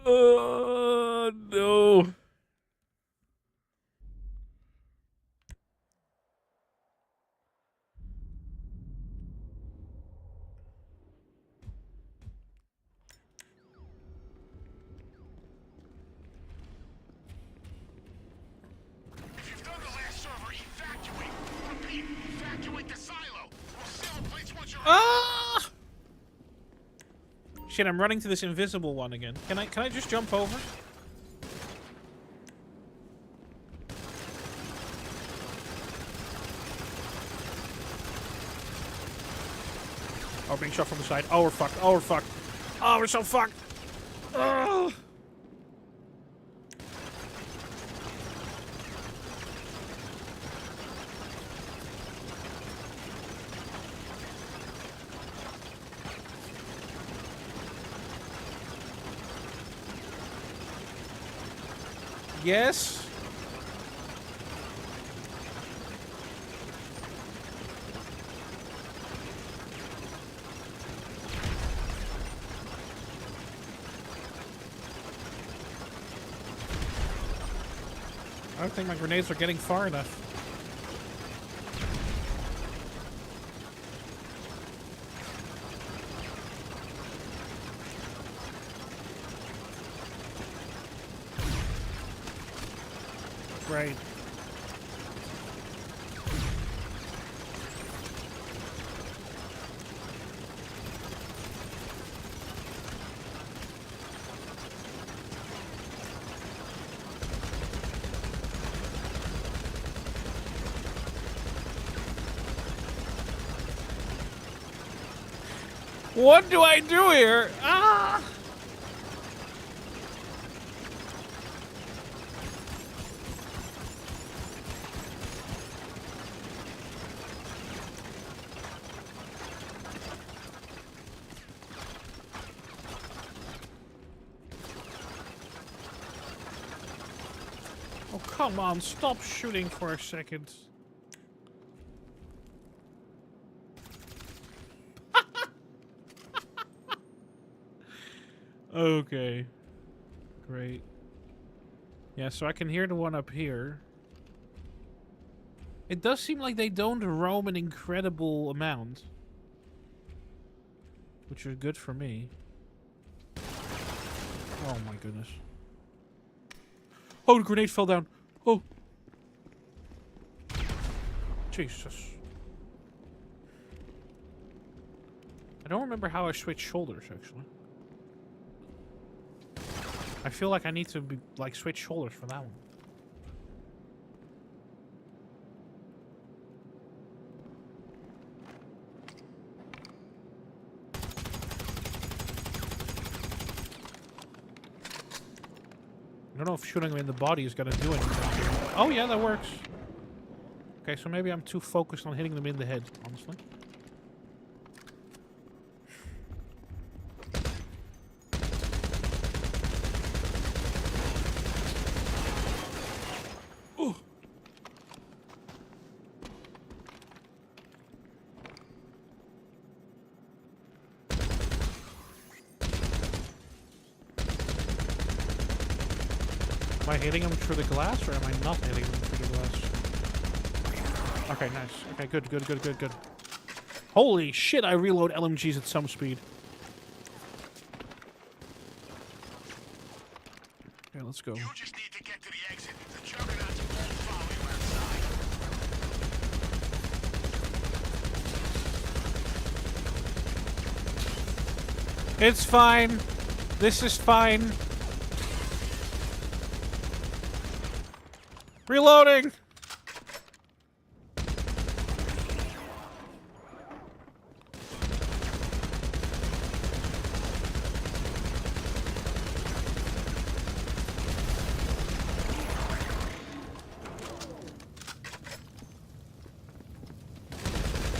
Oh, no. Shit, I'm running to this invisible one again. Can I just jump over? Oh, being shot from the side. Oh, we're fucked. Oh, we're fucked. Oh, we're so fucked. Ugh. Yes. I don't think my grenades are getting far enough. Right. What do I do here? Ah! Oh, come on. Stop shooting for a second. Okay. Great. Yeah, so I can hear the one up here. It does seem like they don't roam an incredible amount. Which is good for me. Oh my goodness. Oh, the grenade fell down. Oh. Jesus. I don't remember how I switched shoulders, actually. I feel like I need to be, like, switch shoulders for that one. I don't know if shooting him in the body is gonna do anything. Oh yeah, that works. Okay, so maybe I'm too focused on hitting them in the head, honestly. Oh. Am I hitting him through the glass, or am I not hitting him through the glass? Okay, nice. Okay, good, good, good, good, good. Holy shit, I reload LMGs at some speed. Okay, let's go. You just need to get to the exit. The juggernauts won't follow you outside. It's fine. This is fine. Reloading!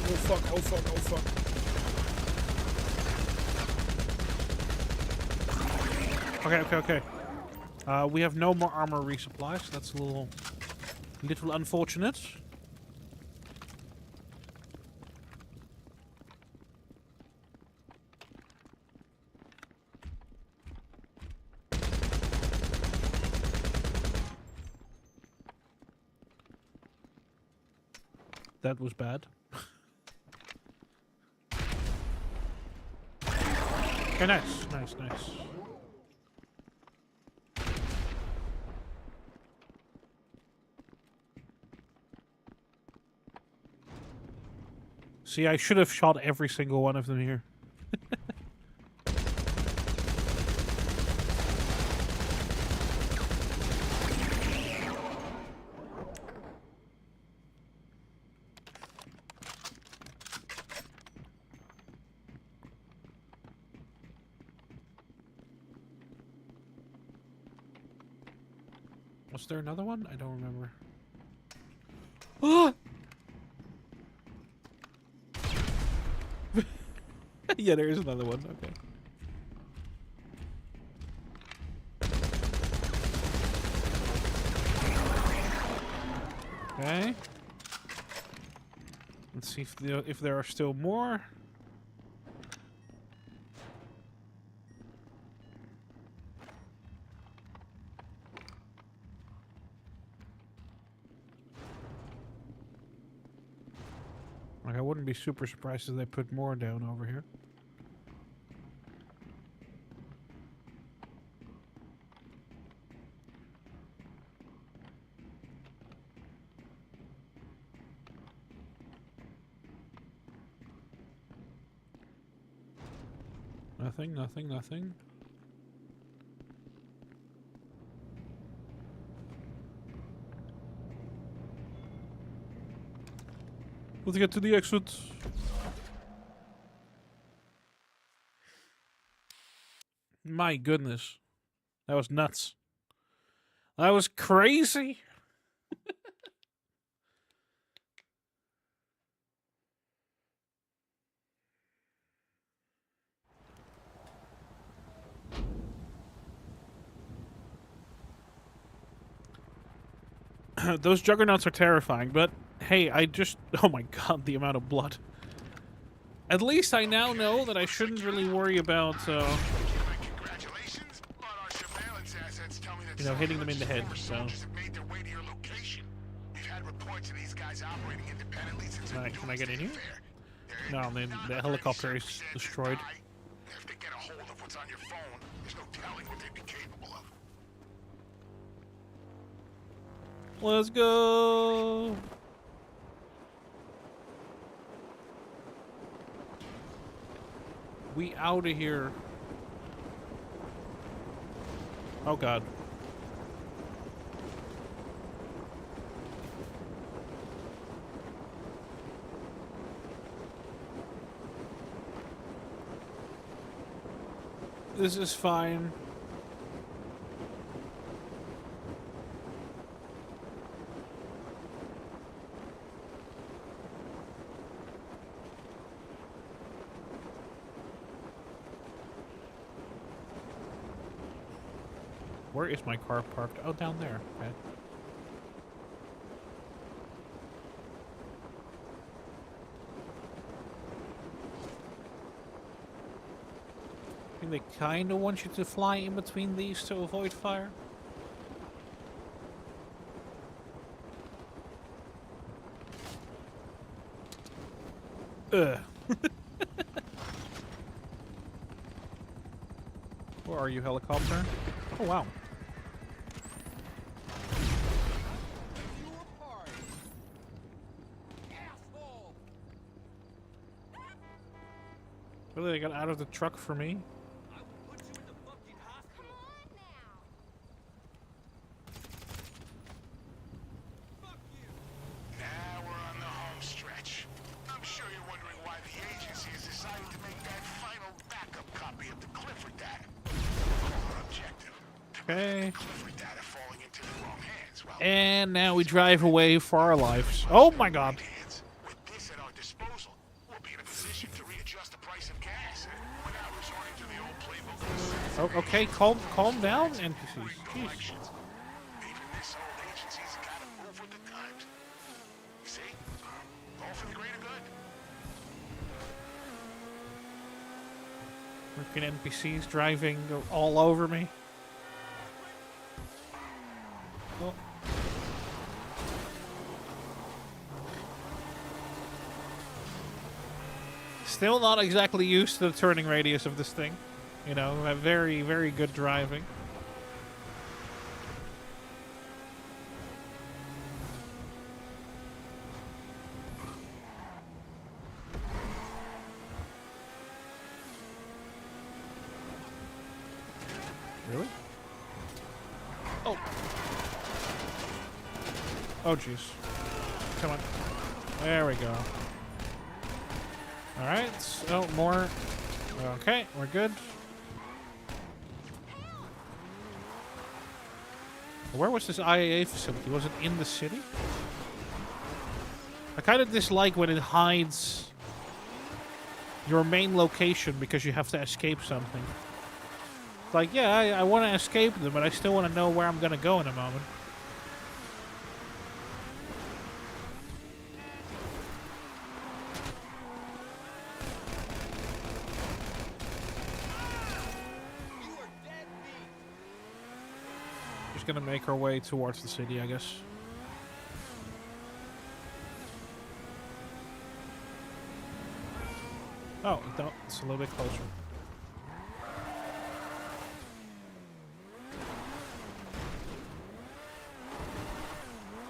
Oh fuck, oh fuck, oh fuck. Okay, okay, okay. We have no more armor resupplies. That's a little unfortunate. That was bad. Okay, nice, nice, nice. See, I should have shot every single one of them here. Was there another one? I don't remember. Ah! Yeah, there is another one. Okay. Okay. Let's see if there are still more. Like, I wouldn't be super surprised if they put more down over here. Nothing, nothing, nothing. Let's get to the exit. My goodness. That was nuts. That was crazy. Those juggernauts are terrifying, but hey, oh my god, the amount of blood. At least I now know that I shouldn't really worry about, you know, hitting them in the head, so. Can I get in here? No, then the helicopter is destroyed. If they get a hold of what's on your phone, there's no telling what they'd be capable of. Let's go. We out of here. Oh god. This is fine. Where is my car parked? Oh, down there. Okay. I think they kind of want you to fly in between these to avoid fire. Ugh. Where are you, helicopter? Oh, wow. Really, they got out of the truck for me? Now we're on the home stretch. I'm sure you're wondering why the agency has decided to make that final backup copy of the Clifford data. Our objective. Okay. Clifford data falling into the wrong hands. Well, And now we drive away for our lives. Oh my god. with this at our disposal, we'll be in a position to readjust the price of gas without resorting to the old playbook. Oh, okay, calm down, NPCs. Jeez. Even this old agency's gotta move with the times. You see? All for the greater good. Freaking NPCs driving all over me. Oh. Still not exactly used to the turning radius of this thing. You know, I have very, very good driving. Really? Oh. Oh, jeez. Come on. There we go. Alright, so more. Okay, we're good. Where was this IAA facility? Was it in the city? I kind of dislike when it hides your main location because you have to escape something. It's like, yeah, I want to escape them, but I still want to know where I'm going to go in a moment. Just going to make our way towards the city, I guess. Oh, no, it's a little bit closer.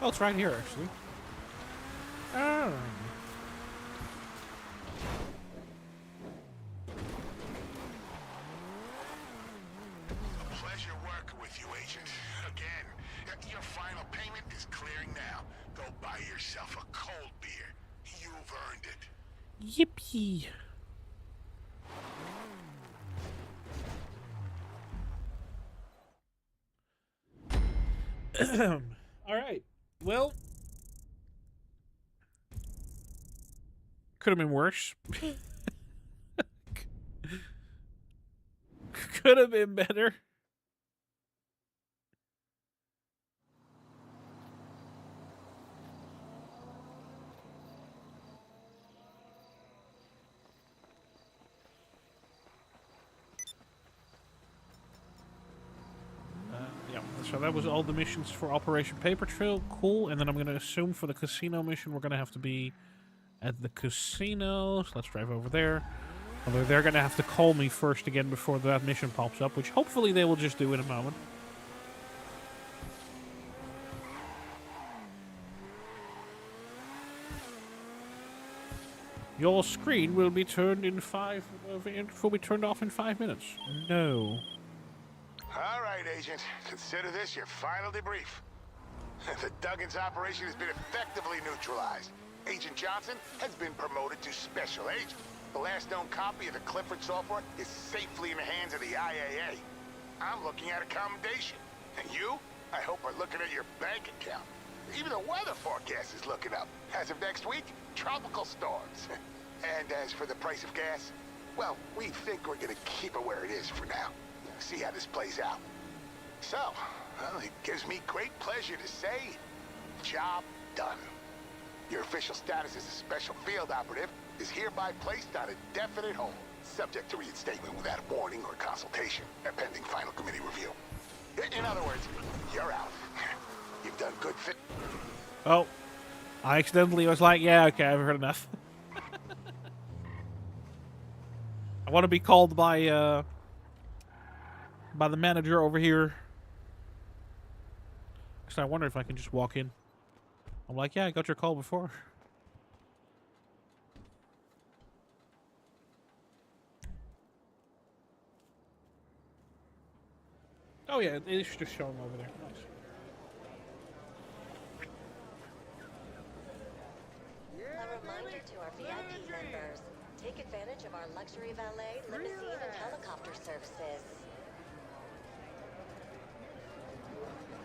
Oh, it's right here, actually. Oh. Pleasure working with you, Agent. Again, your final payment is clearing now. Go buy yourself a cold beer. You've earned it. Yippee. All right. Well, could have been worse. Could have been better. Yeah, so that was all the missions for Operation Paper Trail. Cool. And then I'm going to assume for the casino mission, we're going to have to be at the casino. So let's drive over there. Although they're going to have to call me first again before that mission pops up, which hopefully they will just do in a moment. Your screen will be turned in off in 5 minutes. No. All right, Agent. Consider this your final debrief. The Duggan's operation has been effectively neutralized. Agent Johnson has been promoted to Special Agent. The last known copy of the Clifford software is safely in the hands of the IAA. I'm looking at a commendation. And you, I hope, are looking at your bank account. Even the weather forecast is looking up. As of next week, tropical storms. And as for the price of gas, well, we think we're gonna keep it where it is for now. See how this plays out. So, well, it gives me great pleasure to say, job done. Your official status as a special field operative is hereby placed on a definite hold, subject to reinstatement without a warning or consultation, pending final committee review. In other words, you're out. You've done good things. Oh, I accidentally was like, yeah, okay, I've heard enough. I want to be called by the manager over here. So I wonder if I can just walk in. I'm like, yeah, I got your call before. Oh yeah, it is just showing over there. Nice. A reminder to our VIP members, take advantage of our luxury valet, limousine, and helicopter services.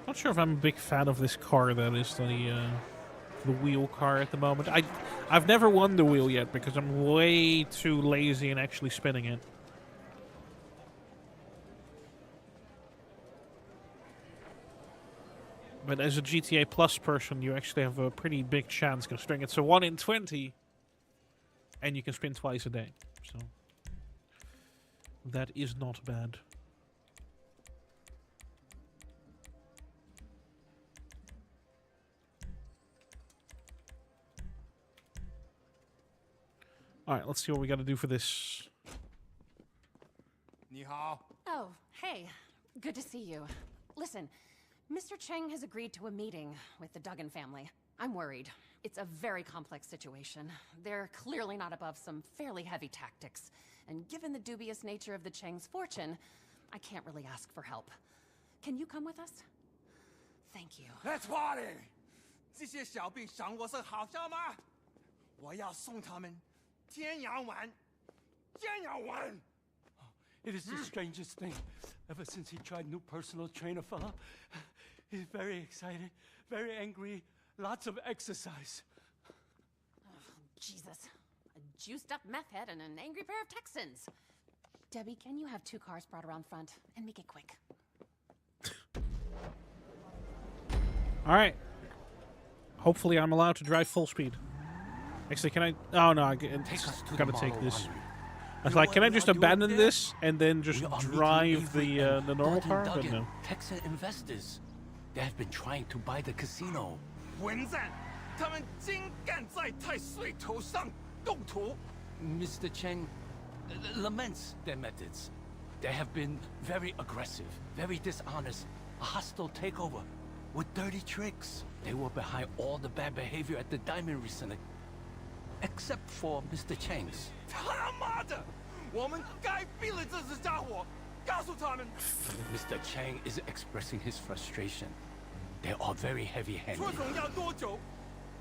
Not sure if I'm a big fan of this car that is the wheel car at the moment. I've never won the wheel yet because I'm way too lazy in actually spinning it. But as a GTA Plus person, you actually have a pretty big chance considering it's a 1 in 20 and you can spin twice a day. So that is not bad. Alright, let's see what we gotta do for this. 你好. Oh, hey. Good to see you. Listen, Mr. Cheng has agreed to a meeting with the Duggan family. I'm worried. It's a very complex situation. They're clearly not above some fairly heavy tactics. And given the dubious nature of the Cheng's fortune, I can't really ask for help. Can you come with us? Thank you. Let's party! 这些小币赏我是好笑吗？我要送他们天涯玩，天涯玩。 It is the strangest thing. Ever since he tried new personal trainer fella, He's very excited, very angry, lots of exercise. Jesus. A juiced up meth head and an angry pair of Texans. Debbie, can you have 2 cars brought around front and make it quick? All right. Hopefully, I'm allowed to drive full speed. Actually, can I? Oh no, I gotta take this. I was like, can I just abandon this and then just drive the normal car? But no. Texan investors. They have been trying to buy the casino. 混战，他们精干在太岁头上动土。 Mr. Cheng laments their methods. They have been very aggressive, very dishonest, a hostile takeover with dirty tricks. They were behind all the bad behavior at the Diamond recently, except for Mr. Cheng's. 他妈的，我们该毙了这只家伙！告诉他们， Mr. Cheng is expressing his frustration. They are very heavy-handed. 做总要多久？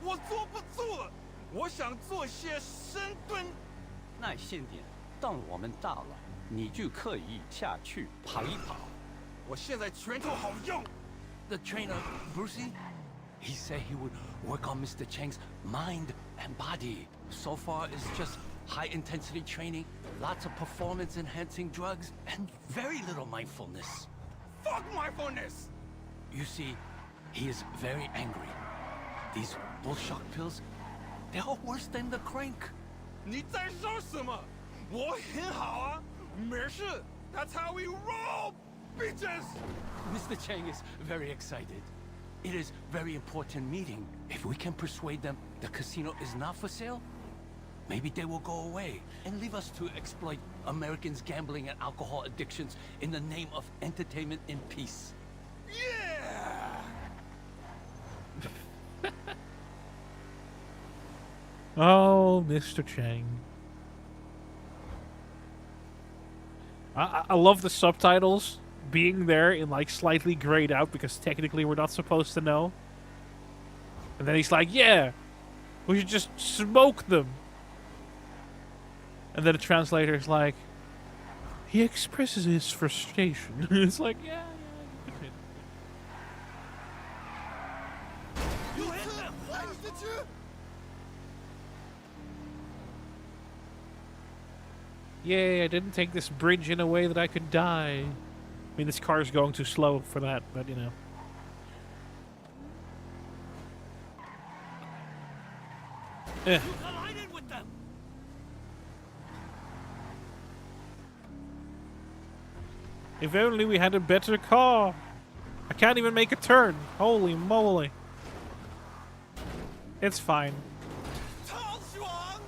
我坐不住了，我想做些深蹲。耐心点，等我们到了，你就可以下去跑一跑。我现在拳头好用。 The trainer, Brucey, he said he would work on Mr. Cheng's mind and body. So far, it's just high-intensity training, lots of performance-enhancing drugs, and very little mindfulness. Fuck mindfulness! You see, he is very angry. These bullshock pills, they are worse than the crank. 你在说什么？我很好啊，没事。That's how we roll, bitches. Mr. Cheng is very excited. It is very important meeting. If we can persuade them the casino is not for sale, maybe they will go away and leave us to exploit Americans' gambling and alcohol addictions in the name of entertainment and peace. Yeah. Oh, Mr. Cheng. I love the subtitles being there in like slightly grayed out because technically we're not supposed to know. And then he's like, yeah, we should just smoke them. And then the translator's like, he expresses his frustration. It's like, yeah. You hit them. Yay, I didn't take this bridge in a way that I could die. I mean, this car is going too slow for that, but you know. You collided with them. If only we had a better car. I can't even make a turn. Holy moly. It's fine. 超爽。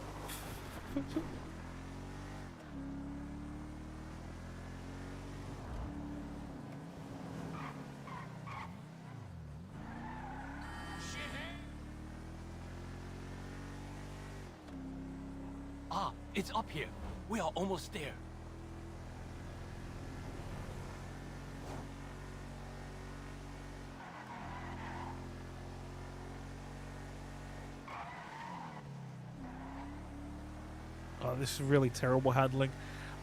Ah, it's up here. We are almost there. Oh, this is really terrible handling.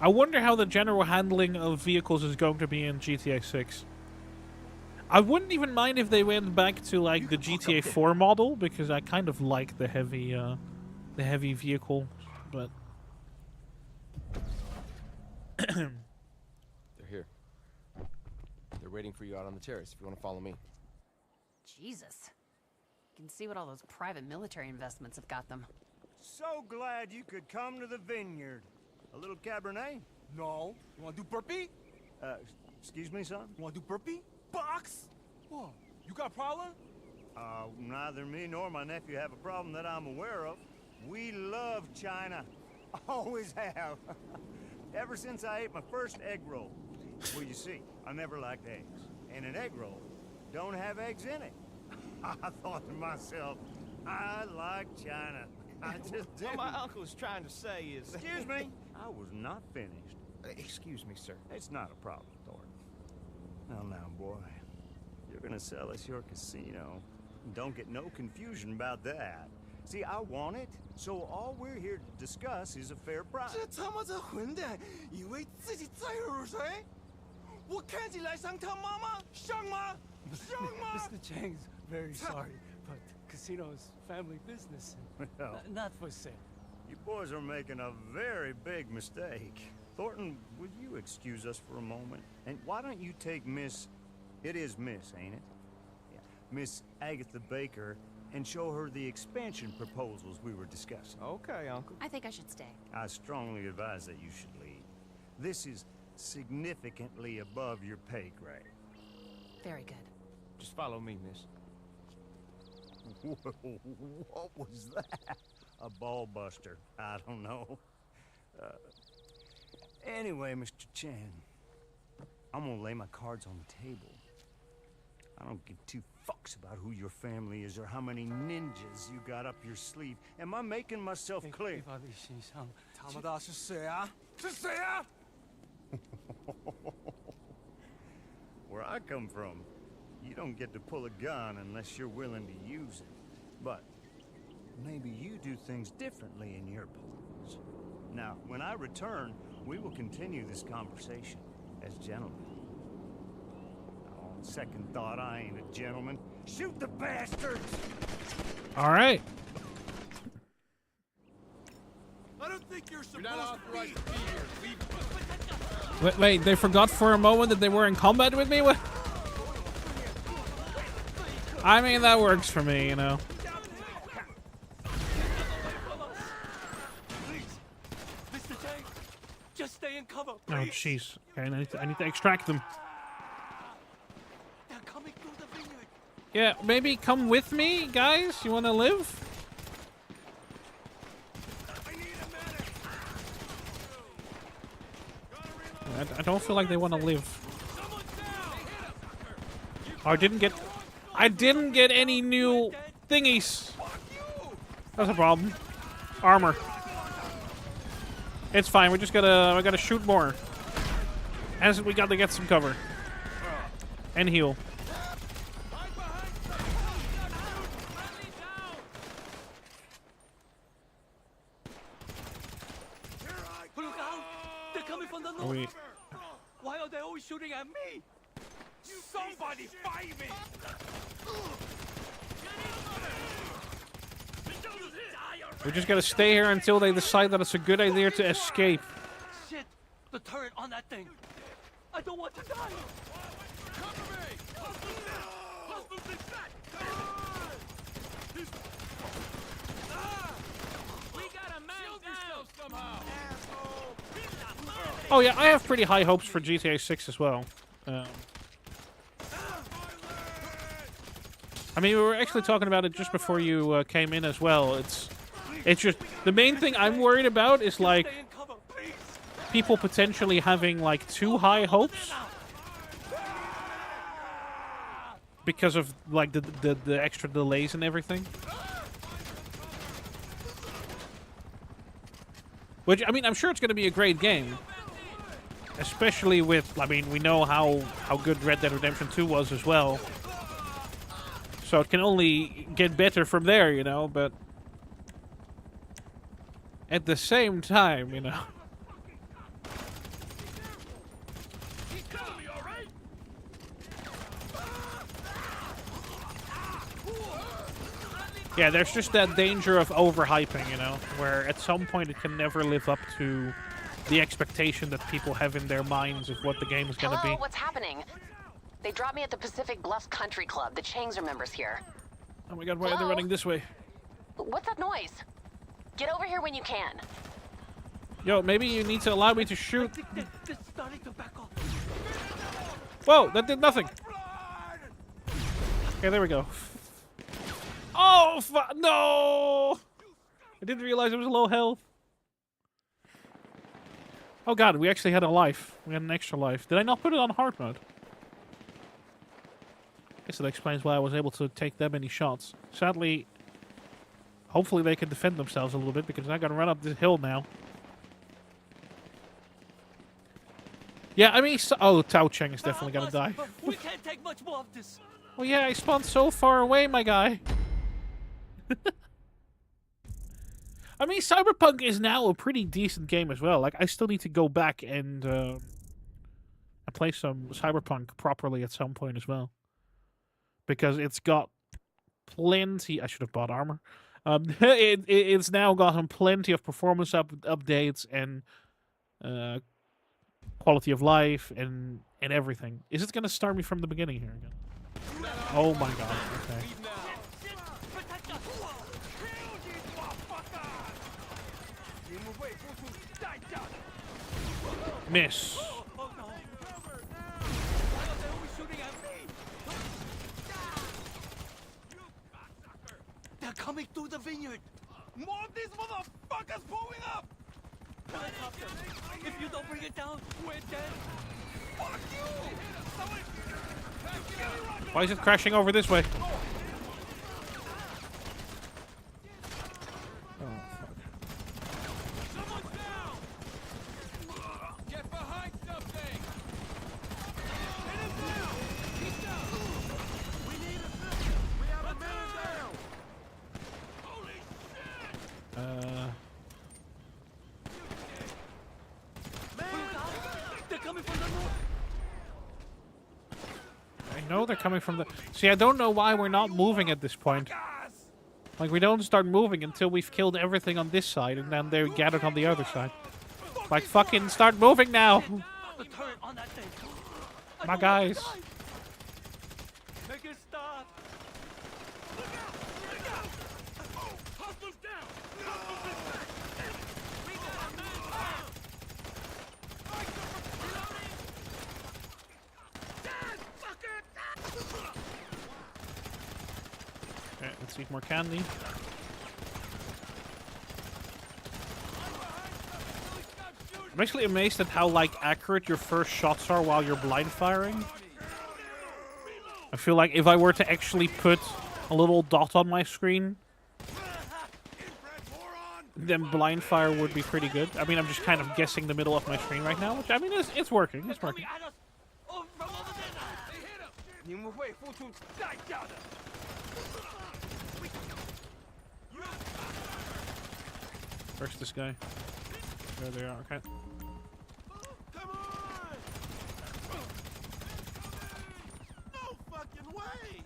I wonder how the general handling of vehicles is going to be in GTA 6. I wouldn't even mind if they went back to like the GTA 4 model because I kind of like the heavy vehicle, but They're here. They're waiting for you out on the terrace if you want to follow me. Jesus. You can see what all those private military investments have got them. So glad you could come to the vineyard. A little Cabernet? No. You want to do burpee? Excuse me, son? You want to do burpee? Box? What? You got a problem? Neither me nor my nephew have a problem that I'm aware of. We love China. Always have. Ever since I ate my first egg roll. Well, you see, I never liked eggs. And an egg roll don't have eggs in it. I thought to myself, I like China. I just did. What my uncle is trying to say is... Excuse me. I was not finished. Excuse me, sir. It's not a problem, Thor. Well, now, boy, you're gonna sell us your casino. Don't get no confusion about that. See, I want it, so all we're here to discuss is a fair price. 这他妈这混蛋，以为自己载入谁？我看起来像他妈妈，像吗？ Mr. Chang's very sorry, but casino is family business. Well, Not for sale. you boys are making a very big mistake. Thornton, would you excuse us for a moment? And why don't you take Miss... It is Miss, ain't it? Yeah. Miss Agatha Baker and show her the expansion proposals we were discussing. Okay, Uncle. I think I should stay. I strongly advise that you should leave. This is significantly above your pay grade. Very good. Just follow me, miss. What was that? A ball buster. I don't know. Anyway, Mr. Chan, I'm gonna lay my cards on the table. I don't give two fucks about who your family is or how many ninjas you got up your sleeve. Am I making myself clear? Where I come from, you don't get to pull a gun unless you're willing to use it. But maybe you do things differently in your parts. Now, when I return, we will continue this conversation as gentlemen. On second thought, I ain't a gentleman. Shoot the bastards! All right. I don't think you're supposed to be here. Wait, they forgot for a moment that they were in combat with me? What? I mean, that works for me, you know. Mr. Chang, just stay in cover, Oh, please. jeez. Okay, I need to extract them. They're coming through the vineyard. Yeah, maybe come with me, guys? You want to live? I don't feel like they want to live. Oh, I didn't get any new thingies. That's a problem. Armor. It's fine. We gotta shoot more. As we got to get some cover and heal. Look out! They're coming from the north. Wait. Why are they always shooting at me? Somebody fight me! We just gotta stay here until they decide that it's a good idea to escape. Shit! The turret on that thing! I don't want to die! Oh yeah, I have pretty high hopes for GTA 6 as well. I mean, we were actually talking about it just before you came in as well. It's just the main thing I'm worried about is like people potentially having like too high hopes because of like the extra delays and everything. Which, I mean, I'm sure it's going to be a great game. Especially with, I mean, we know how good Red Dead Redemption 2 was as well. So it can only get better from there, you know, but at the same time, you know. Yeah, there's just that danger of overhyping, you know, where at some point it can never live up to the expectation that people have in their minds of what the game is going to be. Hello, what's happening? They dropped me at the Pacific Bluffs Country Club. The Changs are members here. Oh my god, why are they running this way? What's that noise? Get over here when you can. Yo, maybe you need to allow me to shoot. They're starting to back off. Whoa, that did nothing. Okay, there we go. Oh, no! I didn't realize it was low health. Oh god, we actually had a life. We had an extra life. Did I not put it on hard mode? Guess that explains why I was able to take that many shots. Sadly, hopefully they can defend themselves a little bit because I gotta run up this hill now. Yeah, I mean, oh, Tao Cheng is definitely gonna die. We can't take much more of this. Oh yeah, I spawned so far away, my guy. I mean, Cyberpunk is now a pretty decent game as well. Like, I still need to go back and play some Cyberpunk properly at some point as well. because it's got plenty. I should have bought armor. It's now gotten plenty of performance updates and quality of life and everything. Is it gonna start me from the beginning here again? Oh my god. Okay. Miss. They're coming through the vineyard. More of these motherfuckers pulling up. Helicopter. If you don't bring it down, we're dead. Fuck you! Why is it crashing over this way? Oh, fuck. Someone's down! Get behind something! Hit him down! He's down! We need assistance! We have a man down! Holy shit! They're coming from the north! I know they're coming from the... See, I don't know why we're not moving at this point. Like, we don't start moving until we've killed everything on this side, and then they're gathered on the other side. Like, fucking start moving now! The turret on that thing! My guys. Make it stop! Look out! Look out! Oh, hostiles down! Hostiles in back! We got a man down! Dad, fucker! Okay, let's eat more candy. I'm actually amazed at how, like, accurate your first shots are while you're blind firing. I feel like if I were to actually put a little dot on my screen, then blind fire would be pretty good. I mean, I'm just kind of guessing the middle of my screen right now, which, I mean, it's working. It's working. Where's this guy? There they are, okay. Come on! No fucking way!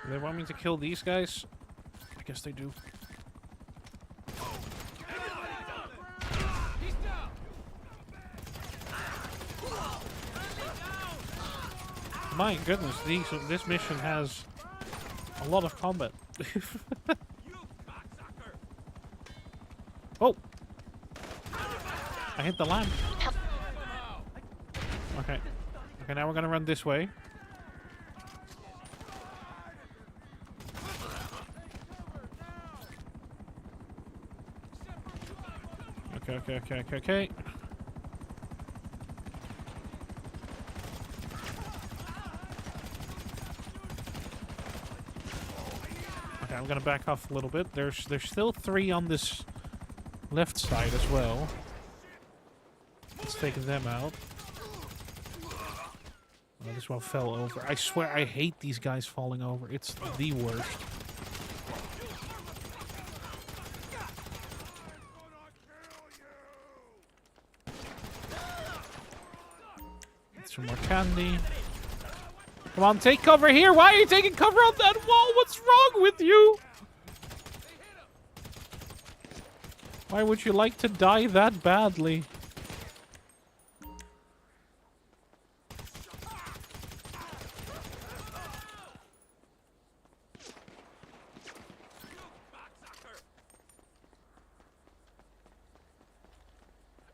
Do they want me to kill these guys? I guess they do. My goodness, this mission has a lot of combat. Oh! I hit the lamp. Okay. Okay, now we're gonna run this way. Okay. Okay, I'm gonna back off a little bit. There's still 3 on this left side as well. Let's take them out. Oh, this one fell over. I swear I hate these guys falling over. It's the worst. Some more candy. Come on, take cover here. Why are you taking cover on that wall? What's wrong with you? Why would you like to die that badly?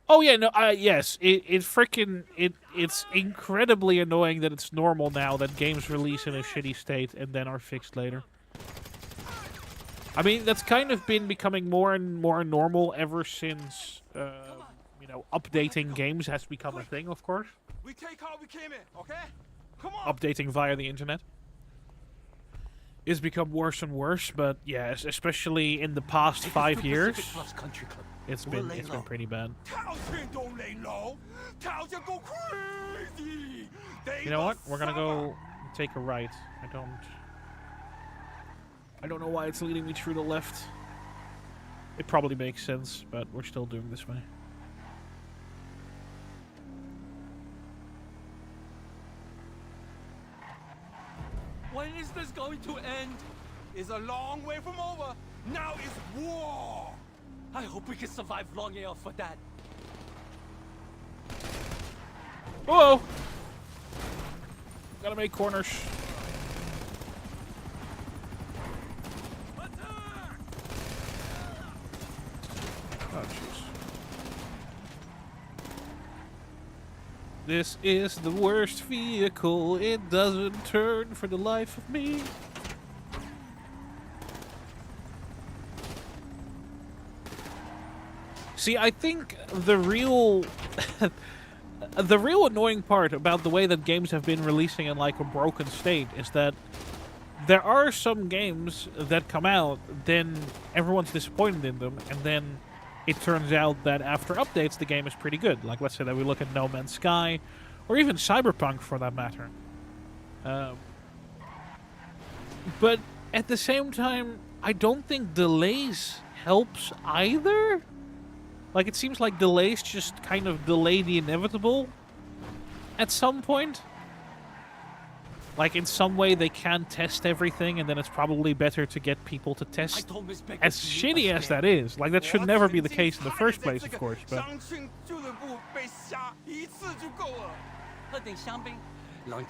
Oh yeah, no, yes, it's incredibly annoying that it's normal now that games release in a shitty state and then are fixed later. I mean, that's kind of been becoming more and more normal ever since, you know, updating games has become a thing, of course. We take how we came in, okay? Come on. Updating via the internet. It's become worse and worse, but yes, especially in the past 5 years. It's been pretty bad. Townsend don't lay low. Townsend go crazy. You know what? We're gonna go take a right. I don't know why it's leading me through the left. It probably makes sense, but we're still doing this way. When is this going to end? It's a long way from over. Now it's war. I hope we can survive long enough for that. Whoa! Gotta make corners. Oh, jeez. This is the worst vehicle. It doesn't turn for the life of me. See, I think the real... the real annoying part about the way that games have been releasing in, like, a broken state is that there are some games that come out, then everyone's disappointed in them, and then it turns out that after updates, the game is pretty good. Like, let's say that we look at No Man's Sky, or even Cyberpunk, for that matter. But at the same time, I don't think delays helps either. Like, it seems like delays just kind of delay the inevitable at some point. Like, in some way, they can test everything, and then it's probably better to get people to test. As shitty as that is, like, that should never be the case in the first place, of course, but...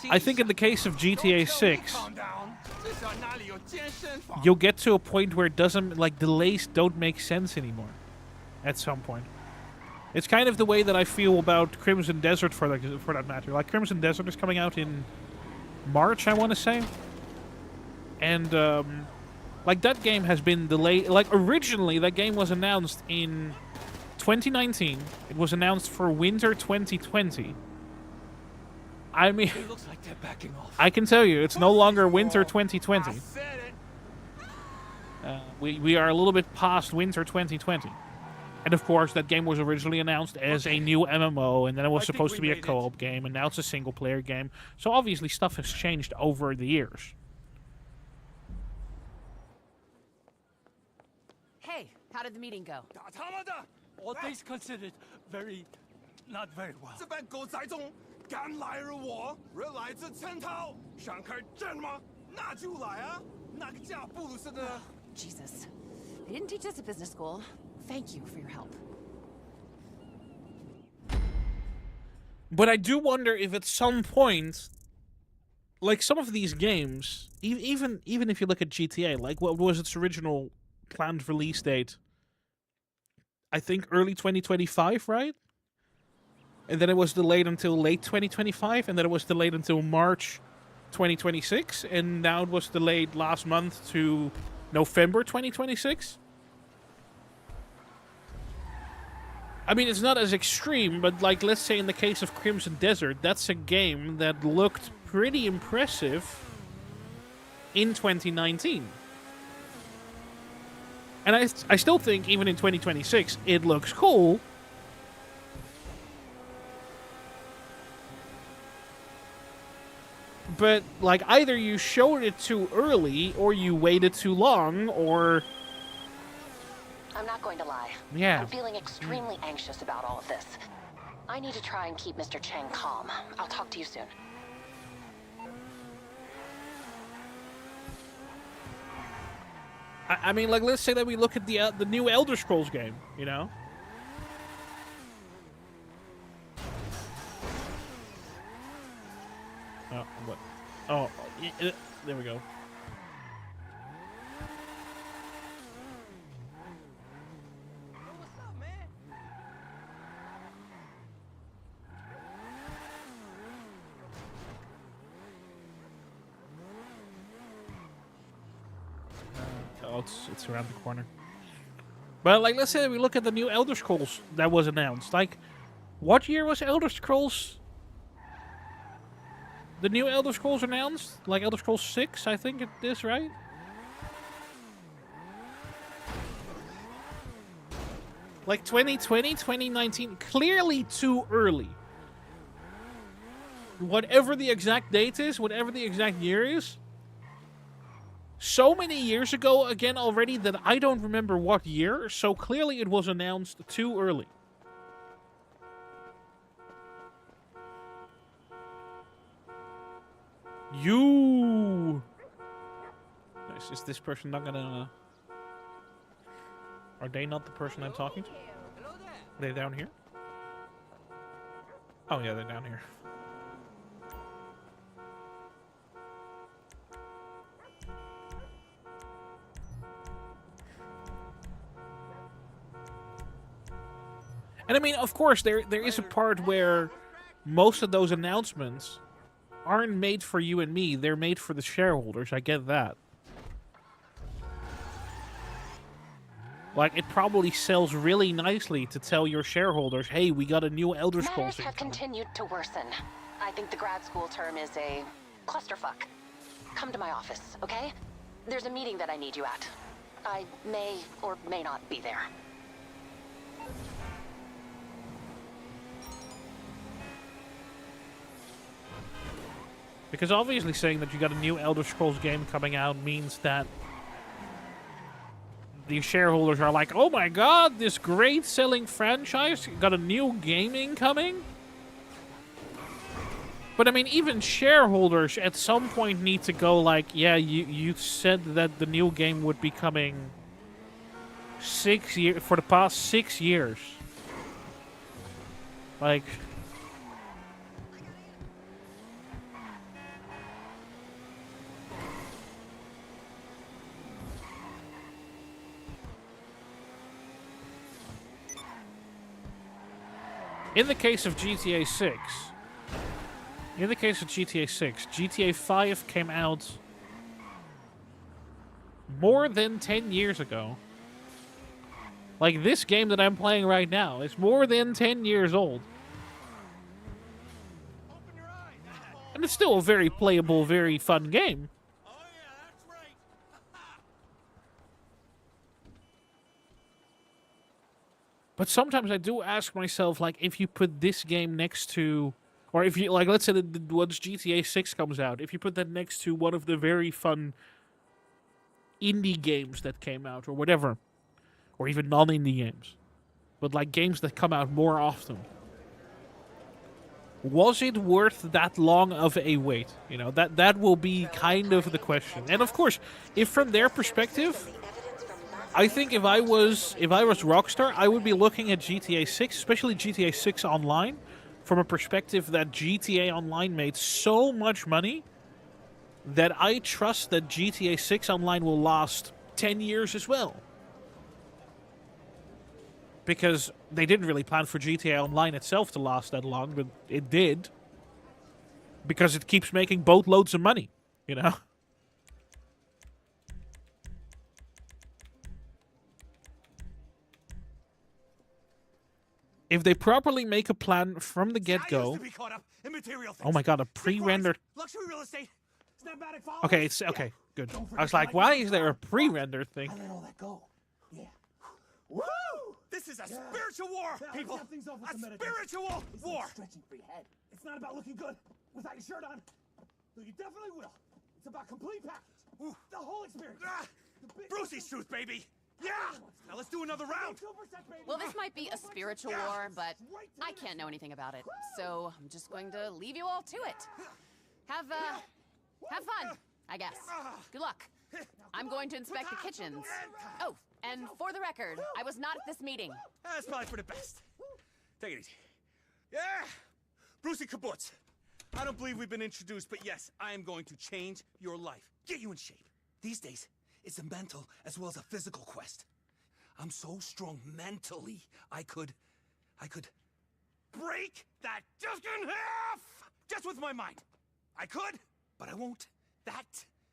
I think in the case of GTA 6, you'll get to a point where it doesn't, like, delays don't make sense anymore. At some point. It's kind of the way that I feel about Crimson Desert for that matter. Like, Crimson Desert is coming out in March, I want to say. And, like, that game has been delayed. Like, originally, that game was announced in 2019. It was announced for winter 2020. I mean, It looks like they're backing off. I can tell you, it's no longer winter 2020. We are a little bit past winter 2020. And of course, that game was originally announced as a new MMO, and then it was supposed to be a co-op game, and now it's a single-player game. So obviously, stuff has changed over the years. Hey, how did the meeting go? All things considered, not very well. 这班狗仔中，敢来而我，人来自陈涛，想开战吗？那就来啊！那个架不如是的。Jesus. They didn't teach us at business school. Thank you for your help. But I do wonder if at some point, like some of these games, even if you look at GTA, like what was its original planned release date? I think early 2025, right? And then it was delayed until late 2025, and then it was delayed until March 2026, and now it was delayed last month to November 2026. I mean, it's not as extreme, but like, let's say in the case of Crimson Desert, that's a game that looked pretty impressive in 2019. And I still think, even in 2026, it looks cool. But, like, either you showed it too early, or you waited too long, or... I'm not going to lie. Yeah. I'm feeling extremely anxious about all of this. I need to try and keep Mr. Chang calm. I'll talk to you soon. I mean, like, let's say that we look at the new Elder Scrolls game, you know? Oh, what? Oh, there we go. Oh, it's around the corner. But, like, let's say we look at the new Elder Scrolls that was announced. Like, what year was Elder Scrolls? The new Elder Scrolls announced? Like, Elder Scrolls 6, I think it is, right? Like, 2020, 2019, clearly too early. Whatever the exact date is, whatever the exact year is, so many years ago, again, already, that I don't remember what year, so clearly it was announced too early. You... Is this person not gonna... Are they not the person I'm talking to? Hello there. Are they down here? Oh yeah, they're down here. And I mean, of course, there is a part where most of those announcements aren't made for you and me. They're made for the shareholders. I get that. Like, it probably sells really nicely to tell your shareholders, hey, we got a new Elder Scrolls Matters have continued to worsen. I think the grad school term is a clusterfuck. Come to my office, okay? There's a meeting that I need you at. I may or may not be there. Because obviously saying that you got a new Elder Scrolls game coming out means that the shareholders are like, oh my god, this great selling franchise got a new gaming coming? But I mean, even shareholders at some point need to go like, yeah, you said that the new game would be coming for the past 6 years. Like... In the case of GTA 6, GTA 5 came out more than 10 years ago. Like, this game that I'm playing right now is more than 10 years old. And it's still a very playable, very fun game. But sometimes I do ask myself, like, if you put this game next to... Or if you, like, let's say that once GTA 6 comes out, if you put that next to one of the very fun indie games that came out, or whatever. Or even non-indie games. But, like, games that come out more often. Was it worth that long of a wait? You know, that will be kind of the question. And, of course, if from their perspective... I think if I was Rockstar, I would be looking at GTA 6, especially GTA 6 Online, from a perspective that GTA Online made so much money that I trust that GTA 6 Online will last 10 years as well. Because they didn't really plan for GTA Online itself to last that long, but it did. Because it keeps making boatloads of money, you know? If they properly make a plan from the get-go... Oh my god, a pre-rendered... Luxury real estate. Snapmatic follows. Okay, it's okay, good. I was like, why is there a pre-rendered thing? I let all that go. Yeah. Woo! This is a spiritual war, people. A spiritual war. Stretching for your head. It's not about looking good without your shirt on. Though you definitely will. It's about complete package. The whole experience. Brucey's truth, baby. Yeah! Now let's do another round! Well, this might be a spiritual war, but I can't know anything about it. So I'm just going to leave you all to it. Have fun, I guess. Good luck. I'm going to inspect the kitchens. Oh, and for the record, I was not at this meeting. That's probably for the best. Take it easy. Yeah! Brucey Kibbutz. I don't believe we've been introduced, but yes, I am going to change your life. Get you in shape. These days, it's a mental as well as a physical quest. I'm so strong mentally, I could break that disc in half! Just with my mind. I could, but I won't. That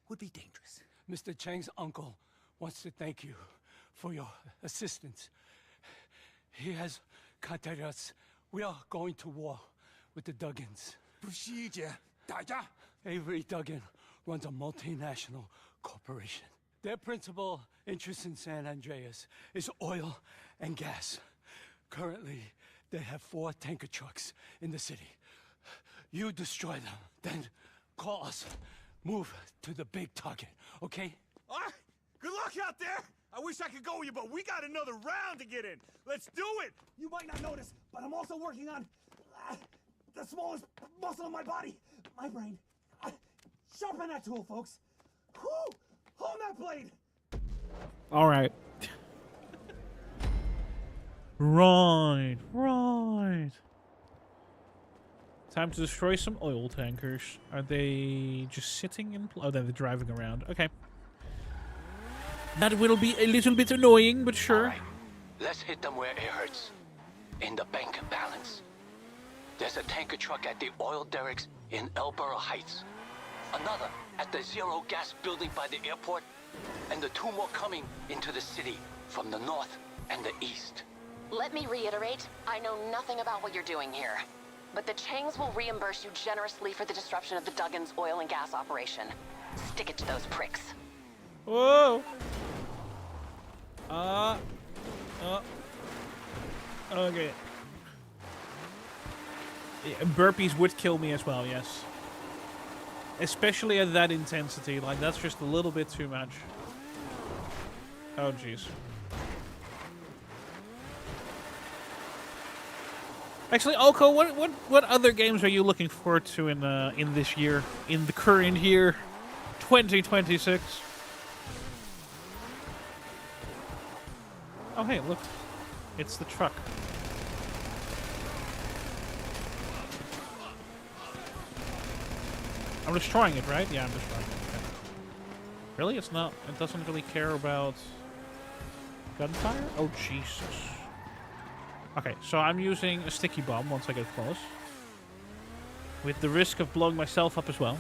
would be dangerous. Mr. Chang's uncle wants to thank you for your assistance. He has contacted us. We are going to war with the Duggins. Procedure. Avery Duggan runs a multinational corporation. Their principal interest in San Andreas is oil and gas. Currently, they have 4 tanker trucks in the city. You destroy them, then call us. Move to the big target, okay? All right, good luck out there. I wish I could go with you, but we got another round to get in. Let's do it. You might not notice, but I'm also working on the smallest muscle in my body, my brain. Sharpen that tool, folks. Whew. Hold that blade! All right. Right. Time to destroy some oil tankers. Are they just sitting in... Oh, they're driving around. Okay. That will be a little bit annoying, but sure. All right. Let's hit them where it hurts. In the bank balance. There's a tanker truck at the oil derricks in Elborough Heights. Another at the Zero Gas building by the airport. And the 2 more coming into the city from the north and the east. Let me reiterate, I know nothing about what you're doing here. But the Changs will reimburse you generously for the disruption of the Duggan's oil and gas operation. Stick it to those pricks. Whoa! Okay. Yeah, burpees would kill me as well, yes. Especially at that intensity. Like, that's just a little bit too much. Oh, jeez. Actually, Oko, what other games are you looking forward to in this year, in the current year, 2026? Oh, hey, look, it's the truck. I'm destroying it, right? Yeah, I'm destroying it. Okay. Really? It's not. It doesn't really care about gunfire? Oh, Jesus. Okay, so I'm using a sticky bomb once I get close. With the risk of blowing myself up as well.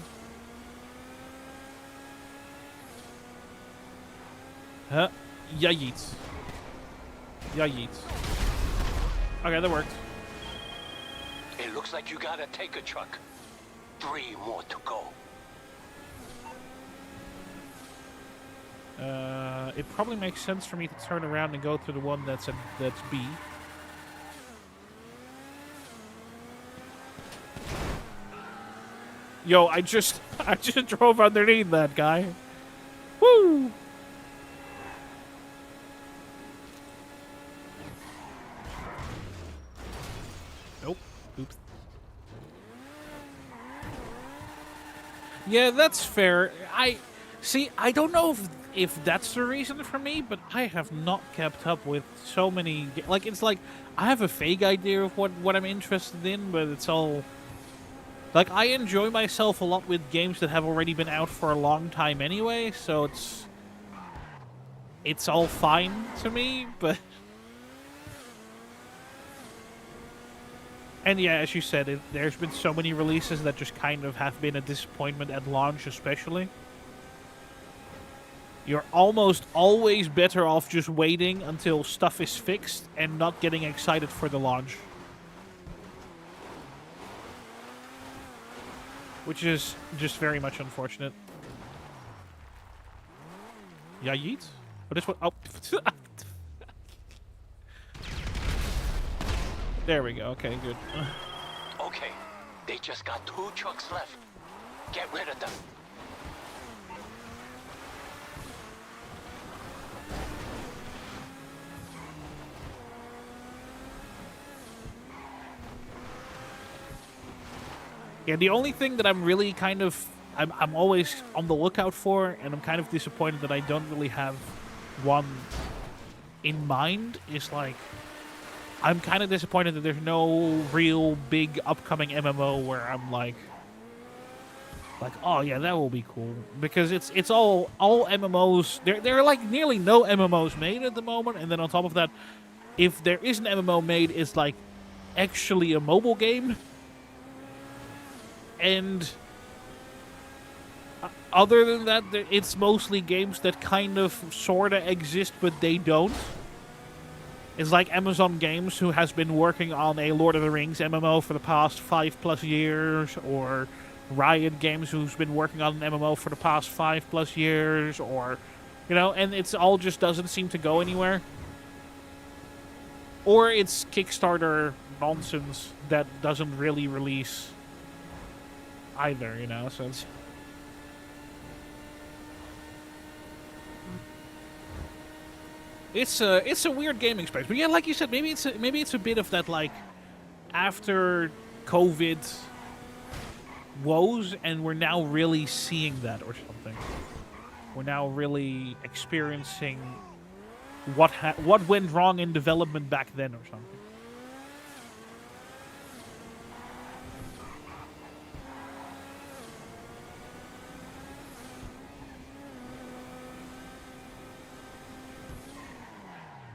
Yeah, yeet. Yeah, yeet. Okay, that worked. It looks like you got a tanker truck. 3 more to go. It probably makes sense for me to turn around and go to the one that's B. Yo, I just drove underneath that guy. Woo! Nope. Oops. Yeah, that's fair. I don't know if that's the reason for me, but I have not kept up with so many. Like, it's like I have a vague idea of what I'm interested in, but it's all. Like, I enjoy myself a lot with games that have already been out for a long time anyway, so it's all fine to me, but... And yeah, as you said, there's been so many releases that just kind of have been a disappointment at launch especially. You're almost always better off just waiting until stuff is fixed and not getting excited for the launch. Which is just very much unfortunate. Yeah, yeet? But this one... Oh. There we go. Okay, good. Okay, they just got 2 trucks left. Get rid of them. Yeah, the only thing that I'm really kind of... I'm always on the lookout for, and I'm kind of disappointed that I don't really have one in mind, is like... I'm kind of disappointed that there's no real big upcoming MMO where I'm like, oh yeah, that will be cool. Because it's all MMOs. There are like nearly no MMOs made at the moment, and then on top of that, if there is an MMO made, it's like actually a mobile game. And other than that, it's mostly games that kind of sorta exist, but they don't. It's like Amazon Games, who has been working on a Lord of the Rings MMO for the past 5+ years, or Riot Games, who's been working on an MMO for the past 5+ years, or, you know, and it's all just doesn't seem to go anywhere. Or it's Kickstarter nonsense that doesn't really release either, you know, so it's a weird gaming space. But yeah, like you said, maybe it's a bit of that, like, after COVID woes, and we're now really seeing that or something. We're now really experiencing what went wrong in development back then or something.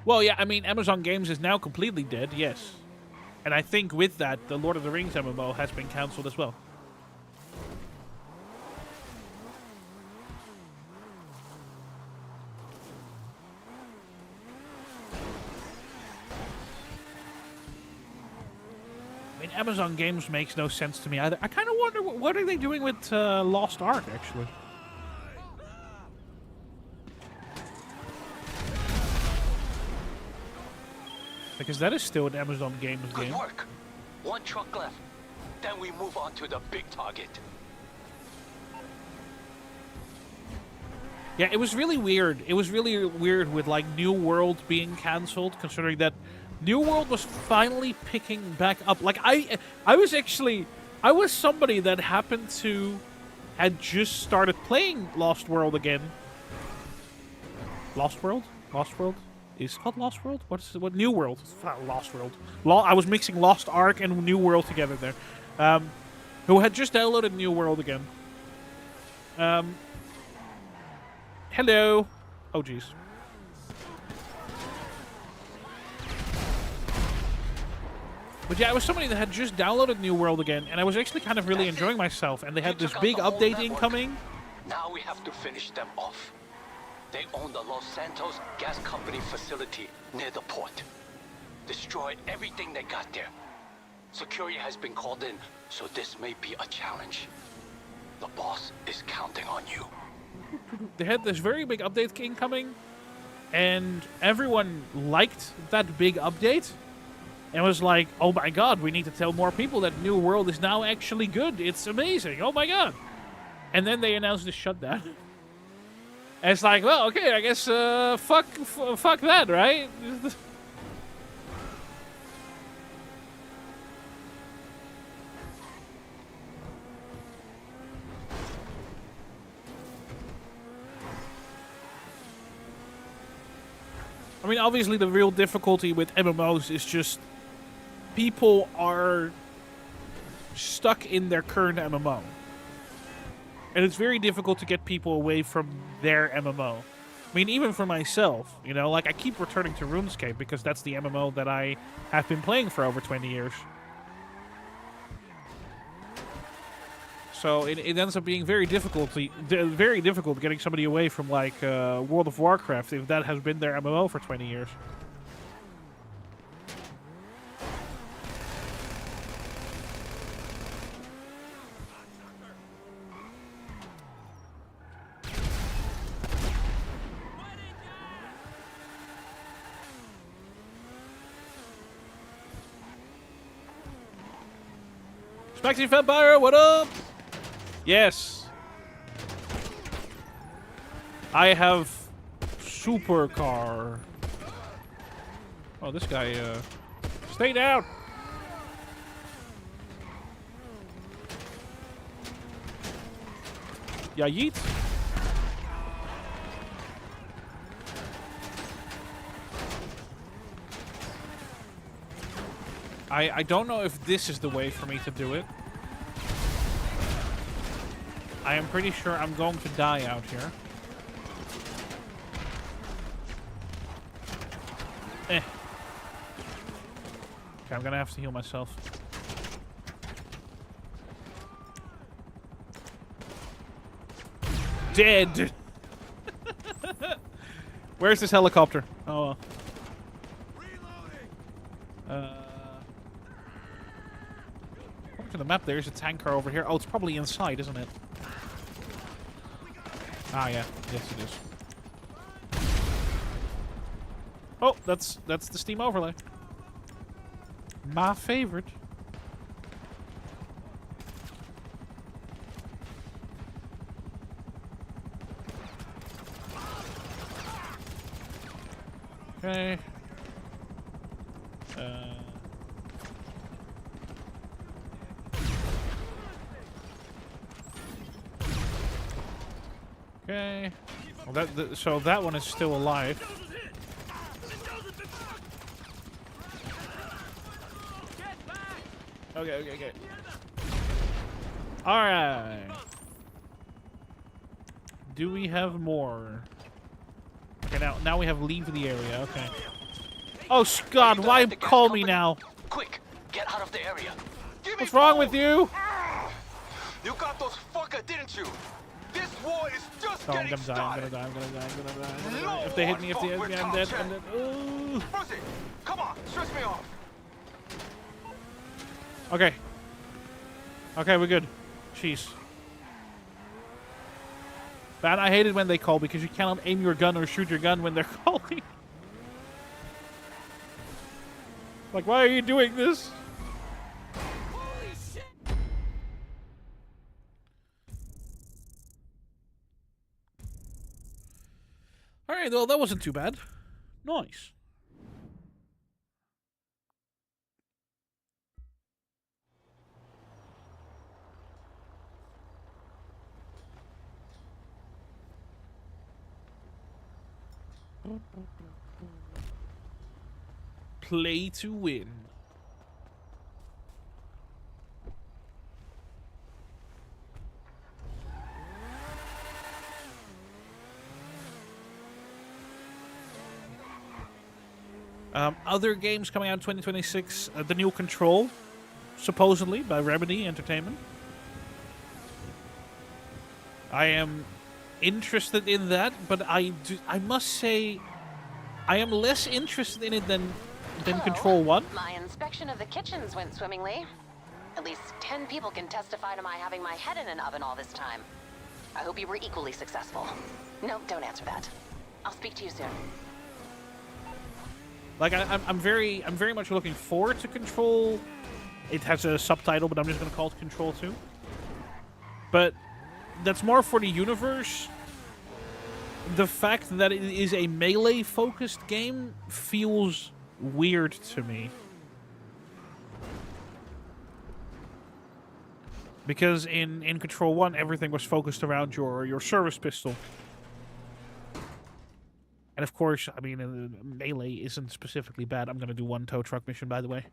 Well, yeah, I mean, Amazon Games is now completely dead, yes. And I think with that, the Lord of the Rings MMO has been cancelled as well. I mean, Amazon Games makes no sense to me either. I kind of wonder, what are they doing with Lost Ark, actually? Because that is still an Amazon Games game. Good work. One truck left. Then we move on to the big target. Yeah, it was really weird. It was really weird with, like, New World being cancelled, considering that New World was finally picking back up. Like, I was somebody that happened to had just started playing Lost World again. Lost World? Lost World? Is it called Lost World? What New World? Lost World. I was mixing Lost Ark and New World together there. Who had just downloaded New World again. Hello. Oh, jeez. But yeah, I was somebody that had just downloaded New World again, and I was actually kind of really enjoying myself, and they had this big update incoming. Now we have to finish them off. They own the Los Santos Gas Company facility near the port. Destroy everything they got there. Security has been called in, so this may be a challenge. The boss is counting on you. They had this very big update incoming, and everyone liked that big update. And was like, oh my god, we need to tell more people that New World is now actually good. It's amazing. Oh my god. And then they announced the shutdown. And it's like, well, okay, I guess fuck that, right? I mean, obviously the real difficulty with MMOs is just people are stuck in their current MMO. And it's very difficult to get people away from their MMO. I mean, even for myself, you know, like I keep returning to RuneScape because that's the MMO that I have been playing for over 20 years. So it ends up being very difficult getting somebody away from, like, World of Warcraft if that has been their MMO for 20 years. Spexy Vampire, what up? Yes. I have supercar. Oh, this guy, stay down. Yeah, yeet. I don't know if this is the way for me to do it. I am pretty sure I'm going to die out here. Okay, I'm gonna have to heal myself. Dead! Where's this helicopter? Oh, Look to the map, there's a tanker over here. Oh, it's probably inside, isn't it? Ah, yeah. Yes, it is. Oh, that's the Steam overlay. My favorite. Okay. Okay. Well, so that one is still alive. Okay. Alright. Do we have more? Okay, now we have leave the area. Okay. Oh, God, why call me now? Quick, get out of the area. What's wrong with you? You got those fucker, didn't you? This war is just Oh, I'm getting gonna die. I'm gonna die. If they hit me, I'm dead. I'm dead. Ooh. Percy, come on, stretch me off. Okay. Okay, we're good. Jeez. Man, I hate it when they call because you cannot aim your gun or shoot your gun when they're calling. Like, why are you doing this? Holy shit! Alright, well, that wasn't too bad. Nice. Play to win. Other games coming out in 2026, the new Control, supposedly by Remedy Entertainment. I am interested in that, but I must say, I am less interested in it than Hello. Control 1. My inspection of the kitchens went swimmingly. At least 10 people can testify to my having my head in an oven all this time. I hope you were equally successful. No, don't answer that. I'll speak to you soon. Like I'm very much looking forward to Control. It has a subtitle, but I'm just gonna call it Control 2. But that's more for the universe. The fact that it is a melee-focused game feels weird to me. Because in Control 1, everything was focused around your service pistol. And of course, I mean, melee isn't specifically bad. I'm going to do one tow truck mission, by the way.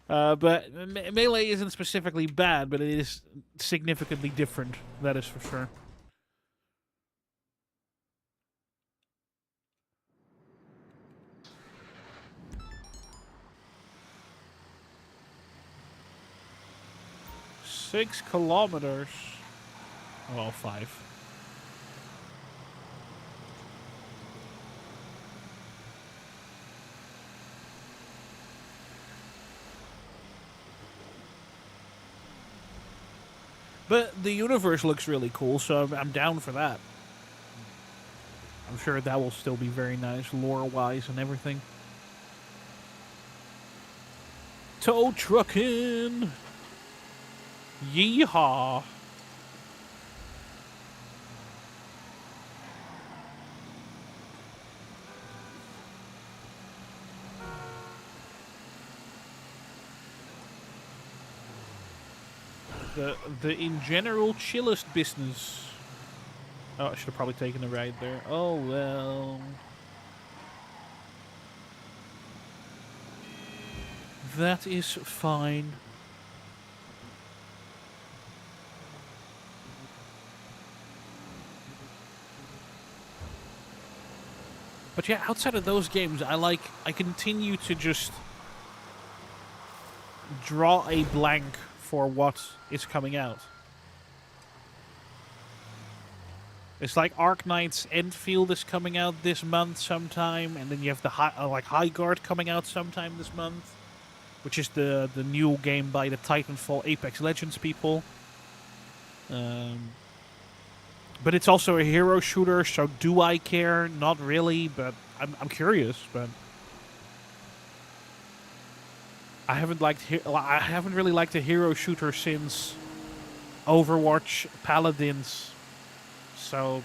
But melee isn't specifically bad, but it is significantly different. That is for sure. Six kilometers. Well, 5. But the universe looks really cool, so I'm down for that. I'm sure that will still be very nice, lore-wise and everything. Tow trucking! Yeehaw! The in general chillest business. Oh, I should have probably taken a ride there. Oh well. That is fine. But yeah, outside of those games, I continue to just draw a blank for what is coming out. It's like Arknight's Enfield is coming out this month sometime, and then you have the High Guard coming out sometime this month, which is the new game by the Titanfall Apex Legends people. But it's also a hero shooter, so do I care? Not really, but I'm curious. But I haven't really liked a hero shooter since Overwatch Paladins. So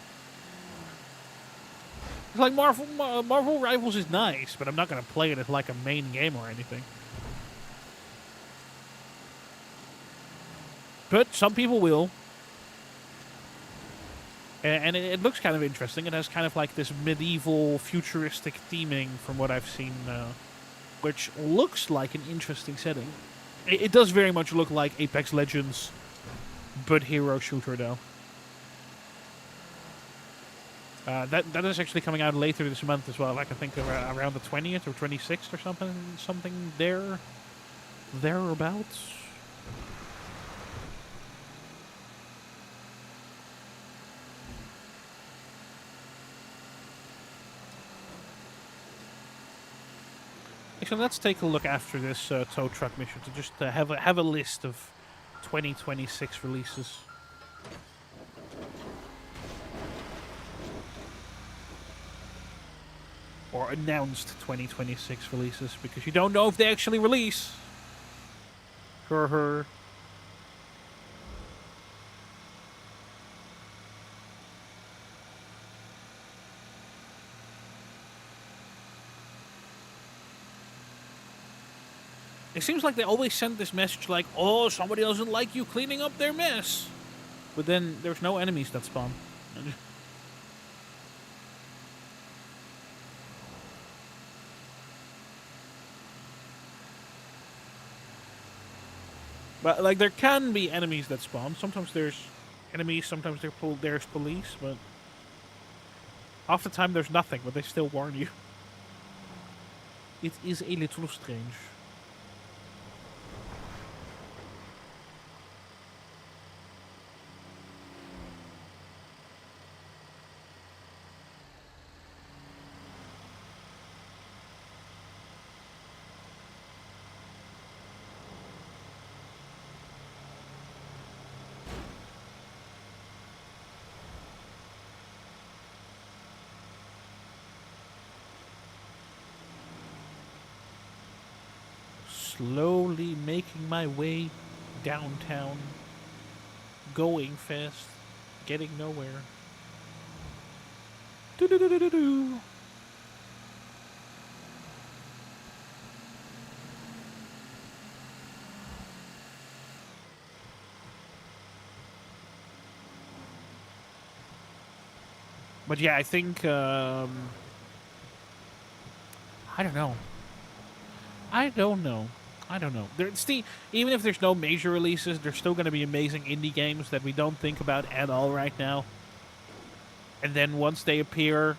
it's like Marvel Rivals is nice, but I'm not gonna play it as like a main game or anything. But some people will. And it looks kind of interesting. It has kind of like this medieval, futuristic theming from what I've seen, which looks like an interesting setting. It does very much look like Apex Legends, but hero shooter though. That is actually coming out later this month as well. Like I think around the 20th or 26th or something thereabouts. Actually, let's take a look after this tow truck mission to just have a list of 2026 releases. Or announced 2026 releases, because you don't know if they actually release. Her. It seems like they always send this message like, oh, somebody doesn't like you cleaning up their mess. But then there's no enemies that spawn. But, like, there can be enemies that spawn. Sometimes there's enemies, sometimes there's police, but half the time there's nothing, but they still warn you. It is a little strange. Slowly making my way downtown, going fast, getting nowhere. Do-do-do-do-do-do. But yeah, I think I don't know. Even if there's no major releases, there's still going to be amazing indie games that we don't think about at all right now. And then once they appear,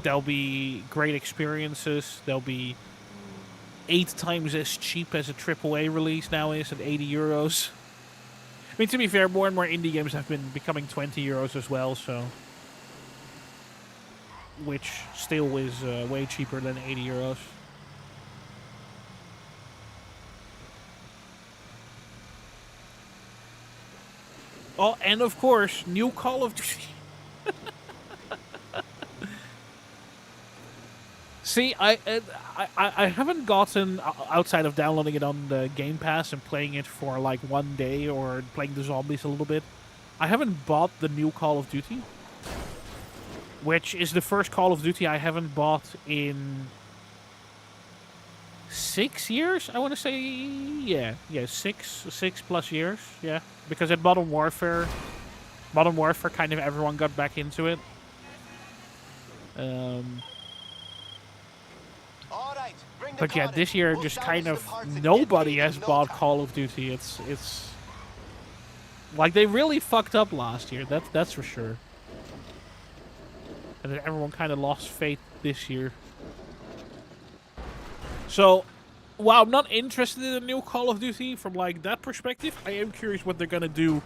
they'll be great experiences. They'll be 8 times as cheap as a AAA release now is at €80. I mean, to be fair, more and more indie games have been becoming €20 as well, so... Which still is way cheaper than €80. Oh, and of course, new Call of Duty. See, I haven't gotten, outside of downloading it on the Game Pass and playing it for like one day or playing the zombies a little bit, I haven't bought the new Call of Duty, which is the first Call of Duty I haven't bought in 6 years, I want to say. Yeah, 6+ years, yeah. Because at Modern Warfare kind of everyone got back into it. But yeah, this year just kind of nobody has bought Call of Duty. It's like they really fucked up last year. That's for sure. And then everyone kind of lost faith this year. So, while I'm not interested in a new Call of Duty from like that perspective, I am curious what they're gonna do,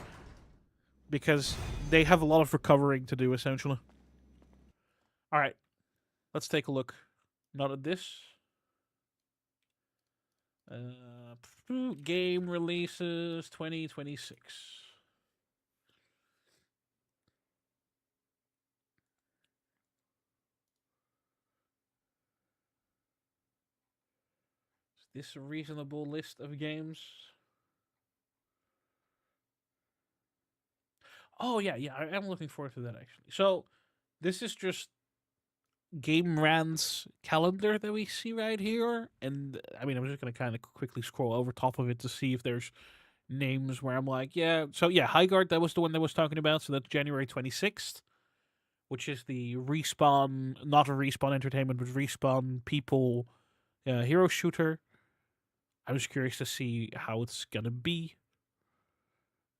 because they have a lot of recovering to do essentially. All right, let's take a look. Not at this. Game releases 2026. Is this a reasonable list of games? Oh, yeah, I am looking forward to that, actually. So, this is just Game Rant's calendar that we see right here. And, I mean, I'm just going to kind of quickly scroll over top of it to see if there's names where I'm like, yeah. So yeah, Highguard, that was the one that was talking about. So that's January 26th, which is the Respawn, not a Respawn Entertainment, but Respawn People hero shooter. I'm just curious to see how it's gonna be.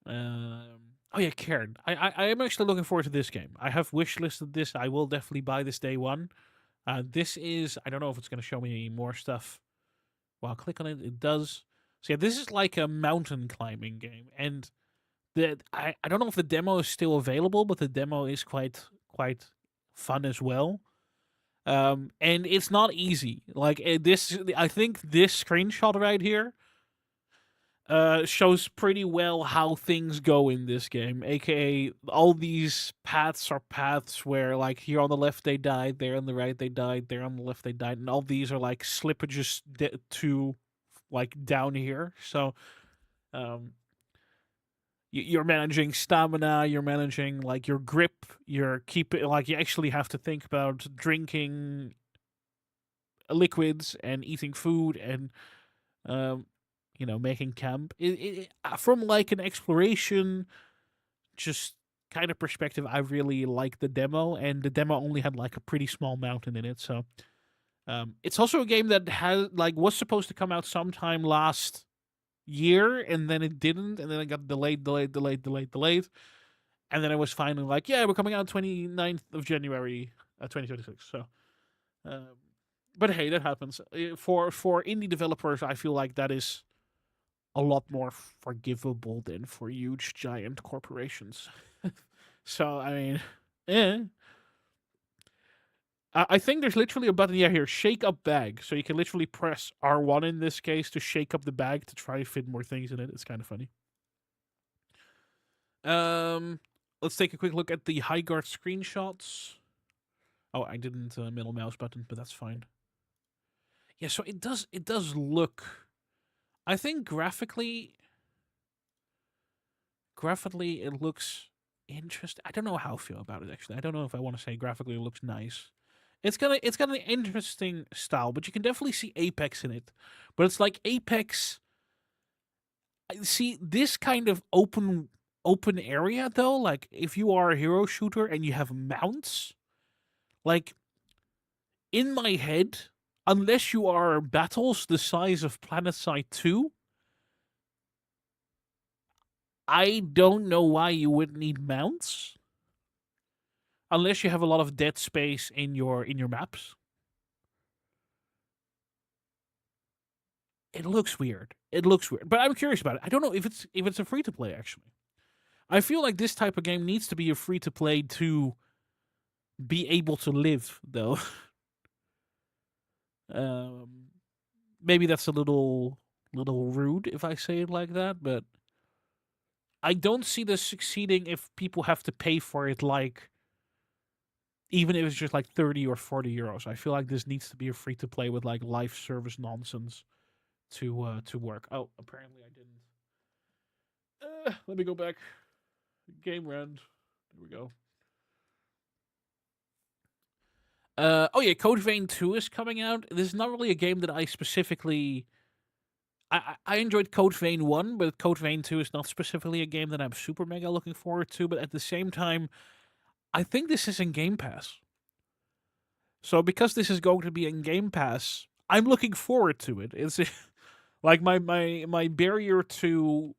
Oh yeah, Karen. I am actually looking forward to this game. I have wishlisted this. I will definitely buy this day one. This is, I don't know if it's gonna show me any more stuff. Well, I'll click on it. It does. So yeah, this is like a mountain climbing game, and I don't know if the demo is still available, but the demo is quite fun as well. And it's not easy. Like this, I think this screenshot right here shows pretty well how things go in this game. AKA, all these paths are paths where, like, here on the left they died, there on the right they died, there on the left they died, and all these are like slippages to, like, down here. So, you're managing stamina, you're managing like your grip, you're keeping, like, you actually have to think about drinking liquids and eating food and making camp. From like an exploration just kind of perspective, I really like the demo, and the demo only had like a pretty small mountain in it. So it's also a game that was supposed to come out sometime last year, and then it didn't, and then it got delayed, and then it was finally like, yeah, we're coming out 29th of January 2026. So but hey, that happens. For indie developers, I feel like that is a lot more forgivable than for huge giant corporations. So I mean, I think there's literally a button here, shake up bag. So you can literally press R1 in this case to shake up the bag to try to fit more things in it. It's kind of funny. Let's take a quick look at the Highguard screenshots. Oh, I didn't middle mouse button, but that's fine. Yeah, so it does look, I think graphically it looks interesting. I don't know how I feel about it, actually. I don't know if I want to say graphically it looks nice. It's got an interesting style, but you can definitely see Apex in it. But it's like Apex. See, this kind of open area though, like if you are a hero shooter and you have mounts, like in my head, unless you are battles the size of PlanetSide 2, I don't know why you would need mounts. Unless you have a lot of dead space in your maps. It looks weird. But I'm curious about it. I don't know if it's a free to play, actually. I feel like this type of game needs to be a free to play to be able to live, though. Maybe that's a little rude if I say it like that, but I don't see this succeeding if people have to pay for it, like, even if it's just like 30 or 40 euros. I feel like this needs to be a free to play with like live service nonsense to work. Oh, apparently I didn't. Let me go back. Game rand. There we go. Oh yeah, Code Vein 2 is coming out. This is not really a game that I specifically. I enjoyed Code Vein 1, but Code Vein 2 is not specifically a game that I'm super mega looking forward to. But at the same time, I think this is in Game Pass. So because this is going to be in Game Pass, I'm looking forward to it. It's like my barrier to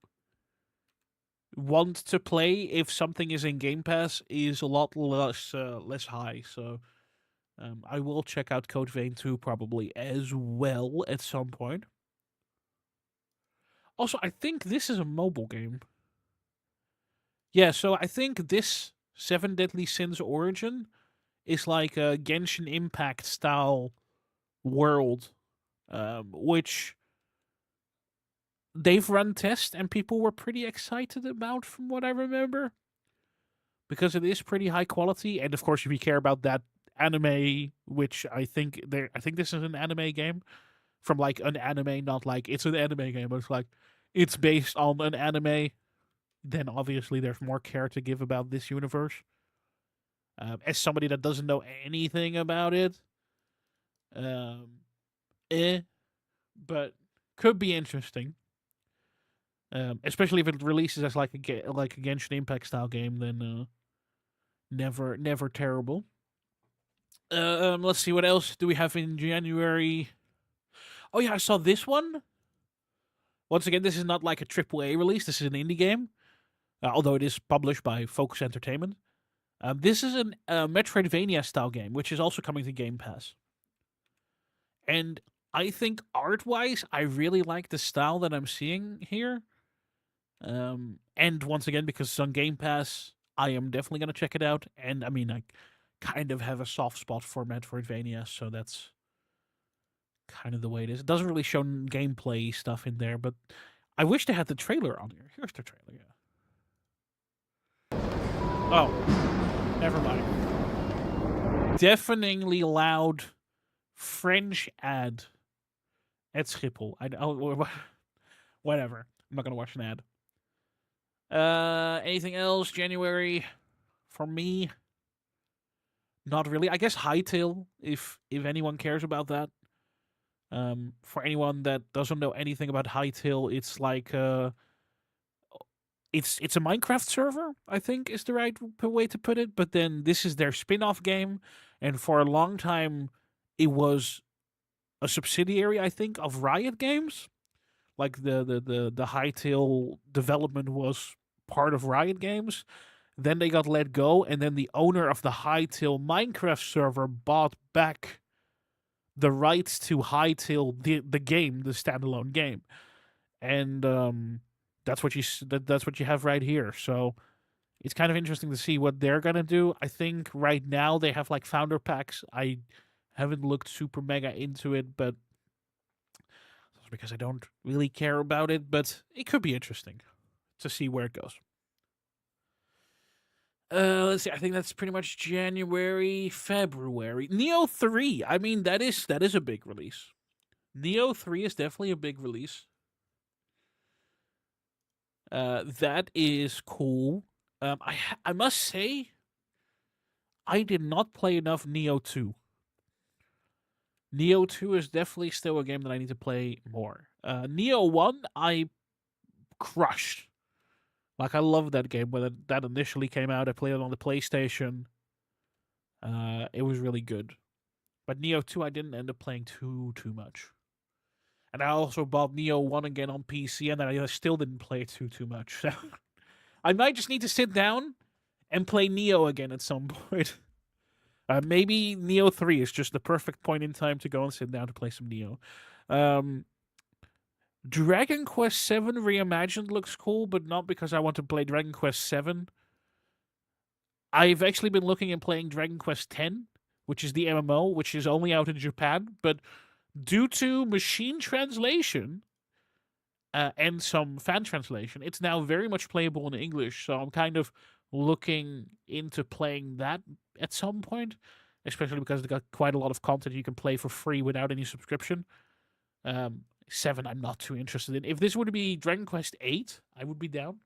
want to play if something is in Game Pass is a lot less high. So I will check out Code Vein 2 probably as well at some point. Also, I think this is a mobile game. Yeah, so I think this 7 Deadly Sins Origin is like a Genshin Impact style world, which they've run tests and people were pretty excited about, from what I remember, because it is pretty high quality. And of course, if you care about that anime, which I think this is an anime game from like an anime, not like it's an anime game, but it's like it's based on an anime, then obviously there's more care to give about this universe. As somebody that doesn't know anything about it, but could be interesting. Especially if it releases as like a Genshin Impact style game, then never terrible. Let's see, what else do we have in January? Oh yeah, I saw this one. Once again, this is not like a AAA release. This is an indie game, although it is published by Focus Entertainment. This is a Metroidvania style game, which is also coming to Game Pass. And I think art-wise, I really like the style that I'm seeing here. And once again, because it's on Game Pass, I am definitely going to check it out. And I mean, I kind of have a soft spot for Metroidvania, so that's kind of the way it is. It doesn't really show gameplay stuff in there, but I wish they had the trailer on here. Here's the trailer, yeah. Oh, never mind. Deafeningly loud French ad at Schiphol. Whatever. I'm not going to watch an ad. Anything else? January for me? Not really. I guess Hytale, if anyone cares about that. For anyone that doesn't know anything about Hytale, it's like it's a Minecraft server, I think is the right way to put it. But then this is their spin-off game, and for a long time, it was a subsidiary, I think, of Riot Games. Like the Hytale development was part of Riot Games. Then they got let go, and then the owner of the Hytale Minecraft server bought back the rights to Hytale, the game, the standalone game, and that's what you have right here. So it's kind of interesting to see what they're gonna do. I think right now they have like founder packs. I haven't looked super mega into it, but that's because I don't really care about it. But it could be interesting to see where it goes. Let's see. I think that's pretty much January, February. Neo 3. I mean, that is a big release. Neo 3 is definitely a big release. That is cool. I must say, I did not play enough Neo 2. Neo 2 is definitely still a game that I need to play more. Neo 1, I crushed. Like, I loved that game when that initially came out. I played it on the PlayStation. It was really good. But Neo 2, I didn't end up playing too much. And I also bought Neo 1 again on PC, and I still didn't play it too much. So I might just need to sit down and play Neo again at some point. Maybe Neo 3 is just the perfect point in time to go and sit down to play some Neo. Dragon Quest VII Reimagined looks cool, but not because I want to play Dragon Quest VII. I've actually been looking and playing Dragon Quest X, which is the MMO, which is only out in Japan, but due to machine translation and some fan translation, it's now very much playable in English, so I'm kind of looking into playing that at some point, especially because it's got quite a lot of content you can play for free without any subscription. 7, I'm not too interested in. If this were to be Dragon Quest 8, I would be down.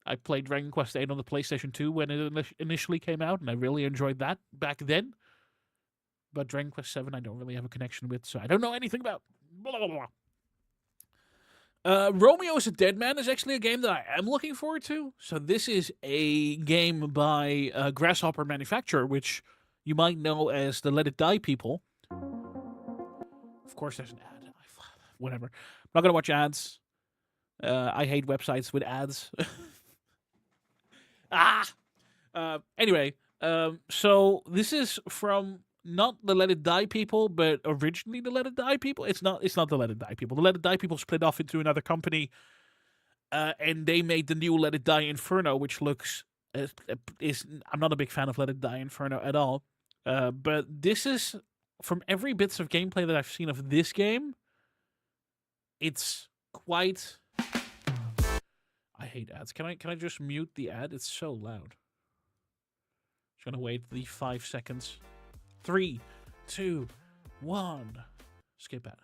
I played Dragon Quest 8 on the PlayStation 2 when it initially came out, and I really enjoyed that back then. But Dragon Quest 7, I don't really have a connection with, so I don't know anything about. Blah, blah, blah. Romeo is a Dead Man is actually a game that I am looking forward to. So this is a game by Grasshopper Manufacturer, which you might know as the Let It Die people. Of course, there's an ad. Whatever. I'm not going to watch ads. I hate websites with ads. Anyway, so this is from not the Let It Die people, but originally the Let It Die people. It's not the Let It Die people. The Let It Die people split off into another company, and they made the new Let It Die Inferno, which looks I'm not a big fan of Let It Die Inferno at all. But this is, from every bits of gameplay that I've seen of this game, it's quite. I hate ads. Can I just mute the ad? It's so loud. Just gonna wait the 5 seconds. 3, 2, 1. Skip ad.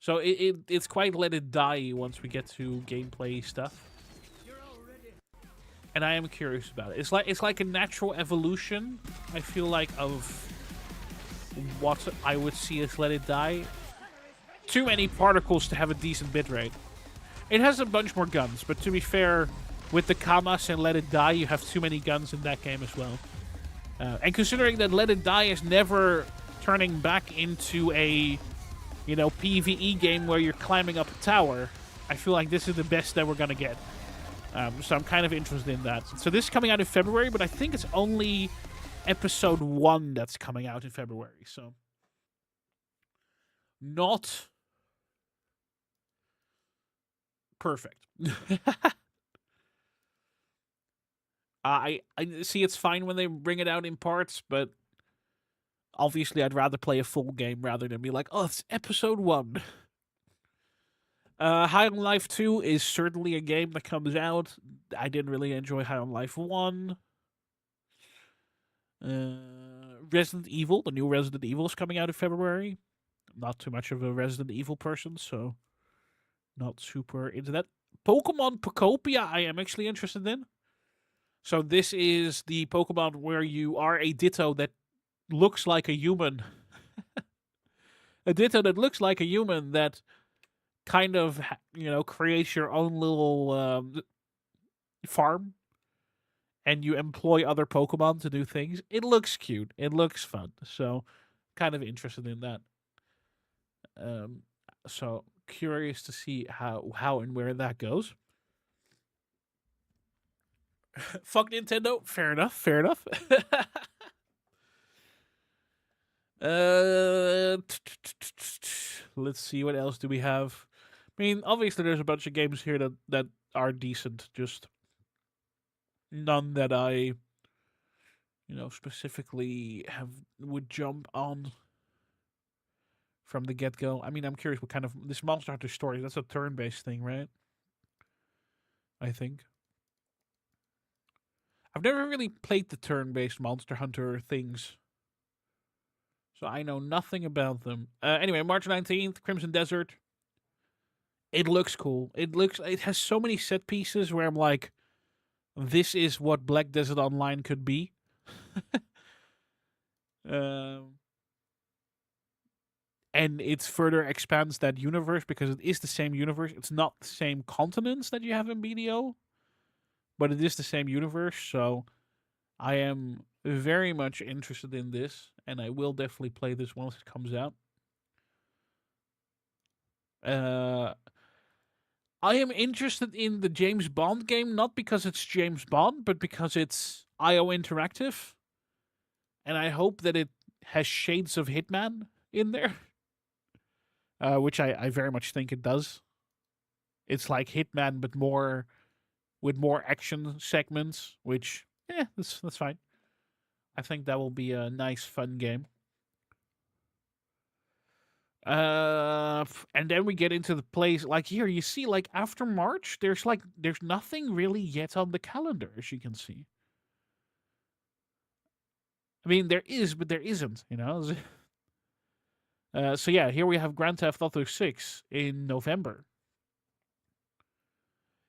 So it's quite Let It Die once we get to gameplay stuff. And I am curious about it. It's like a natural evolution, I feel like, of what I would see as Let It Die. Too many particles to have a decent bitrate. It has a bunch more guns, but to be fair, with the Kamas and Let It Die, you have too many guns in that game as well. And considering that Let It Die is never turning back into a, PvE game where you're climbing up a tower, I feel like this is the best that we're gonna get. So I'm kind of interested in that. So this is coming out in February, but I think it's only episode 1 that's coming out in February. So not perfect. I see it's fine when they bring it out in parts, but obviously I'd rather play a full game rather than be like, oh, it's episode 1. High on Life 2 is certainly a game that comes out. I didn't really enjoy High on Life 1. Resident Evil, the new Resident Evil is coming out in February. I'm not too much of a Resident Evil person, so not super into that. Pokemon Pocopia I am actually interested in. So this is the Pokemon where you are a Ditto that looks like a human. A Ditto that looks like a human that kind of, creates your own little farm. And you employ other Pokemon to do things. It looks cute. It looks fun. So, kind of interested in that. So, curious to see how and where that goes. Fuck Nintendo. Fair enough. Fair enough. Let's see. What else do we have? I mean, obviously there's a bunch of games here that are decent. Just none that I, specifically would jump on from the get-go. I mean, I'm curious what kind of... This Monster Hunter Stories, that's a turn-based thing, right? I think. I've never really played the turn-based Monster Hunter things. So I know nothing about them. Anyway, March 19th, Crimson Desert. It looks cool. It has so many set pieces where I'm like, this is what Black Desert Online could be. And it further expands that universe because it is the same universe. It's not the same continents that you have in BDO, but it is the same universe. So I am very much interested in this, and I will definitely play this once it comes out. I am interested in the James Bond game, not because it's James Bond, but because it's IO Interactive. And I hope that it has shades of Hitman in there. Which I very much think it does. It's like Hitman, but with more action segments, which, that's fine. I think that will be a nice, fun game. And then we get into the place, like here, you see, like after March, there's nothing really yet on the calendar, as you can see. I mean, there is, but there isn't, So yeah, here we have Grand Theft Auto 6 in November.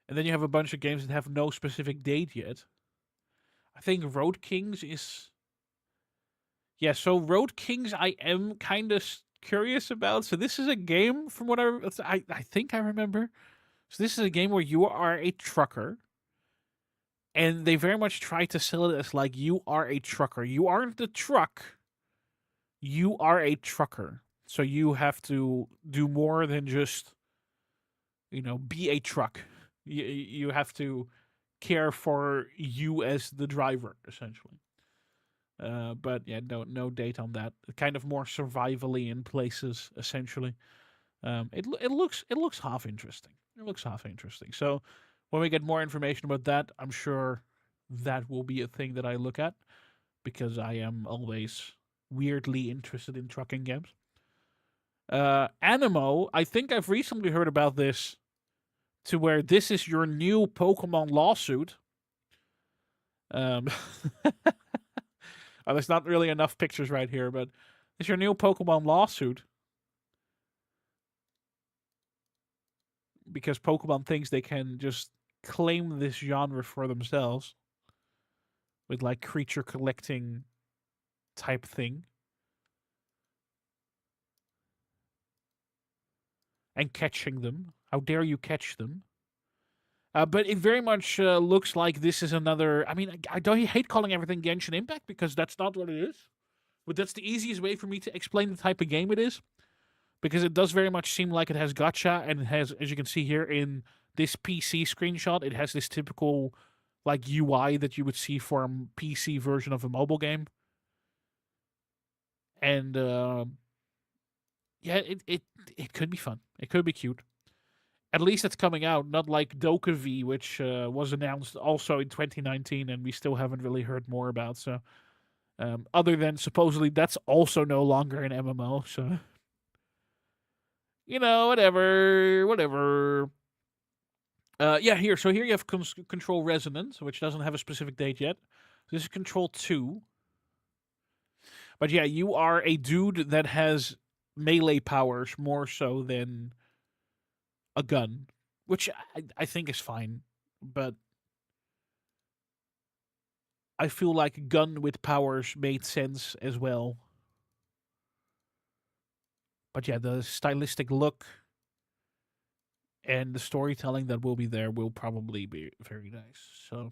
And then you have a bunch of games that have no specific date yet. I think Road Kings is... Yeah, so Road Kings I am kind of curious about. So this is a game, from what I think I remember. So this is a game where you are a trucker. And they very much try to sell it as like, you are a trucker. You aren't the truck. You are a trucker. So you have to do more than just, be a truck. You have to care for you as the driver, essentially. But yeah, no date on that. Kind of more survivally in places, essentially. It looks half interesting. It looks half interesting. So when we get more information about that, I'm sure that will be a thing that I look at, because I am always weirdly interested in trucking games. Animo, I think I've recently heard about this, to where this is your new Pokemon lawsuit. Oh, there's not really enough pictures right here, but it's your new Pokemon lawsuit. Because Pokemon thinks they can just claim this genre for themselves. With like creature collecting type thing. And catching them. How dare you catch them? But it very much looks like this is another. I mean, I don't hate calling everything Genshin Impact because that's not what it is. But that's the easiest way for me to explain the type of game it is. Because it does very much seem like it has gacha, and it has, as you can see here in this PC screenshot, it has this typical like UI that you would see for a PC version of a mobile game. And yeah, it could be fun. It could be cute. At least it's coming out, not like Dokkaev, which was announced also in 2019, and we still haven't really heard more about. So, other than supposedly that's also no longer an MMO. So, whatever. Yeah, here. So here you have Control Resonance, which doesn't have a specific date yet. This is Control 2. But yeah, you are a dude that has melee powers more so than a gun, which I think is fine. But I feel like a gun with powers made sense as well. But yeah, the stylistic look and the storytelling that will be there will probably be very nice. So,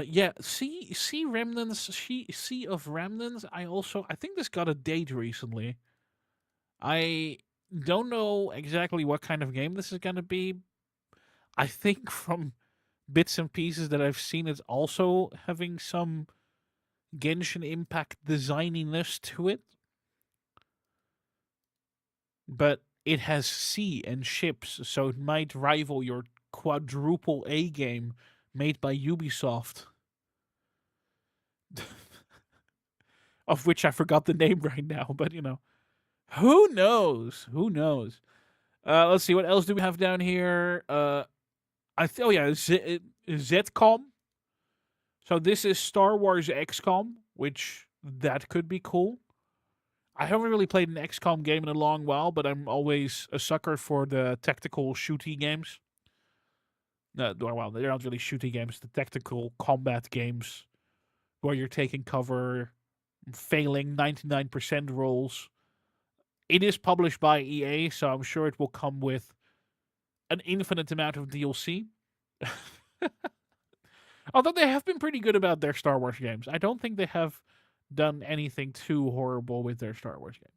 yeah, Sea Remnants, Sea of Remnants. I think this got a date recently. I don't know exactly what kind of game this is gonna be. I think from bits and pieces that I've seen, it's also having some Genshin Impact designiness to it. But it has sea and ships, so it might rival your quadruple A game made by Ubisoft. Of which I forgot the name right now, but who knows? Who knows? Let's see, what else do we have down here? Zcom. So this is Star Wars XCOM, which that could be cool. I haven't really played an XCOM game in a long while, but I'm always a sucker for the tactical shooty games. No, well, they're not really shooty games. The tactical combat games where you're taking cover, failing 99% rolls. It is published by EA, so I'm sure it will come with an infinite amount of DLC. Although they have been pretty good about their Star Wars games. I don't think they have done anything too horrible with their Star Wars games.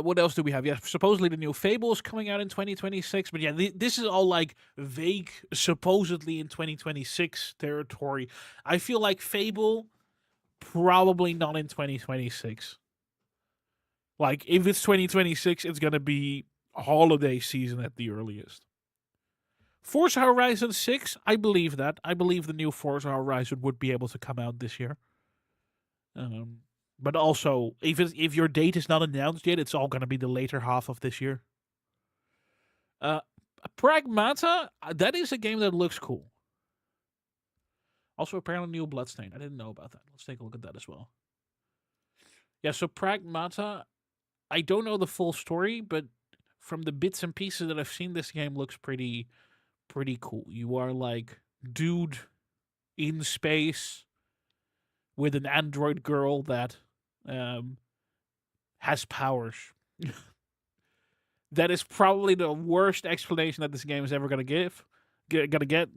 What else do we have? Yeah, supposedly the new Fable is coming out in 2026. But yeah, this is all like vague, supposedly in 2026 territory. I feel like Fable, probably not in 2026. Like, if it's 2026, it's going to be holiday season at the earliest. Forza Horizon 6, I believe that. I believe the new Forza Horizon would be able to come out this year. But also, if your date is not announced yet, it's all going to be the later half of this year. Pragmata, that is a game that looks cool. Also, apparently new Bloodstain. I didn't know about that. Let's take a look at that as well. Yeah, so Pragmata, I don't know the full story, but from the bits and pieces that I've seen, this game looks pretty cool. You are like dude in space with an android girl that has powers. That is probably the worst explanation that this game is ever gonna get,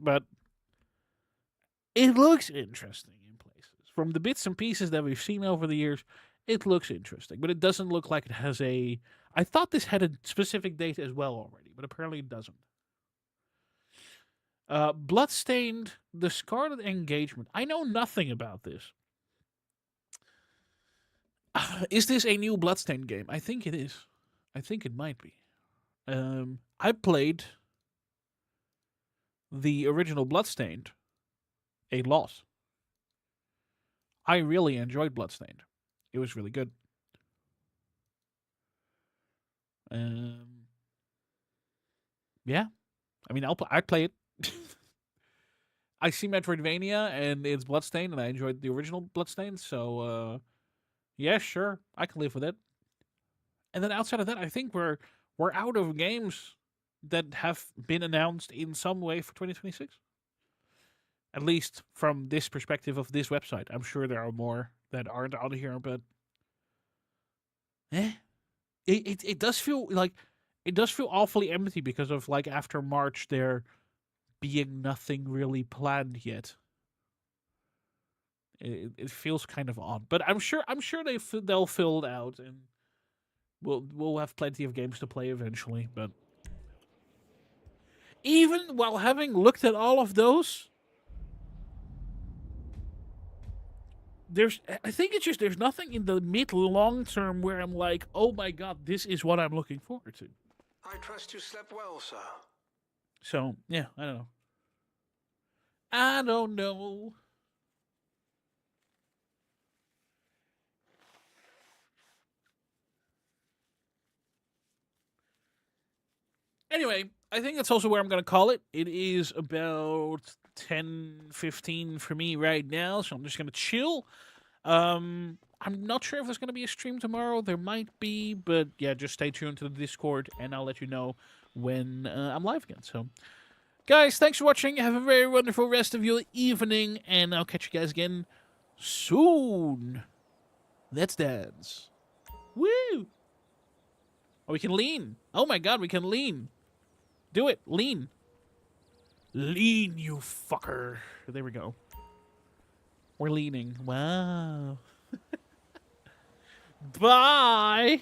but it looks interesting in places. From the bits and pieces that we've seen over the years, it looks interesting, but it doesn't look like it has a... I thought this had a specific date as well already, but apparently it doesn't. Bloodstained, The Scarlet Engagement. I know nothing about this. Is this a new Bloodstained game? I think it is. I think it might be. I played the original Bloodstained a lot. I really enjoyed Bloodstained. It was really good. Yeah. I mean, I'd play it. I see Metroidvania and it's Bloodstained, and I enjoyed the original Bloodstained, so yeah, sure, I can live with it. And then outside of that, I think we're out of games that have been announced in some way for 2026. At least from this perspective of this website. I'm sure there are more that aren't out here, but it does feel like it does feel awfully empty because of like after March there being nothing really planned yet. It feels kind of odd, but I'm sure they'll fill it out and we'll have plenty of games to play eventually. But even while having looked at all of those, I think it's just there's nothing in the mid long term where I'm like, oh my god, this is what I'm looking forward to. I trust you slept well, sir. So yeah, I don't know. I don't know. Anyway, I think that's also where I'm going to call it. It is about 10:15 for me right now, so I'm just going to chill. I'm not sure if there's going to be a stream tomorrow. There might be, but yeah, just stay tuned to the Discord, and I'll let you know when I'm live again. So, guys, thanks for watching. Have a very wonderful rest of your evening, and I'll catch you guys again soon. Let's dance. Woo! Oh, we can lean. Oh my god, we can lean. Do it. Lean. Lean, you fucker. There we go. We're leaning. Wow. Bye.